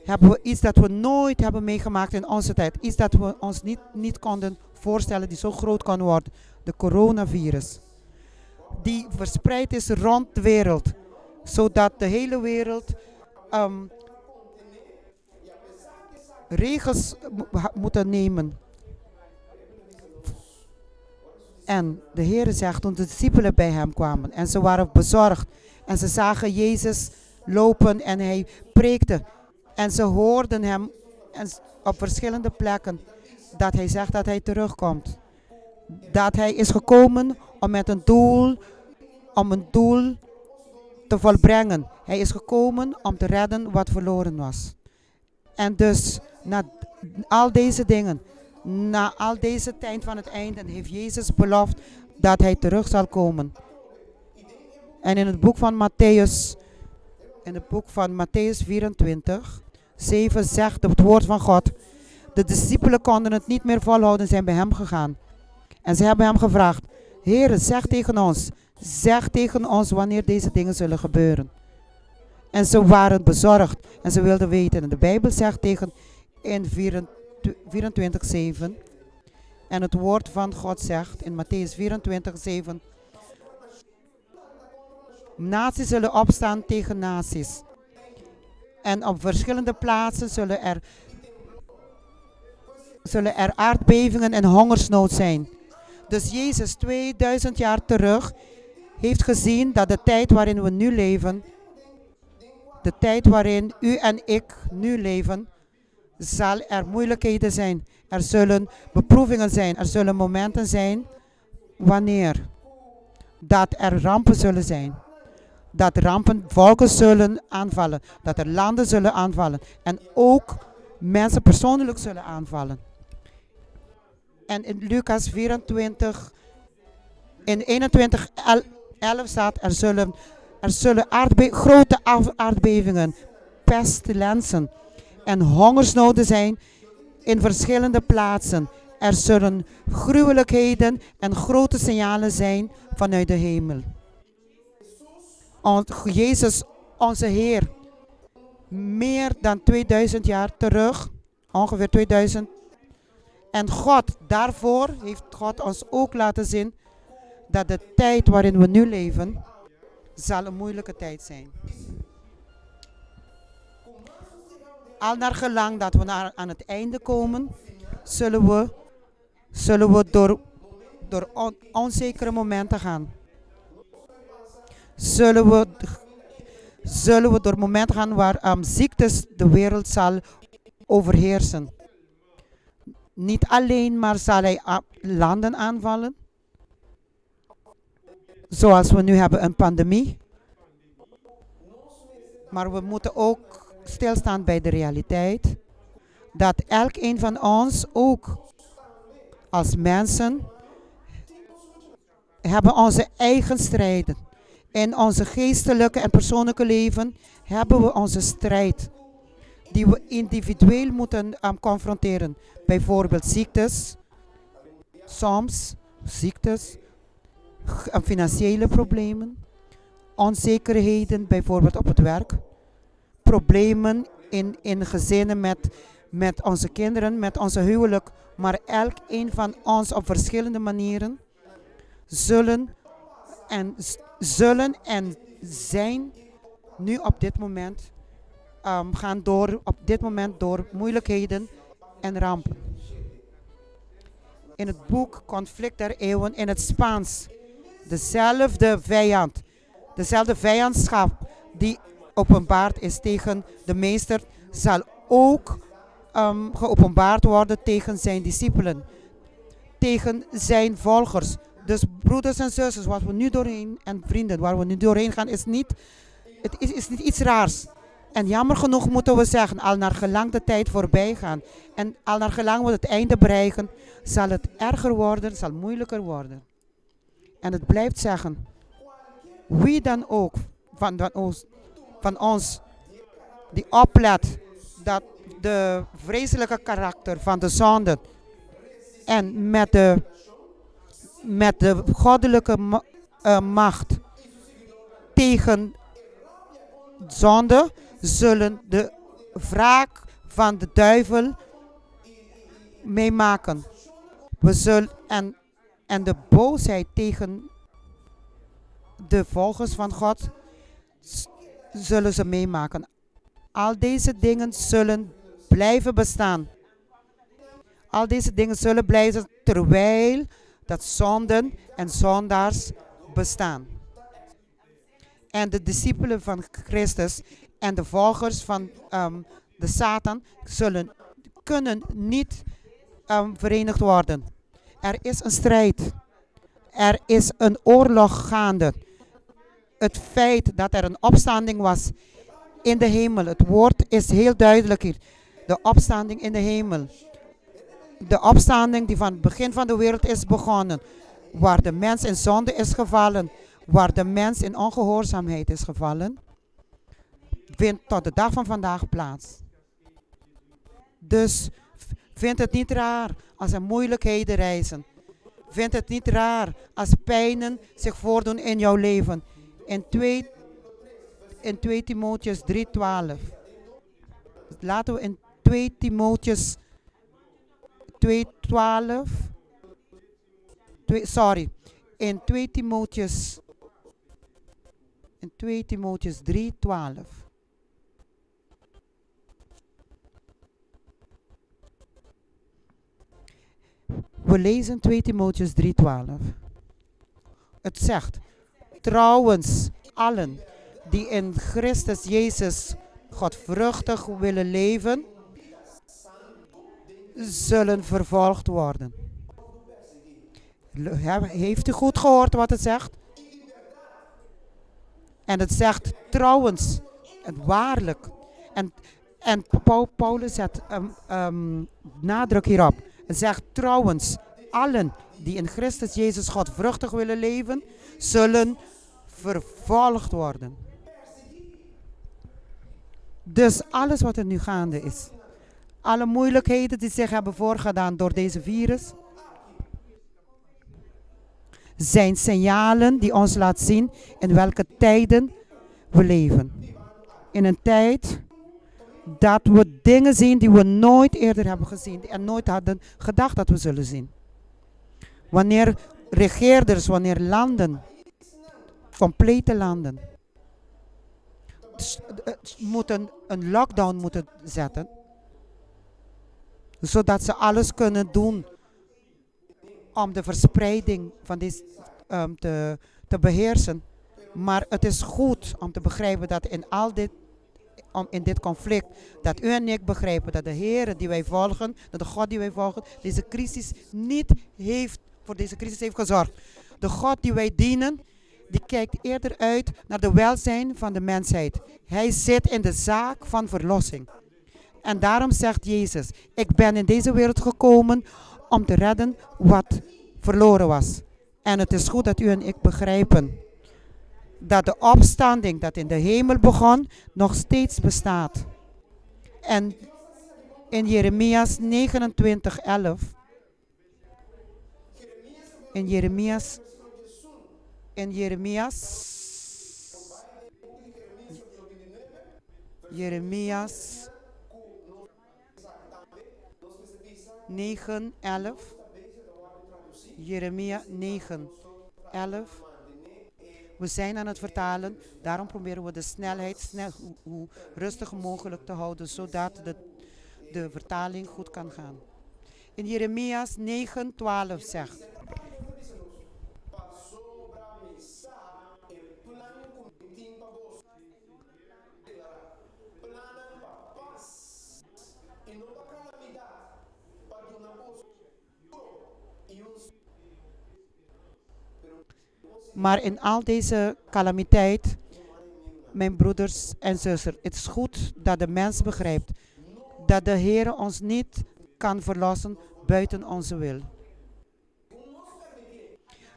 hebben we iets dat we nooit hebben meegemaakt in onze tijd. Iets dat we ons niet konden voorstellen die zo groot kan worden. De coronavirus. Die verspreid is rond de wereld. Zodat de hele wereld regels moeten nemen. En de Heer zegt, toen de discipelen bij hem kwamen en ze waren bezorgd. En ze zagen Jezus lopen en hij preekte. En ze hoorden hem op verschillende plekken dat hij zegt dat hij terugkomt. Dat hij is gekomen om met een doel te volbrengen. Hij is gekomen om te redden wat verloren was. En dus, na al deze dingen, na al deze tijd van het einde, heeft Jezus beloofd dat hij terug zal komen. En in het boek van Matthäus 24, 7 zegt het woord van God: de discipelen konden het niet meer volhouden, zijn bij hem gegaan. En ze hebben hem gevraagd: Heere, zeg tegen ons wanneer deze dingen zullen gebeuren. En ze waren bezorgd en ze wilden weten. En de Bijbel zegt in 24:7. En het woord van God zegt in Matthäus 24:7. Naties zullen opstaan tegen naties. En op verschillende plaatsen zullen er aardbevingen en hongersnood zijn. Dus Jezus 2000 jaar terug heeft gezien dat de tijd waarin we nu leven, de tijd waarin u en ik nu leven, zal er moeilijkheden zijn. Er zullen beproevingen zijn. Er zullen momenten zijn wanneer dat er rampen zullen zijn. Dat rampen volken zullen aanvallen. Dat er landen zullen aanvallen. En ook mensen persoonlijk zullen aanvallen. En in Lucas 24, in 21:11 staat, er zullen grote aardbevingen, pestilensen en hongersnoden zijn in verschillende plaatsen. Er zullen gruwelijkheden en grote signalen zijn vanuit de hemel. Jezus, onze Heer, meer dan 2000 jaar terug, ongeveer 2000. En daarvoor heeft God ons ook laten zien dat de tijd waarin we nu leven, zal een moeilijke tijd zijn. Al naar gelang dat we aan het einde komen, zullen we door onzekere momenten gaan. Zullen we door momenten gaan waar ziektes de wereld zal overheersen. Niet alleen maar zal hij landen aanvallen. Zoals we nu hebben een pandemie. Maar we moeten ook stilstaan bij de realiteit. Dat elkeen van ons ook als mensen hebben onze eigen strijden. In onze geestelijke en persoonlijke leven hebben we onze strijd. Die we individueel moeten confronteren. Bijvoorbeeld ziektes. Soms ziektes. Financiële problemen. Onzekerheden bijvoorbeeld op het werk. Problemen in gezinnen met onze kinderen, met onze huwelijk. Maar elkeen van ons op verschillende manieren zullen en zijn nu op dit moment gaan door moeilijkheden en rampen. In het boek Conflict der Eeuwen in het Spaans, dezelfde vijandschap die openbaard is tegen de meester, zal ook geopenbaard worden tegen zijn discipelen, tegen zijn volgers. Dus broeders en zusters, wat we nu doorheen, en vrienden, waar we nu doorheen gaan, is niet iets raars. En jammer genoeg moeten we zeggen, al naar gelang de tijd voorbij gaan en al naar gelang we het einde bereiken, zal het erger worden, zal moeilijker worden. En het blijft zeggen, wie dan ook van ons die oplet dat de vreselijke karakter van de zonde en met de goddelijke macht tegen zonde zullen de wraak van de duivel meemaken. En de boosheid tegen de volgers van God zullen ze meemaken. Al deze dingen zullen blijven bestaan. Al deze dingen zullen blijven terwijl dat zonden en zondaars bestaan. En de discipelen van Christus en de volgers van de Satan kunnen niet verenigd worden. Er is een strijd. Er is een oorlog gaande. het feit dat er een opstanding was in de hemel. Het woord is heel duidelijk hier. De opstanding in de hemel. De opstanding die van het begin van de wereld is begonnen. Waar de mens in zonde is gevallen. Waar de mens in ongehoorzaamheid is gevallen. Vindt tot de dag van vandaag plaats. Dus vind het niet raar als er moeilijkheden rijzen. Vind het niet raar als pijnen zich voordoen in jouw leven. In 2 Timotheus 3:12. Laten we in 2 Timotheus 2:12. In 2 Timotheus 3:12. We lezen 2 Timotheus 3:12. Het zegt, trouwens, allen die in Christus Jezus godvruchtig willen leven, zullen vervolgd worden. Heeft u goed gehoord wat het zegt? En het zegt trouwens, en waarlijk. En Paulus zet nadruk hierop. Het zegt trouwens, allen die in Christus Jezus godvruchtig willen leven, zullen vervolgd worden. Dus alles wat er nu gaande is, alle moeilijkheden die zich hebben voorgedaan door deze virus, zijn signalen die ons laat zien in welke tijden we leven. In een tijd dat we dingen zien die we nooit eerder hebben gezien en nooit hadden gedacht dat we zullen zien. Wanneer regeerders, wanneer landen, complete landen, moeten een lockdown moeten zetten, zodat ze alles kunnen doen om de verspreiding van dit te beheersen. Maar het is goed om te begrijpen dat in dit conflict, dat u en ik begrijpen dat de Heer die wij volgen, dat de God die wij volgen, deze crisis voor deze crisis heeft gezorgd. De God die wij dienen, die kijkt eerder uit naar de welzijn van de mensheid. Hij zit in de zaak van verlossing. En daarom zegt Jezus, ik ben in deze wereld gekomen om te redden wat verloren was. En het is goed dat u en ik begrijpen dat de opstanding dat in de hemel begon, nog steeds bestaat. En in Jeremias 29:11, Jeremias 9:11. Jeremia 9:11. We zijn aan het vertalen, daarom proberen we de snelheid hoe rustig mogelijk te houden, zodat de vertaling goed kan gaan. In Jeremias 9:12 zegt, maar in al deze calamiteit, mijn broeders en zusters, het is goed dat de mens begrijpt dat de Heer ons niet kan verlossen buiten onze wil.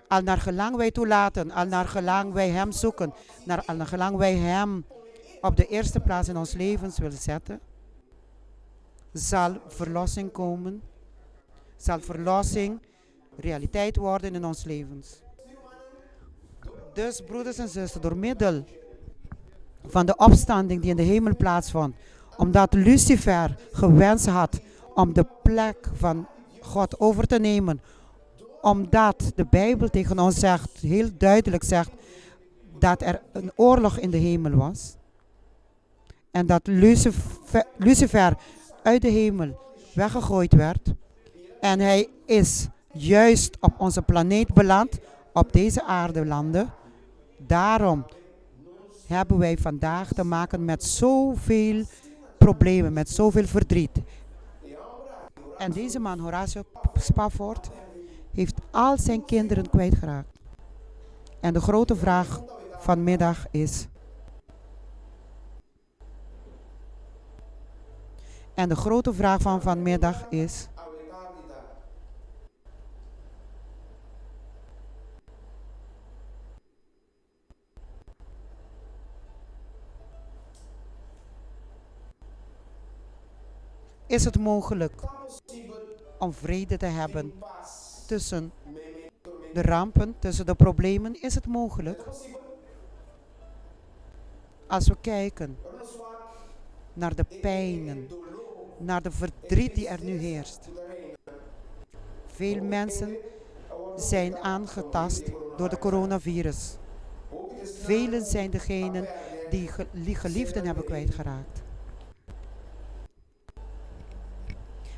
Al naar gelang wij toelaten, al naar gelang wij Hem zoeken, al naar gelang wij Hem op de eerste plaats in ons levens willen zetten, zal verlossing komen, zal verlossing realiteit worden in ons levens. Dus broeders en zusters, door middel van de opstanding die in de hemel plaatsvond, omdat Lucifer gewenst had om de plek van God over te nemen, omdat de Bijbel tegen ons zegt, heel duidelijk zegt, dat er een oorlog in de hemel was. En dat Lucifer uit de hemel weggegooid werd. En hij is juist op onze planeet beland, op deze aarde landen. Daarom hebben wij vandaag te maken met zoveel problemen, met zoveel verdriet. En deze man, Horatio Spafford, heeft al zijn kinderen kwijtgeraakt. En de grote vraag vanmiddag is. En de grote vraag van vanmiddag is: is het mogelijk om vrede te hebben tussen de rampen, tussen de problemen? Is het mogelijk? Als we kijken naar de pijnen, naar de verdriet die er nu heerst. Veel mensen zijn aangetast door de coronavirus. Velen zijn degenen die geliefden hebben kwijtgeraakt.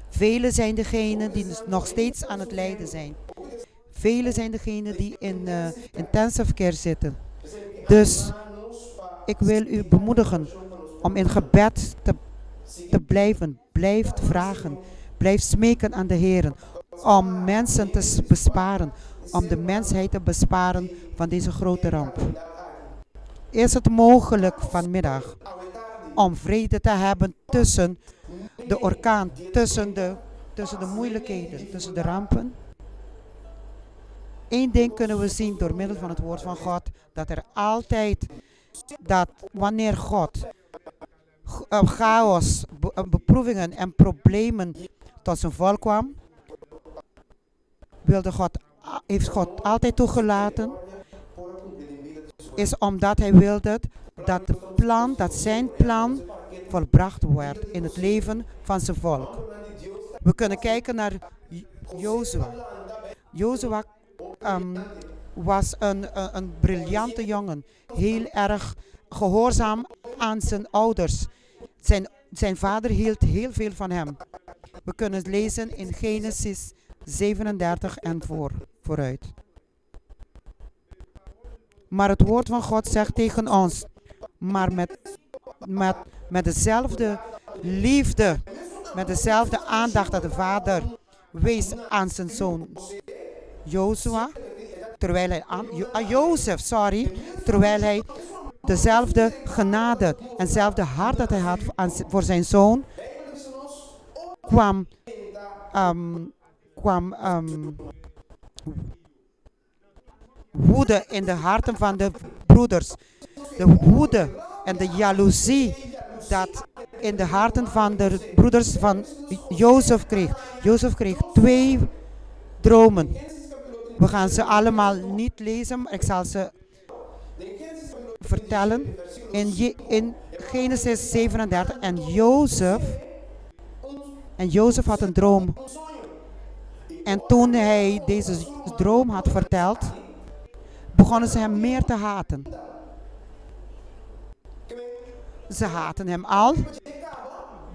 Velen zijn degenen die nog steeds aan het lijden zijn. Velen zijn degenen die in intensive care zitten. Dus ik wil u bemoedigen om in gebed te blijven. Blijf vragen. Blijf smeken aan de Heer. Om mensen te besparen. Om de mensheid te besparen van deze grote ramp. Is het mogelijk vanmiddag om vrede te hebben tussen de orkaan, tussen de moeilijkheden, tussen de rampen? Eén ding kunnen we zien door middel van het woord van God. Dat er altijd, dat wanneer God chaos, beproevingen en problemen tot zijn volk kwam, heeft God altijd toegelaten, is omdat hij wilde dat zijn plan volbracht werd in het leven van zijn volk. We kunnen kijken naar Jozua. Jozua was een briljante jongen, heel erg gehoorzaam aan zijn ouders. Zijn vader hield heel veel van hem. We kunnen het lezen in Genesis 37 en vooruit. Maar het woord van God zegt tegen ons, maar met dezelfde liefde, met dezelfde aandacht dat de vader wees aan zijn zoon Jozef, terwijl hij dezelfde genade en dezelfde hart dat hij had voor zijn zoon, kwam woede in de harten van de broeders. De woede en de jaloezie dat in de harten van de broeders van Jozef kreeg. Jozef kreeg 2 dromen. We gaan ze allemaal niet lezen, maar ik zal ze vertellen. In Genesis 37 en Jozef had een droom. En toen hij deze droom had verteld, begonnen ze hem meer te haten. Ze haten hem al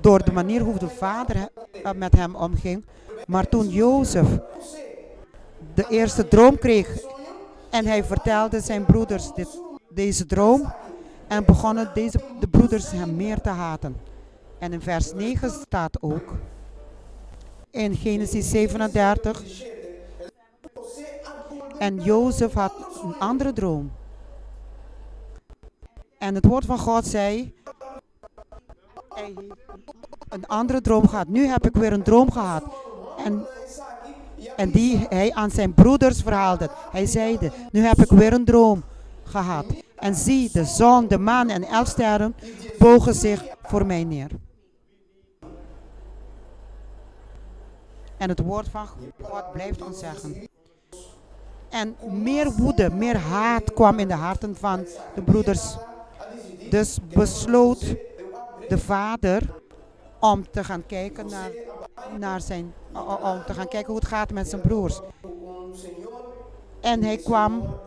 door de manier hoe de vader met hem omging. Maar toen Jozef de eerste droom kreeg en hij vertelde zijn broeders deze droom, en begonnen de broeders hem meer te haten. En in vers 9 staat ook, in Genesis 37, en Jozef had een andere droom. En het woord van God zei, hij heeft een andere droom gehad. Nu heb ik weer een droom gehad. En die hij aan zijn broeders verhaalde. Hij zeide, nu heb ik weer een droom gehad. En zie, de zon, de maan en 11 sterren bogen zich voor mij neer. En het woord van God blijft ons zeggen. En meer woede, meer haat kwam in de harten van de broeders. Dus besloot de vader om te gaan kijken om te gaan kijken hoe het gaat met zijn broers. En hij kwam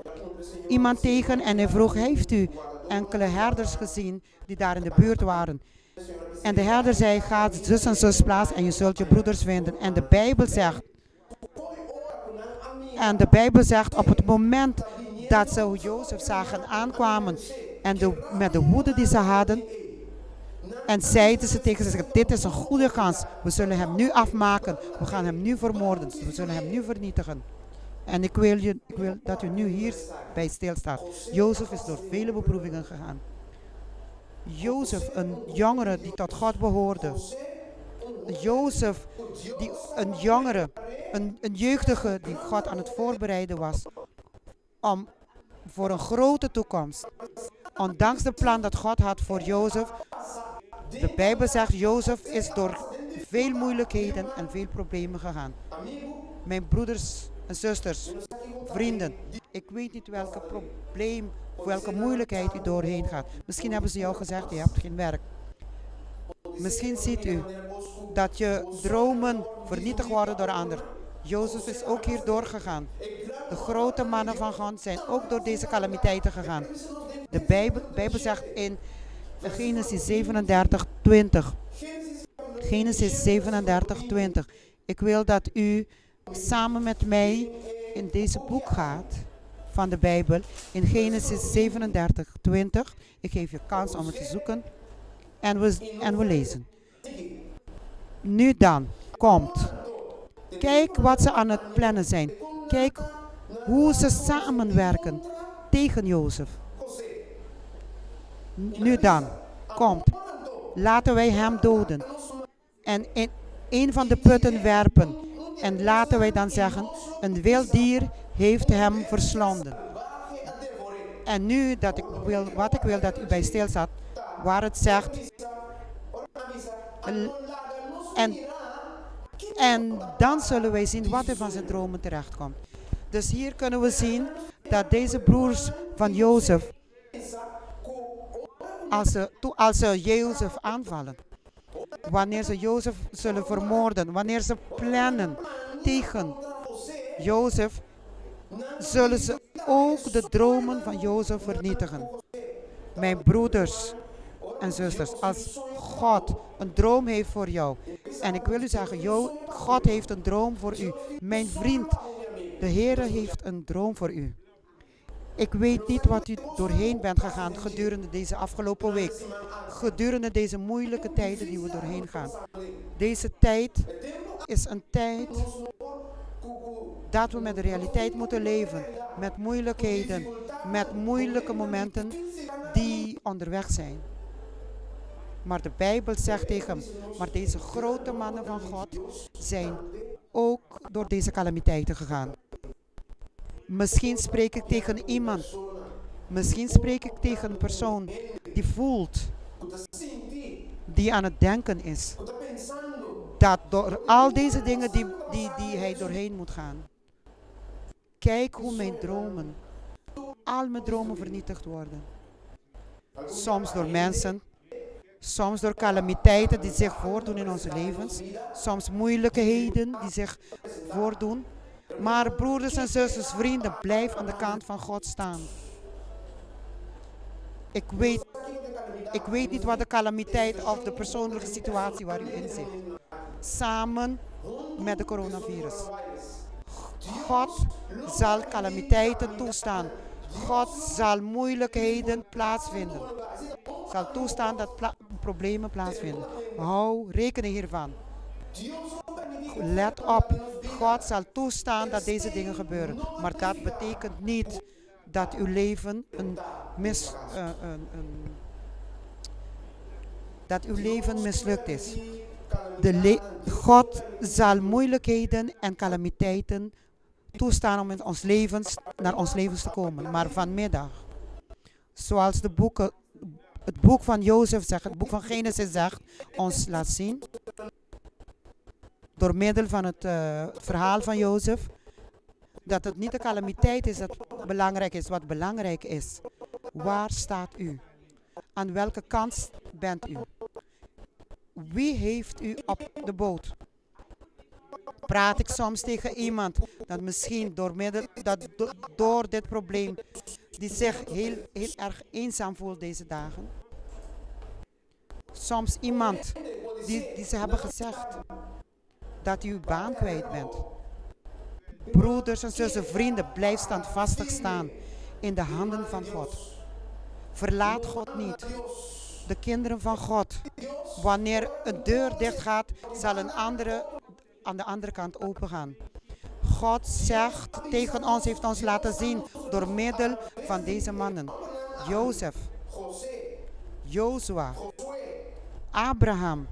iemand tegen en hij vroeg, heeft u enkele herders gezien die daar in de buurt waren? En de herder zei, ga zus en zus plaats en je zult je broeders vinden. En de Bijbel zegt op het moment dat ze Jozef zagen aankwamen en met de woede die ze hadden, en zeiden ze tegen zich, dit is een goede kans. We zullen hem nu afmaken. We gaan hem nu vermoorden. We zullen hem nu vernietigen. En ik wil dat u nu hierbij stilstaat. Jozef is door vele beproevingen gegaan. Jozef, een jongere die tot God behoorde. Jozef, een jongere, een jeugdige die God aan het voorbereiden was om voor een grote toekomst. Ondanks de plan dat God had voor Jozef. De Bijbel zegt, Jozef is door veel moeilijkheden en veel problemen gegaan. Mijn broeders en zusters, vrienden, ik weet niet welke probleem, welke moeilijkheid u doorheen gaat. Misschien hebben ze jou gezegd, je hebt geen werk. Misschien ziet u dat je dromen vernietigd worden door anderen. Jozef is ook hier doorgegaan. De grote mannen van God zijn ook door deze calamiteiten gegaan. De Bijbel zegt in Genesis 37, 20. Genesis 37, 20. Ik wil dat u samen met mij in deze boek gaat van de Bijbel. In Genesis 37, 20. Ik geef je kans om het te zoeken. En we lezen. Nu dan, komt. Kijk wat ze aan het plannen zijn. Kijk hoe ze samenwerken tegen Jozef. Nu dan, komt. Laten wij hem doden. En in een van de putten werpen. En laten wij dan zeggen, een wild dier heeft hem verslonden. En nu wat ik wil dat u bij stilstaat, waar het zegt. En dan zullen wij zien wat er van zijn dromen terechtkomt. Dus hier kunnen we zien dat deze broers van Jozef, als ze Jozef aanvallen, wanneer ze Jozef zullen vermoorden, wanneer ze plannen tegen Jozef, zullen ze ook de dromen van Jozef vernietigen. Mijn broeders en zusters, als God een droom heeft voor jou, en ik wil u zeggen, God heeft een droom voor u. Mijn vriend, de Heer heeft een droom voor u. Ik weet niet wat u doorheen bent gegaan gedurende deze afgelopen week. Gedurende deze moeilijke tijden die we doorheen gaan. Deze tijd is een tijd dat we met de realiteit moeten leven. Met moeilijkheden, met moeilijke momenten die onderweg zijn. Maar de Bijbel zegt tegen hem, maar deze grote mannen van God zijn ook door deze calamiteiten gegaan. Misschien spreek ik tegen iemand. Misschien spreek ik tegen een persoon die voelt, die aan het denken is. Dat door al deze dingen die hij doorheen moet gaan. Kijk hoe al mijn dromen vernietigd worden. Soms door mensen. Soms door calamiteiten die zich voordoen in onze levens. Soms moeilijkheden die zich voordoen. Maar broeders en zusters, vrienden, blijf aan de kant van God staan. Ik weet niet wat de calamiteit of de persoonlijke situatie waar u in zit. Samen met de coronavirus. God zal calamiteiten toestaan. God zal moeilijkheden plaatsvinden. Zal toestaan dat problemen plaatsvinden. Hou rekening hiervan. Let op. God zal toestaan dat deze dingen gebeuren. Maar dat betekent niet dat uw leven dat uw leven mislukt is. God zal moeilijkheden en calamiteiten toestaan om in naar ons levens te komen. Maar vanmiddag, zoals het boek van Jozef zegt, het boek van Genesis zegt, ons laat zien, door middel van het verhaal van Jozef, dat het niet de calamiteit is dat belangrijk is. Wat belangrijk is, waar staat u? Aan welke kant bent u? Wie heeft u op de boot? Praat ik soms tegen iemand dat misschien door dit probleem, die zich heel erg eenzaam voelt deze dagen? Soms iemand die ze hebben gezegd dat u uw baan kwijt bent. Broeders en zussen, vrienden, blijf standvastig staan in de handen van God. Verlaat God niet. De kinderen van God. Wanneer een deur dicht gaat, zal een andere aan de andere kant open gaan. God zegt tegen ons, heeft ons laten zien door middel van deze mannen. Jozef, Jozua, Abraham,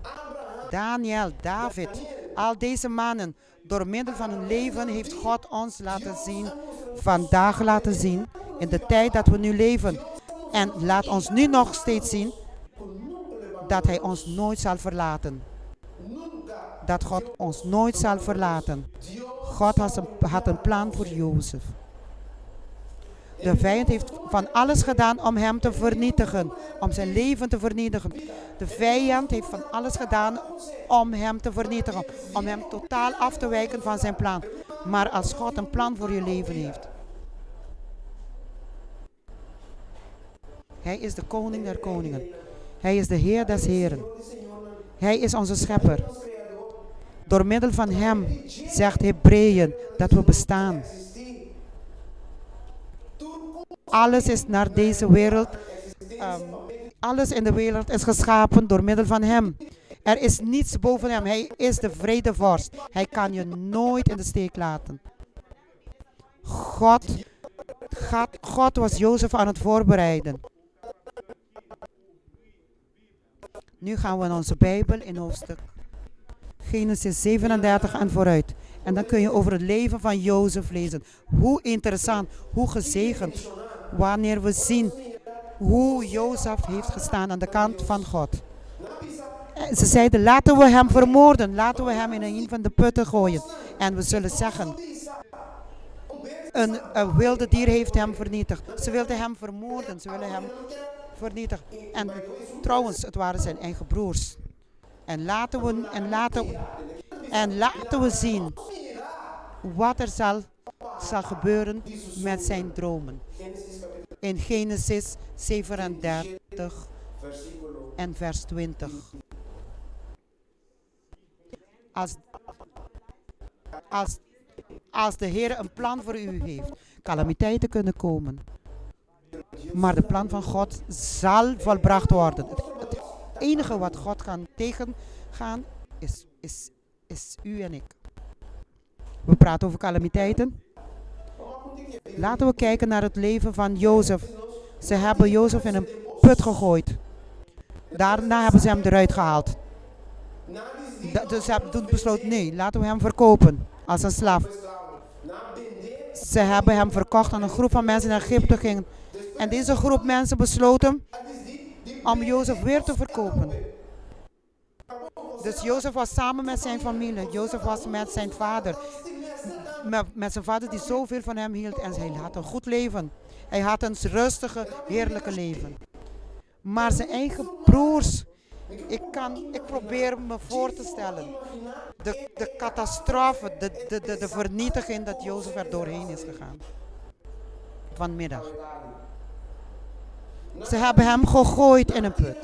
Daniel, David. Al deze mannen, door middel van hun leven heeft God ons laten zien, vandaag laten zien, in de tijd dat we nu leven. En laat ons nu nog steeds zien dat Hij ons nooit zal verlaten. Dat God ons nooit zal verlaten. God had een plan voor Jozef. De vijand heeft van alles gedaan om hem te vernietigen. Om zijn leven te vernietigen. De vijand heeft van alles gedaan om hem te vernietigen. Om hem totaal af te wijken van zijn plan. Maar als God een plan voor je leven heeft. Hij is de koning der koningen. Hij is de Heer des heren. Hij is onze schepper. Door middel van hem zegt Hebreeën dat we bestaan. Alles is naar deze wereld. Alles in de wereld is geschapen door middel van hem. Er is niets boven hem. Hij is de vredevorst. Hij kan je nooit in de steek laten. God was Jozef aan het voorbereiden. Nu gaan we in onze Bijbel in hoofdstuk Genesis 37 en vooruit. En dan kun je over het leven van Jozef lezen. Hoe interessant, hoe gezegend. Wanneer we zien hoe Jozef heeft gestaan aan de kant van God. Ze zeiden, laten we hem vermoorden. Laten we hem in een van de putten gooien. En we zullen zeggen, een wilde dier heeft hem vernietigd. Ze wilden hem vermoorden. Ze willen hem vernietigen. En trouwens, het waren zijn eigen broers. En laten we zien wat er zal gebeuren met zijn dromen. In Genesis 37 en vers 20. Als de Heer een plan voor u heeft, calamiteiten kunnen komen. Maar de plan van God zal volbracht worden. Het enige wat God kan tegengaan is u en ik. We praten over calamiteiten. Laten we kijken naar het leven van Jozef. Ze hebben Jozef in een put gegooid. Daarna hebben ze hem eruit gehaald. Dus ze hebben toen besloten, nee, laten we hem verkopen als een slaaf. Ze hebben hem verkocht aan een groep van mensen in Egypte gingen. En deze groep mensen besloten om Jozef weer te verkopen. Dus Jozef was samen met zijn familie. Jozef was met zijn vader. Met zijn vader die zoveel van hem hield. En hij had een goed leven. Hij had een rustige, heerlijke leven. Maar zijn eigen broers. Ik probeer me voor te stellen. De catastrofe, de vernietiging dat Jozef er doorheen is gegaan. Vanmiddag. Ze hebben hem gegooid in een put.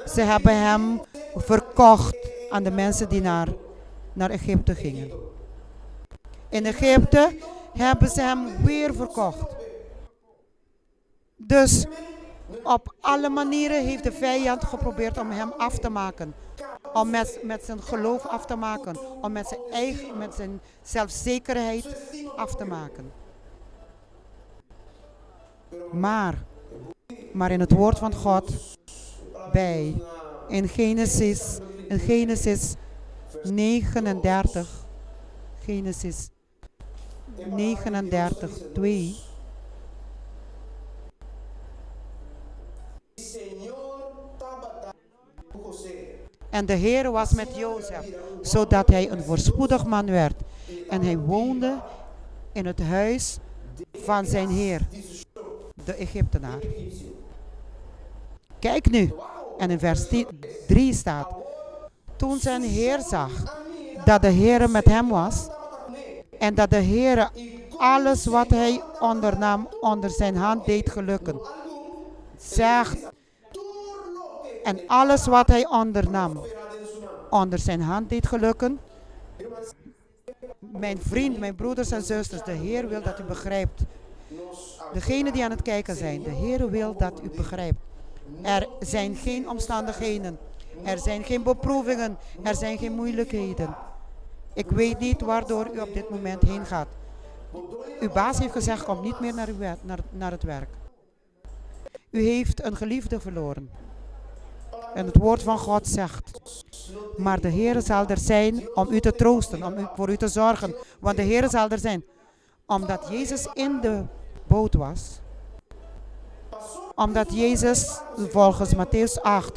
Ze hebben hem verkocht aan de mensen die naar Egypte gingen. In Egypte hebben ze hem weer verkocht. Dus op alle manieren heeft de vijand geprobeerd om hem af te maken. Om met zijn geloof af te maken. Om met zijn zelfzekerheid af te maken. Maar in het woord van God in Genesis 39, Genesis 39, 2. En de Heer was met Jozef, zodat hij een voorspoedig man werd. En hij woonde in het huis van zijn Heer, de Egyptenaar. Kijk nu. En in vers 3 staat. Toen zijn Heer zag dat de Heer met hem was. En dat de Heer alles wat hij ondernam onder zijn hand deed gelukken. Zegt. En alles wat hij ondernam onder zijn hand deed gelukken. Mijn vriend, mijn broeders en zusters, de Heer wil dat u begrijpt. Degenen die aan het kijken zijn, de Heer wil dat u begrijpt. Er zijn geen omstandigheden. Er zijn geen beproevingen. Er zijn geen moeilijkheden. Ik weet niet waardoor u op dit moment heen gaat. Uw baas heeft gezegd, kom niet meer naar, naar het werk. U heeft een geliefde verloren. En het woord van God zegt, maar de Heer zal er zijn om u te troosten, voor u te zorgen. Want de Heer zal er zijn. Omdat Jezus in de boot was. Omdat Jezus, volgens Mattheüs 8,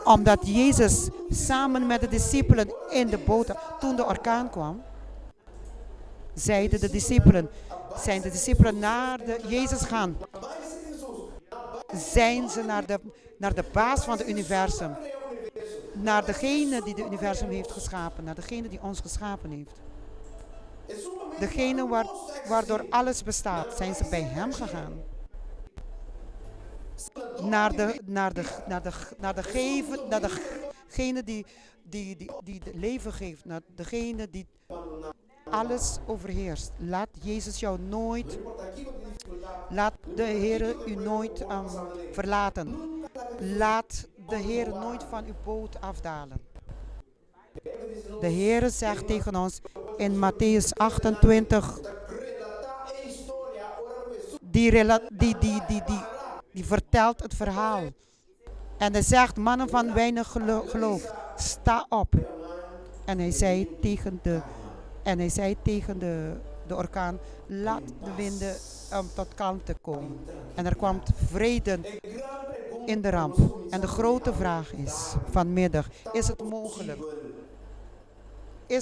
omdat Jezus samen met de discipelen in de boot, toen de orkaan kwam, zeiden de discipelen, zijn de discipelen naar Jezus gaan. Zijn ze naar de baas van het universum. Naar degene die het universum heeft geschapen. Naar degene die ons geschapen heeft. Degene waardoor alles bestaat. Zijn ze bij hem gegaan. Naar degene die het leven geeft. Naar degene die alles overheerst. Laat Jezus jou nooit, laat de Heer u nooit verlaten. Laat de Heer nooit van uw boot afdalen. De Heer zegt tegen ons in Mattheüs 28, die vertelt het verhaal. En hij zegt, mannen van weinig geloof, sta op. En hij zei tegen de orkaan, laat de winden tot kalmte komen. En er kwam vrede in de ramp. En de grote vraag is vanmiddag, is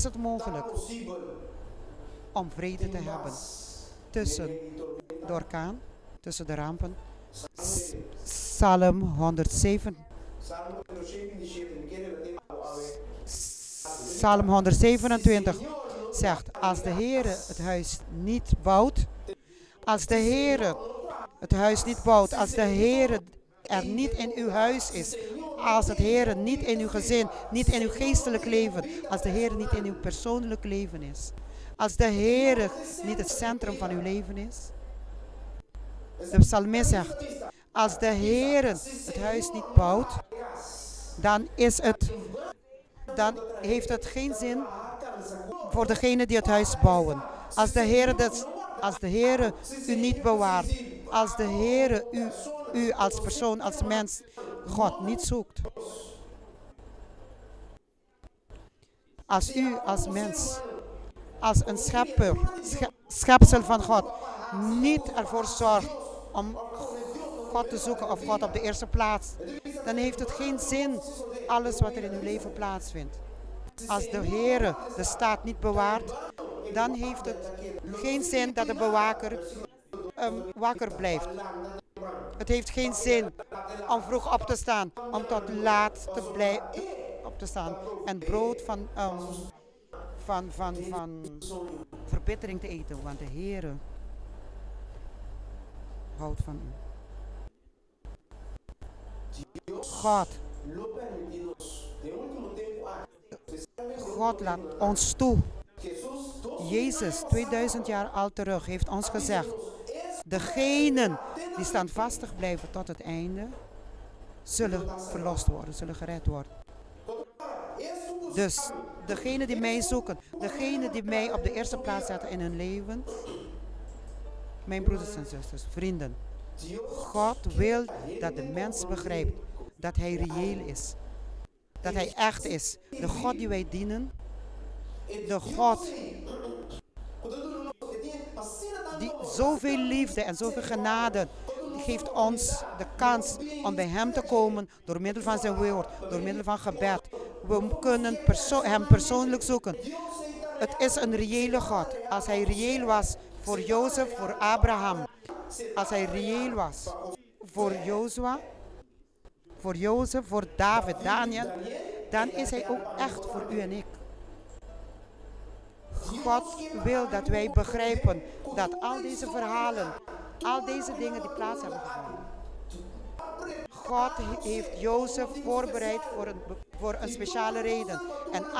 het mogelijk om vrede te hebben tussen de orkaan, tussen de rampen? Psalm 127 zegt, als de Heer het huis niet bouwt, als de Heer het huis niet bouwt, als de Heer er niet in uw huis is, als het Heer niet in uw gezin, niet in uw geestelijk leven, als de Heer niet in uw persoonlijk leven is, als de Heer niet het centrum van uw leven is. De psalmist zegt, als de Heer het huis niet bouwt, dan heeft het geen zin voor degene die het huis bouwen. Als de Heer u niet bewaart, als de Heer u als persoon, als mens, God niet zoekt. Als u als mens, als een schepsel van God, niet ervoor zorgt om God te zoeken of God op de eerste plaats, dan heeft het geen zin alles wat er in uw leven plaatsvindt. Als de Heer de staat niet bewaart, dan heeft het geen zin dat de bewaker wakker blijft. Het heeft geen zin om vroeg op te staan, om tot laat op te staan en brood van verbittering te eten, want de Heer houdt van u. God laat ons toe. Jezus, 2000 jaar al terug, heeft ons gezegd, degenen die standvastig blijven tot het einde, zullen verlost worden, zullen gered worden. Dus degenen die mij zoeken, degenen die mij op de eerste plaats zetten in hun leven, mijn broeders en zusters, vrienden, God wil dat de mens begrijpt dat hij reëel is. Dat hij echt is. De God die wij dienen, de God die zoveel liefde en zoveel genade geeft ons de kans om bij hem te komen door middel van zijn woord, door middel van gebed. We kunnen hem persoonlijk zoeken. Het is een reële God. Als hij reëel was voor Jozef, voor Abraham, als hij reëel was voor Jozua, voor Jozef, voor David, Daniel, dan is hij ook echt voor u en ik. God wil dat wij begrijpen dat al deze verhalen, al deze dingen die plaats hebben gevonden. God heeft Jozef voorbereid voor een speciale reden. En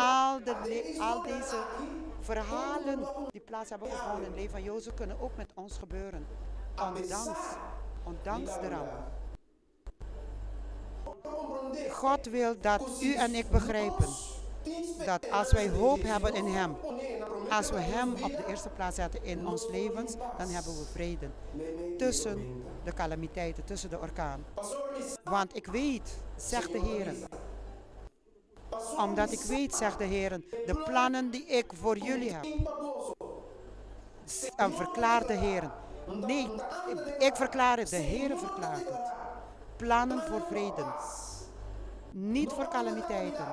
al deze verhalen die plaats hebben gevonden in het leven van Jozef kunnen ook met ons gebeuren. Ondanks de ramp. God wil dat u en ik begrijpen dat als wij hoop hebben in Hem, als we Hem op de eerste plaats zetten in ons levens, dan hebben we vrede tussen de calamiteiten, tussen de orkaan. Want ik weet, zegt de Heer, omdat ik weet, zegt de Heer, de plannen die ik voor jullie heb. En verklaart de Heer. Nee, ik verklaar het, de Heer verklaart het. Plannen voor vrede. Niet voor calamiteiten.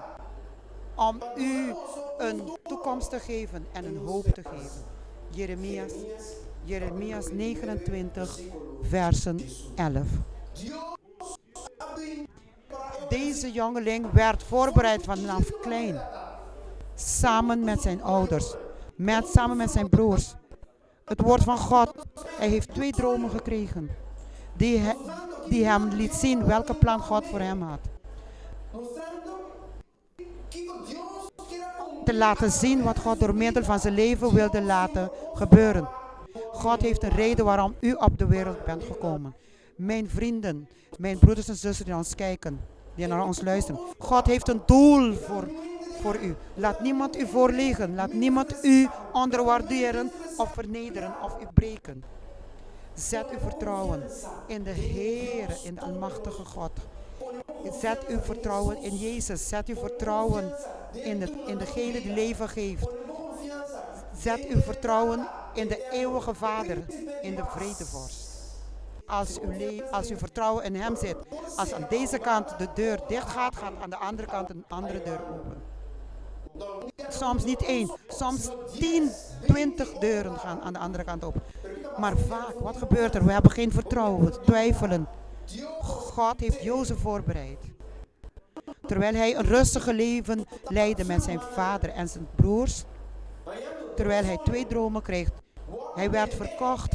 Om u een toekomst te geven en een hoop te geven. Jeremias 29, versen 11. Deze jongeling werd voorbereid vanaf klein. Samen met zijn ouders. Samen met zijn broers. Het woord van God. Hij heeft 2 dromen gekregen. Die hem liet zien welke plan God voor hem had. Te laten zien wat God door middel van zijn leven wilde laten gebeuren. God heeft een reden waarom u op de wereld bent gekomen. Mijn vrienden, mijn broeders en zussen die naar ons kijken, die naar ons luisteren. God heeft een doel voor u. Laat niemand u voorliggen. Laat niemand u onderwaarderen of vernederen of u breken. Zet uw vertrouwen in de Heer, in de Almachtige God. Zet uw vertrouwen in Jezus. Zet uw vertrouwen in degene die leven geeft. Zet uw vertrouwen in de eeuwige Vader, in de vredevorst. Als uw vertrouwen in Hem zit, als aan deze kant de deur dicht gaat, gaat aan de andere kant een andere deur open. Soms niet 1, soms 10, 20 deuren gaan aan de andere kant open. Maar vaak, wat gebeurt er? We hebben geen vertrouwen, we twijfelen. God heeft Jozef voorbereid. Terwijl hij een rustige leven leidde met zijn vader en zijn broers. Terwijl hij 2 dromen kreeg. Hij werd verkocht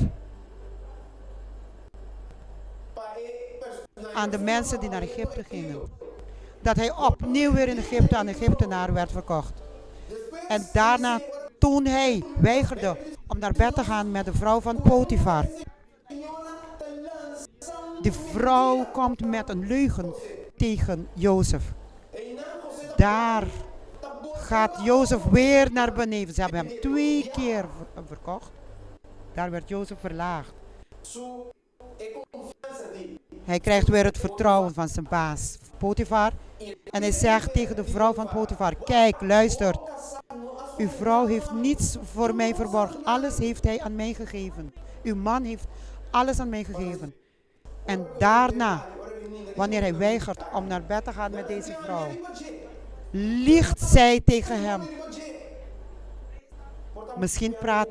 aan de mensen die naar Egypte gingen. Dat hij opnieuw weer in Egypte aan de Egyptenaren werd verkocht. En daarna, toen hij weigerde om naar bed te gaan met de vrouw van Potifar. Die vrouw komt met een leugen tegen Jozef. Daar gaat Jozef weer naar beneden. Ze hebben hem 2 keer verkocht. Daar werd Jozef verlaagd. Hij krijgt weer het vertrouwen van zijn baas, Potifar. En hij zegt tegen de vrouw van Potifar: kijk, luister. Uw vrouw heeft niets voor mij verborgen. Alles heeft hij aan mij gegeven. Uw man heeft alles aan mij gegeven. En daarna, wanneer hij weigert om naar bed te gaan met deze vrouw, liegt zij tegen hem. Misschien praat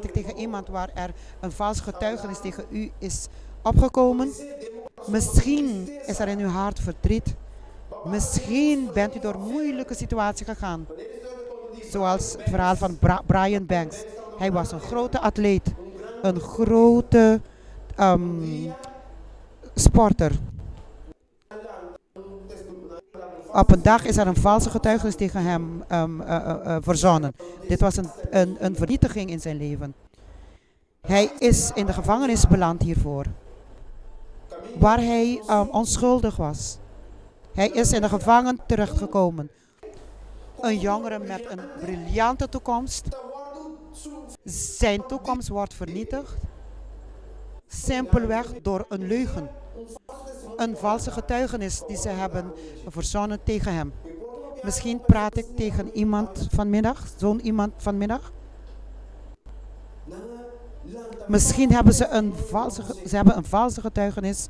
ik tegen iemand waar er een vals getuigenis tegen u is opgekomen. Misschien is er in uw hart verdriet. Misschien bent u door een moeilijke situatie gegaan. Zoals het verhaal van Brian Banks. Hij was een grote atleet. Een grote sporter. Op een dag is er een valse getuigenis tegen hem verzonnen. Dit was een vernietiging in zijn leven. Hij is in de gevangenis beland hiervoor. Waar hij onschuldig was. Hij is in de gevangen terechtgekomen. Een jongere met een briljante toekomst. Zijn toekomst wordt vernietigd. Simpelweg door een leugen. Een valse getuigenis die ze hebben verzonnen tegen hem. Misschien praat ik tegen iemand vanmiddag, zo'n iemand vanmiddag. Misschien hebben ze een valse getuigenis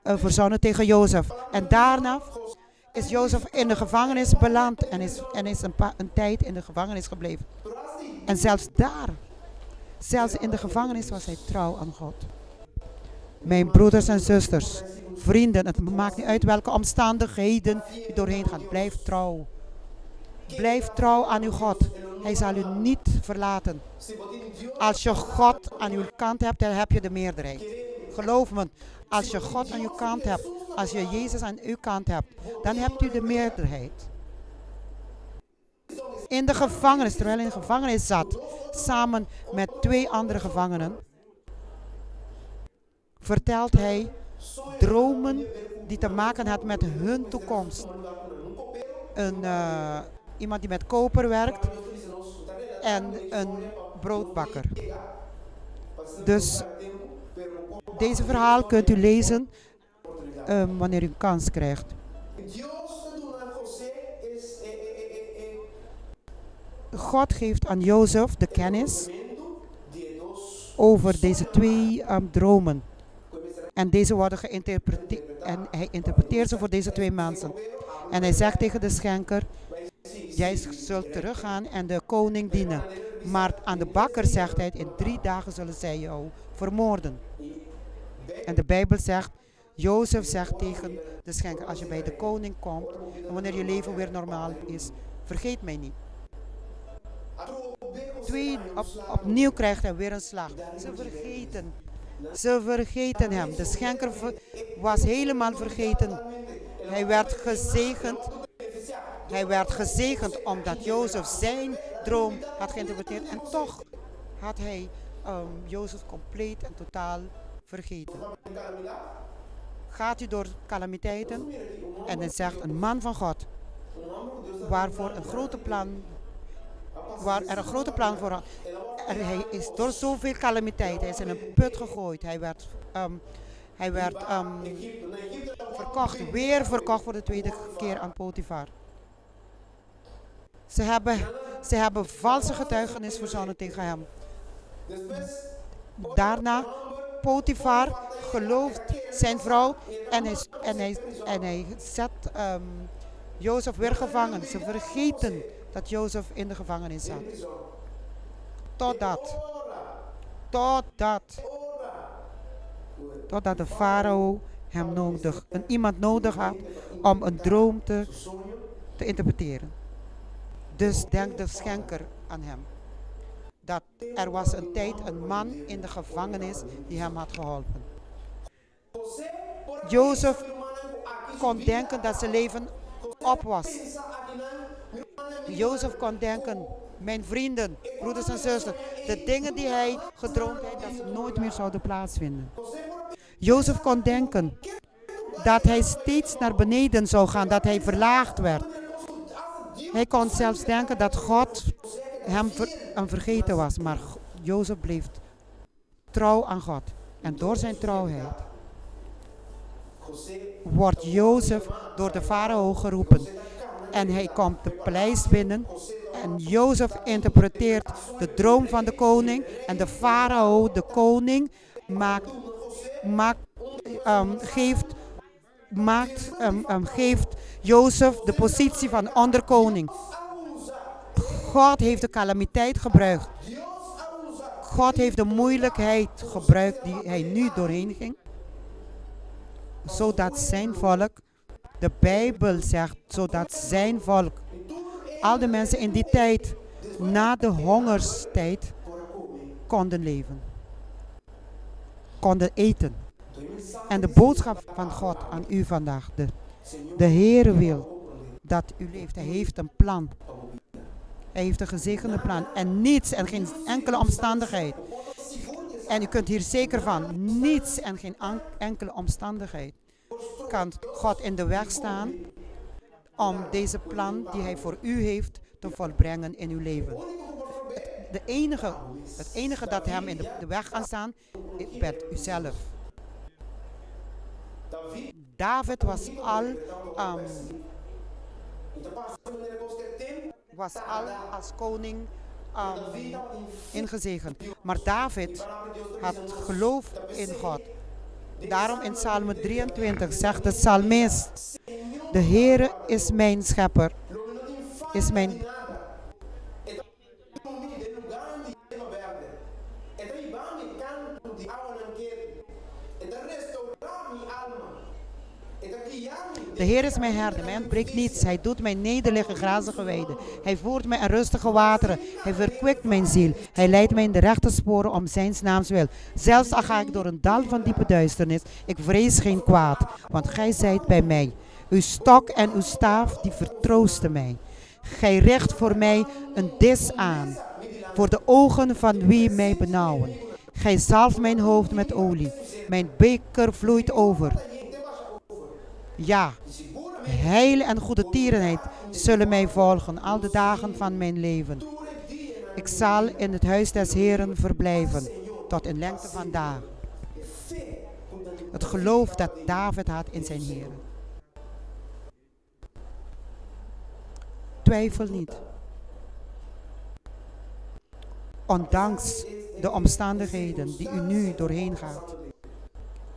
verzonnen tegen Jozef. En daarna is Jozef in de gevangenis beland en is een tijd in de gevangenis gebleven. En zelfs in de gevangenis was hij trouw aan God. Mijn broeders en zusters, vrienden, het maakt niet uit welke omstandigheden u doorheen gaat. Blijf trouw. Blijf trouw aan uw God. Hij zal u niet verlaten. Als je God aan uw kant hebt, dan heb je de meerderheid. Geloof me, als je God aan uw kant hebt, als je Jezus aan uw kant hebt, dan hebt u de meerderheid. In de gevangenis, terwijl hij in de gevangenis zat, samen met 2 andere gevangenen, vertelt hij dromen die te maken had met hun toekomst. iemand die met koper werkt en een broodbakker. Dus deze verhaal kunt u lezen wanneer u kans krijgt. God geeft aan Jozef de kennis over deze twee dromen. En deze worden geïnterpreteerd. En hij interpreteert ze voor deze twee mensen. En hij zegt tegen de schenker: jij zult teruggaan en de koning dienen. Maar aan de bakker zegt hij: in 3 dagen zullen zij jou vermoorden. En de Bijbel zegt, Jozef zegt tegen de schenker: als je bij de koning komt en wanneer je leven weer normaal is, vergeet mij niet. Opnieuw krijgt hij weer een slag. Ze vergeten hem. De schenker was helemaal vergeten. Hij werd gezegend omdat Jozef zijn droom had geïnterpreteerd. En toch had hij Jozef compleet en totaal vergeten. Gaat u door calamiteiten en hij zegt: een man van God, waar er een grote plan voor had. Hij is door zoveel calamiteit, hij is in een put gegooid. Hij werd verkocht, weer verkocht voor de tweede keer aan Potifar. Ze hebben valse getuigenis verzonnen tegen hem. Daarna, Potifar gelooft zijn vrouw en hij zet Jozef weer gevangen. Ze vergeten dat Jozef in de gevangenis zat. Totdat de farao hem iemand nodig had om een droom te interpreteren. Dus denkt de schenker aan hem. Dat er was een tijd een man in de gevangenis die hem had geholpen. Jozef kon denken dat zijn leven op was. Jozef kon denken: mijn vrienden, broeders en zusters, de dingen die hij gedroomd had, dat ze nooit meer zouden plaatsvinden. Jozef kon denken dat hij steeds naar beneden zou gaan, dat hij verlaagd werd. Hij kon zelfs denken dat God hem vergeten was, maar Jozef bleef trouw aan God. En door zijn trouwheid wordt Jozef door de farao geroepen. En hij komt de paleis binnen en Jozef interpreteert de droom van de koning. En de farao, de koning, geeft Jozef de positie van onderkoning. God heeft de calamiteit gebruikt. God heeft de moeilijkheid gebruikt die hij nu doorheen ging. Zodat zijn volk, de Bijbel zegt, zodat zijn volk, al de mensen in die tijd, na de hongerstijd, konden leven. Konden eten. En de boodschap van God aan u vandaag, de Heere wil dat u leeft. Hij heeft een plan. Hij heeft een gezegende plan. En niets en geen enkele omstandigheid. En u kunt hier zeker van, niets en geen enkele omstandigheid kan God in de weg staan om deze plan die hij voor u heeft te volbrengen in uw leven. Het enige dat hem in de weg kan staan, bent u zelf. David was al als koning ingezegend. Maar David had geloof in God. Daarom in Psalm 23 zegt de psalmist: de Heere is mijn schepper, is mijn... De Heer is mijn herder, mij ontbreekt niets. Hij doet mij nederliggen in grazige weiden. Hij voert mij in rustige wateren. Hij verkwikt mijn ziel. Hij leidt mij in de rechte sporen om zijn naams wil. Zelfs al ga ik door een dal van diepe duisternis, ik vrees geen kwaad, want gij zijt bij mij. Uw stok en uw staaf, die vertroosten mij. Gij richt voor mij een dis aan, voor de ogen van wie mij benauwen. Gij zalft mijn hoofd met olie. Mijn beker vloeit over. Ja, heil en goede tierenheid zullen mij volgen al de dagen van mijn leven. Ik zal in het huis des Heeren verblijven tot in lengte van dagen. Het geloof dat David had in zijn Heer. Twijfel niet. Ondanks de omstandigheden die u nu doorheen gaat.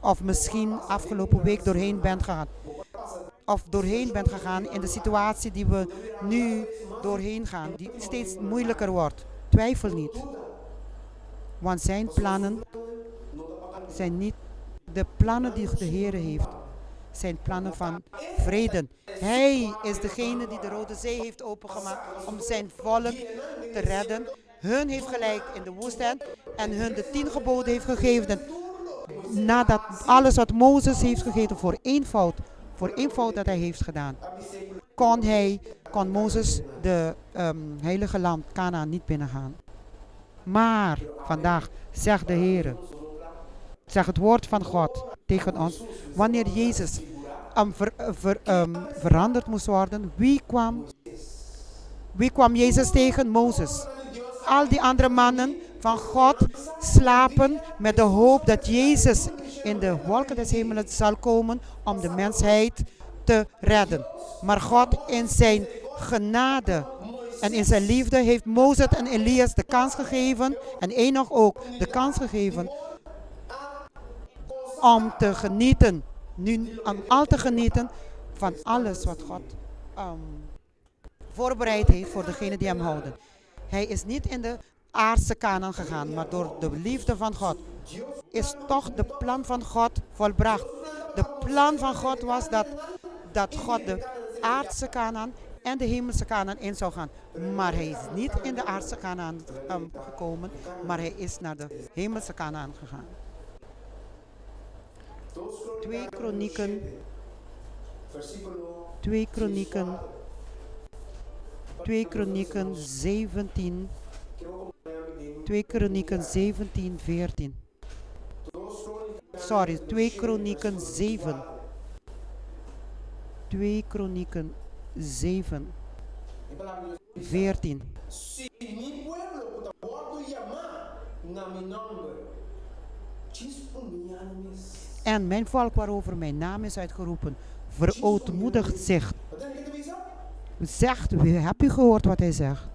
Of misschien afgelopen week doorheen bent gegaan. Of doorheen bent gegaan in de situatie die we nu doorheen gaan. Die steeds moeilijker wordt. Twijfel niet. Want zijn plannen zijn niet de plannen die de Heer heeft. Zijn plannen van vrede. Hij is degene die de Rode Zee heeft opengemaakt om zijn volk te redden. Hun heeft gelijk in de woestijn en hun de 10 geboden heeft gegeven. Nadat alles wat Mozes heeft gegeven voor één fout dat hij heeft gedaan, kon Mozes de heilige land Kanaan niet binnengaan. Maar vandaag zegt de Heer, zegt het woord van God tegen ons, wanneer Jezus veranderd moest worden, wie kwam Jezus tegen? Mozes. Al die andere mannen van God slapen met de hoop dat Jezus in de wolken des hemels zal komen om de mensheid te redden. Maar God in zijn genade en in zijn liefde heeft Mozes en Elias de kans gegeven en Enoch ook de kans gegeven om te genieten, om al te genieten van alles wat God voorbereid heeft voor degenen die hem houden. Hij is niet in de aardse Kanaan gegaan, maar door de liefde van God is toch de plan van God volbracht. De plan van God was dat God de aardse Kanaan en de hemelse Kanaan in zou gaan. Maar hij is niet in de aardse Kanaan gekomen, maar hij is naar de hemelse Kanaan gegaan. 2 Kronieken 17, 14. Sorry, 2 Kronieken 7. 2 Kronieken 7, 14. En mijn volk waarover mijn naam is uitgeroepen, verootmoedigt zich. Zegt, heb u gehoord wat hij zegt?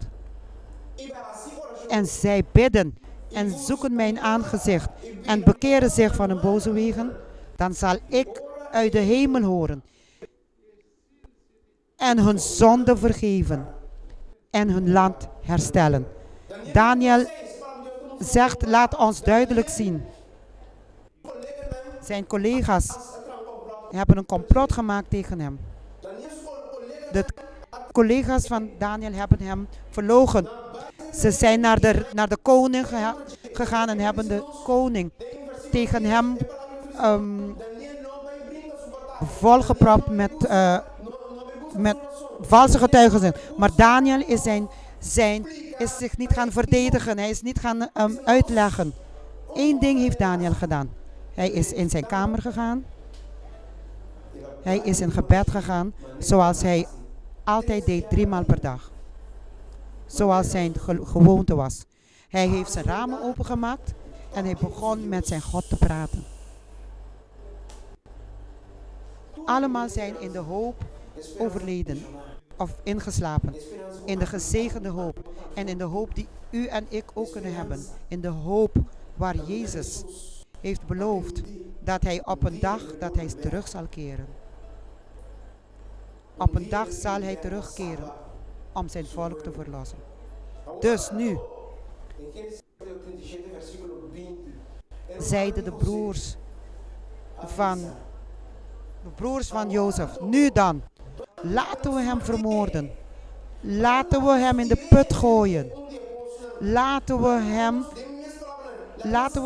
En zij bidden en zoeken mijn aangezicht en bekeren zich van hun boze wegen, dan zal ik uit de hemel horen en hun zonde vergeven en hun land herstellen. Daniel zegt, laat ons duidelijk zien. Zijn collega's hebben een complot gemaakt tegen hem. De collega's van Daniel hebben hem verloochend. Ze zijn naar de koning gegaan en hebben de koning tegen hem volgepropt met valse getuigen. Maar Daniel is zich niet gaan verdedigen. Hij is niet gaan uitleggen. Eén ding heeft Daniel gedaan. Hij is in zijn kamer gegaan. Hij is in gebed gegaan, zoals hij altijd deed, 3 maal per dag. Zoals zijn gewoonte was. Hij heeft zijn ramen opengemaakt en hij begon met zijn God te praten. Allemaal zijn in de hoop overleden of ingeslapen. In de gezegende hoop. En in de hoop die u en ik ook kunnen hebben. In de hoop waar Jezus heeft beloofd dat hij op een dag dat hij terug zal keren. Op een dag zal hij terugkeren om zijn volk te verlossen. Dus nu zeiden de broers van Jozef, nu dan, laten we hem vermoorden. Laten we hem in de put gooien. Laten we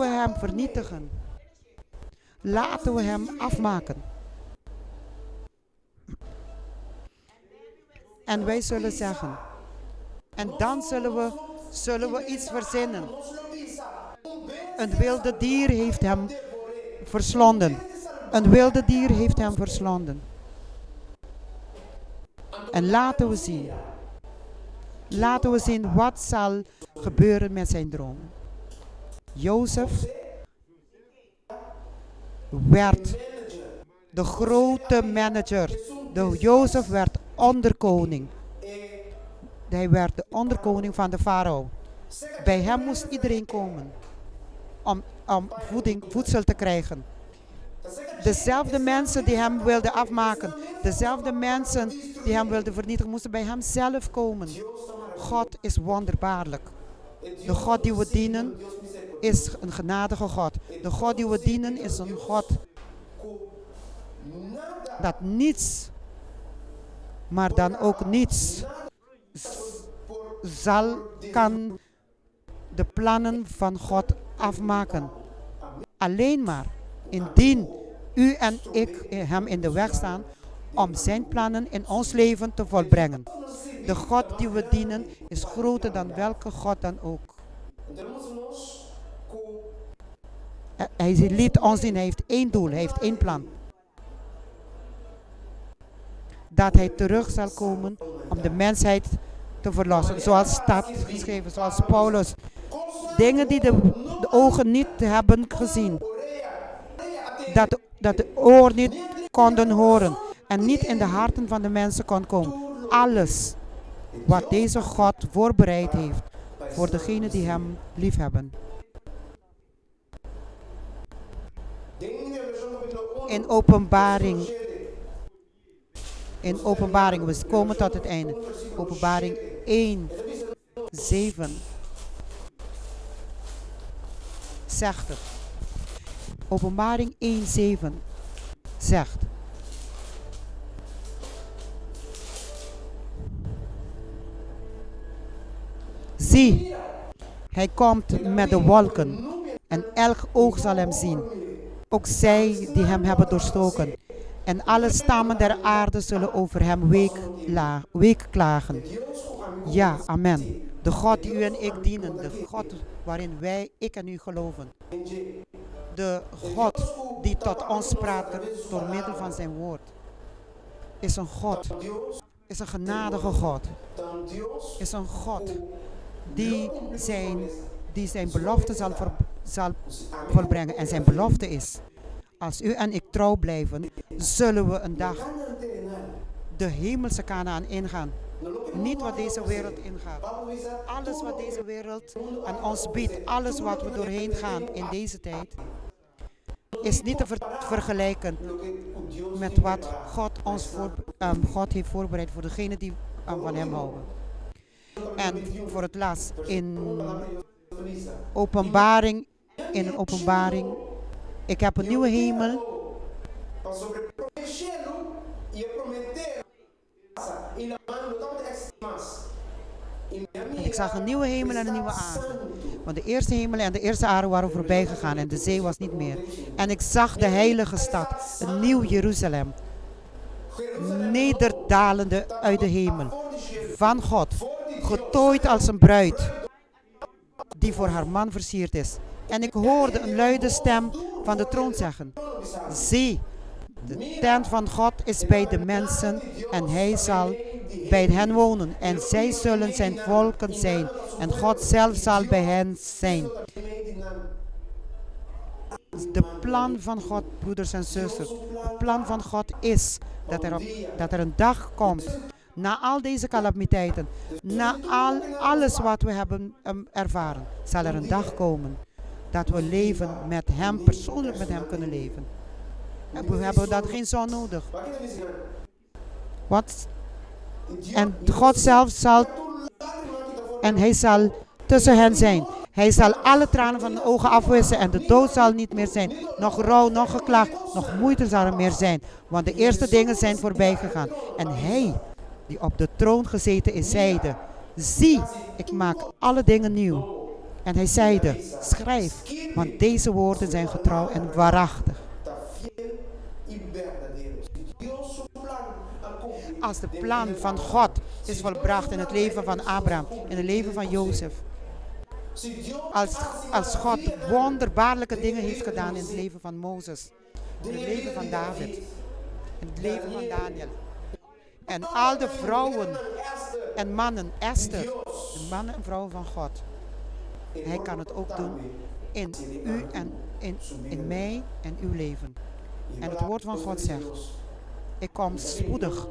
hem vernietigen. Laten we hem afmaken. En wij zullen zeggen. En dan zullen we iets verzinnen. Een wilde dier heeft hem verslonden. Een wilde dier heeft hem verslonden. En laten we zien. Laten we zien wat zal gebeuren met zijn droom. Jozef werd de grote manager. Jozef werd onderkoning. Hij werd de onderkoning van de farao. Bij hem moest iedereen komen om voedsel te krijgen. Dezelfde mensen die hem wilden afmaken, dezelfde mensen die hem wilden vernietigen, moesten bij hem zelf komen. God is wonderbaarlijk. De God die we dienen is een genadige God. De God die we dienen is een God dat niets, maar dan ook niets, kan de plannen van God afmaken. Alleen maar indien u en ik hem in de weg staan om zijn plannen in ons leven te volbrengen. De God die we dienen is groter dan welke God dan ook. Hij liet ons zien, hij heeft één doel, hij heeft één plan. Dat hij terug zal komen om de mensheid te verlossen. Zoals staat geschreven, zoals Paulus. Dingen die de ogen niet hebben gezien. Dat de oren niet konden horen. En niet in de harten van de mensen kon komen. Alles wat deze God voorbereid heeft voor degenen die hem liefhebben. In openbaring, we komen tot het einde. Openbaring 1, 7 zegt het. Openbaring 1, 7 zegt. Zie, hij komt met de wolken en elk oog zal hem zien. Ook zij die hem hebben doorstoken. En alle stammen der aarde zullen over hem weeklagen. Ja, amen. De God die u en ik dienen. De God waarin ik en u geloven. De God die tot ons praat door middel van zijn woord. Is een God. Is een genadige God. Is een God die zijn belofte zal volbrengen. En zijn belofte is: als u en ik trouw blijven, zullen we een dag de hemelse Kanaan ingaan. Niet wat deze wereld ingaat. Alles wat deze wereld aan ons biedt, alles wat we doorheen gaan in deze tijd, is niet te vergelijken met wat God heeft voorbereid voor degenen die van hem houden. En voor het laatst in openbaring, ik heb een nieuwe hemel en ik zag een nieuwe hemel en een nieuwe aarde. Want de eerste hemel en de eerste aarde waren voorbij gegaan en de zee was niet meer. En ik zag de heilige stad, een nieuw Jeruzalem, nederdalende uit de hemel, van God, getooid als een bruid, die voor haar man versierd is. En ik hoorde een luide stem van de troon zeggen: zie, de tent van God is bij de mensen en hij zal bij hen wonen. En zij zullen zijn volken zijn en God zelf zal bij hen zijn. De plan van God, broeders en zusters, het plan van God is dat er een dag komt, na al deze calamiteiten, na alles wat we hebben ervaren, zal er een dag komen dat we leven met hem, persoonlijk met hem kunnen leven. En we hebben dat geen zon nodig. Wat? En God zelf zal, en hij zal tussen hen zijn. Hij zal alle tranen van de ogen afwissen en de dood zal niet meer zijn. Nog rouw, nog geklaagd, nog moeite zal er meer zijn. Want de eerste dingen zijn voorbij gegaan. En hij, die op de troon gezeten is, zeide: zie, ik maak alle dingen nieuw. En hij zeide: schrijf, want deze woorden zijn getrouw en waarachtig. Als de plan van God is volbracht in het leven van Abraham, in het leven van Jozef. Als God wonderbaarlijke dingen heeft gedaan in het leven van Mozes, in het leven van David, in het leven van Daniel, En al de vrouwen en mannen, Esther, de mannen en vrouwen van God. Hij kan het ook doen in u en in mij en uw leven. En het woord van God zegt, ik kom spoedig.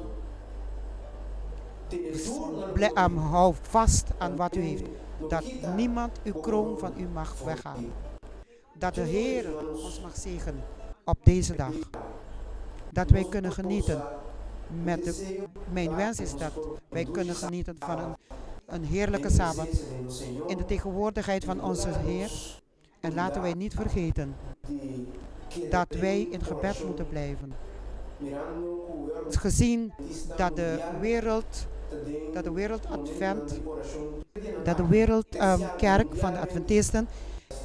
Hou vast aan wat u heeft. Dat niemand uw kroon van u mag weghalen. Dat de Heer ons mag zegenen op deze dag. Dat wij kunnen genieten. Mijn wens is dat wij kunnen genieten van een heerlijke Sabbat. In de tegenwoordigheid van onze Heer. En laten wij niet vergeten dat wij in gebed moeten blijven. Gezien dat de wereldkerk van de Adventisten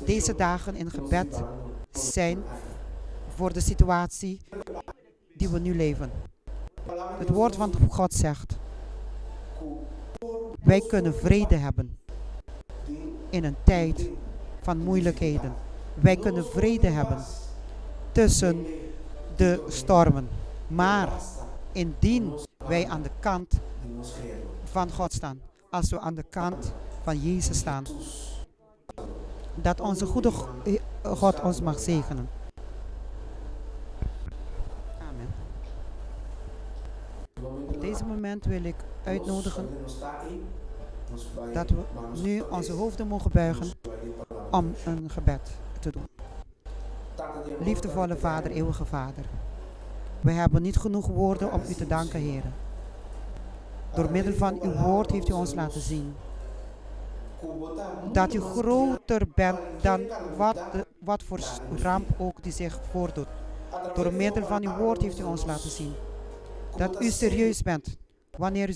deze dagen in gebed zijn voor de situatie die we nu leven. Het woord van God zegt, wij kunnen vrede hebben in een tijd van moeilijkheden. Wij kunnen vrede hebben tussen de stormen. Maar indien wij aan de kant van God staan, als we aan de kant van Jezus staan, dat onze goede God ons mag zegenen. Amen. Op deze moment wil ik uitnodigen dat we nu onze hoofden mogen buigen om een gebed te doen. Liefdevolle Vader, eeuwige Vader. We hebben niet genoeg woorden om u te danken, Heer. Door middel van uw woord heeft u ons laten zien dat u groter bent dan wat voor ramp ook die zich voordoet. Door middel van uw woord heeft u ons laten zien dat u serieus bent wanneer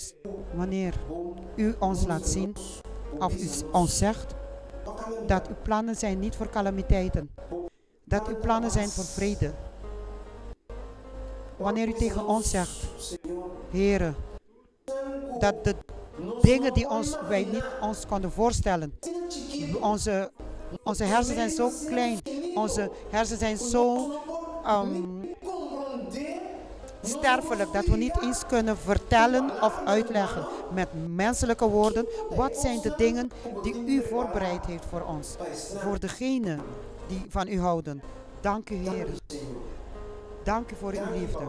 u ons laat zien of u ons zegt dat uw plannen zijn niet voor calamiteiten, dat uw plannen zijn voor vrede. Wanneer u tegen ons zegt, Heere, dat de dingen die wij niet ons konden voorstellen, onze hersenen zijn zo klein, onze hersenen zijn zo sterfelijk, dat we niet eens kunnen vertellen of uitleggen met menselijke woorden, wat zijn de dingen die u voorbereid heeft voor ons, voor degenen die van u houden. Dank u, Heer. Dank u voor uw liefde.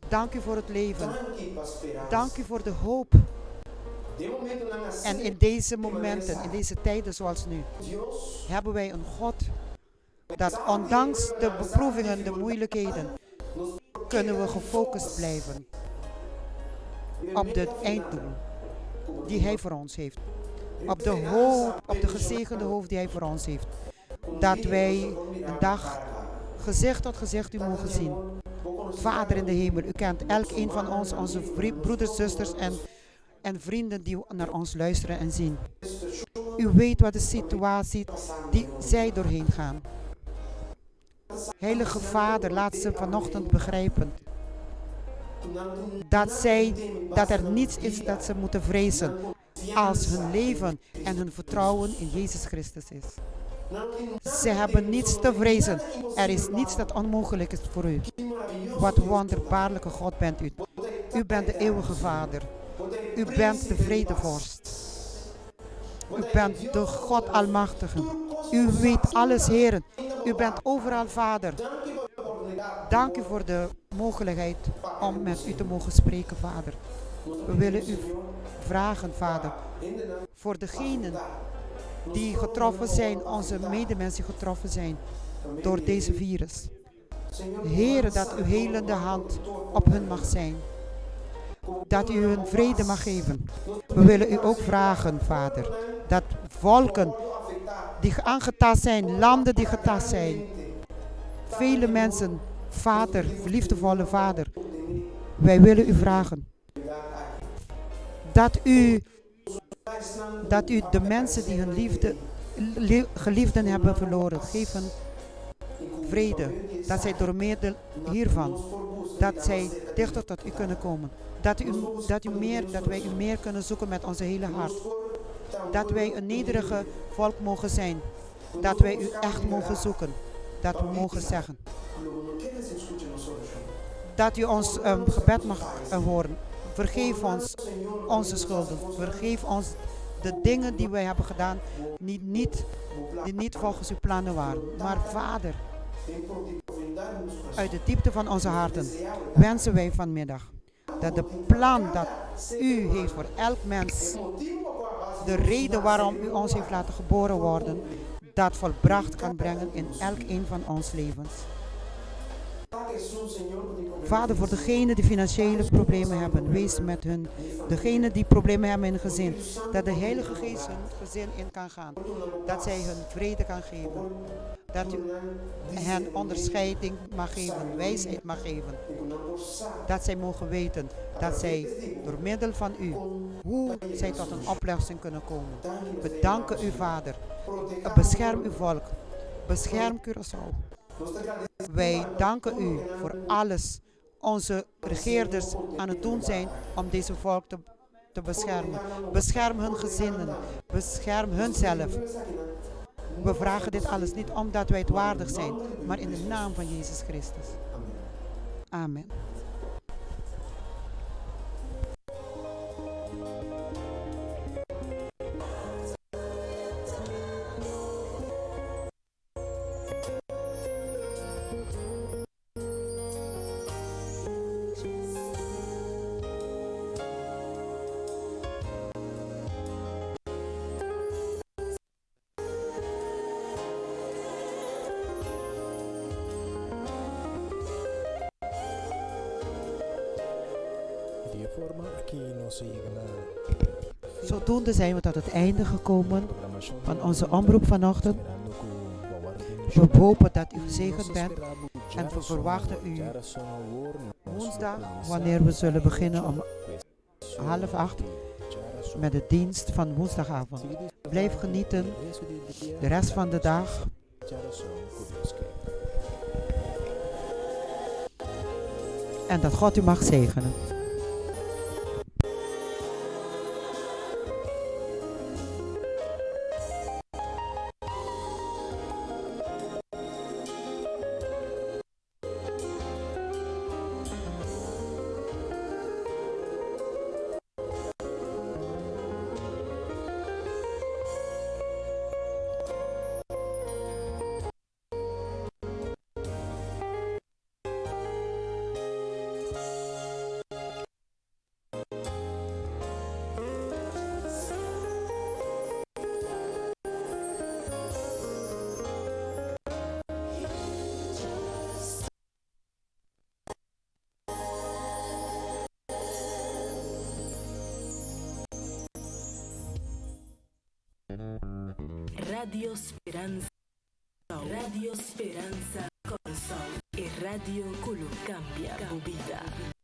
Dank u voor het leven. Dank u voor de hoop. En in deze momenten, in deze tijden zoals nu, hebben wij een God dat ondanks de beproevingen, de moeilijkheden, kunnen we gefocust blijven op het einddoel die Hij voor ons heeft. Op de hoop, op de gezegende hoop die Hij voor ons heeft. Dat wij een dag gezicht tot gezicht u mogen zien. Vader in de hemel, u kent elk een van ons, onze broeders, zusters en vrienden die naar ons luisteren en zien. U weet wat de situatie die zij doorheen gaan. Heilige Vader, laat ze vanochtend begrijpen dat er niets is dat ze moeten vrezen als hun leven en hun vertrouwen in Jezus Christus is. Ze hebben niets te vrezen. Er is niets dat onmogelijk is voor u. Wat wonderbaarlijke God bent u. U bent de eeuwige Vader. U bent de vredevorst. U bent de God Almachtige. U weet alles, Heer. U bent overal Vader. Dank u voor de mogelijkheid om met u te mogen spreken, Vader. We willen u vragen, Vader, voor degenen die getroffen zijn, onze medemensen die getroffen zijn door deze virus. Heer, dat uw helende hand op hun mag zijn. Dat u hun vrede mag geven. We willen u ook vragen, Vader, dat volken die aangetast zijn, landen die getast zijn, vele mensen, Vader, liefdevolle Vader, wij willen u vragen dat u de mensen die hun geliefden hebben verloren, geven vrede, dat zij door middel hiervan, dat zij dichter tot u kunnen komen, dat wij u meer kunnen zoeken met onze hele hart, dat wij een nederige volk mogen zijn, dat wij u echt mogen zoeken, dat we mogen zeggen, dat u ons gebed mag horen. Vergeef ons onze schulden. Vergeef ons de dingen die wij hebben gedaan die niet volgens uw plannen waren. Maar Vader, uit de diepte van onze harten wensen wij vanmiddag dat de plan dat u heeft voor elk mens, de reden waarom u ons heeft laten geboren worden, dat volbracht kan brengen in elk een van ons levens. Vader, voor degenen die financiële problemen hebben, wees met hun. Degenen die problemen hebben in een gezin, dat de Heilige Geest hun gezin in kan gaan. Dat zij hun vrede kan geven. Dat u hen onderscheiding mag geven, wijsheid mag geven. Dat zij mogen weten dat zij door middel van u, hoe zij tot een oplossing kunnen komen. We danken u, Vader. Bescherm uw volk. Bescherm Curaçao. Wij danken u voor alles. Onze regeerders aan het doen zijn om deze volk te beschermen. Bescherm hun gezinnen. Bescherm hunzelf. We vragen dit alles niet omdat wij het waardig zijn, maar in de naam van Jezus Christus. Amen. Zodoende zijn we tot het einde gekomen van onze omroep vanochtend. We hopen dat u gezegend bent en we verwachten u woensdag, wanneer we zullen beginnen om 7:30 met de dienst van woensdagavond. Blijf genieten de rest van de dag. En dat God u mag zegenen. Radio Esperanza, Radio Esperanza Corazón y Radio Culucambia Vida.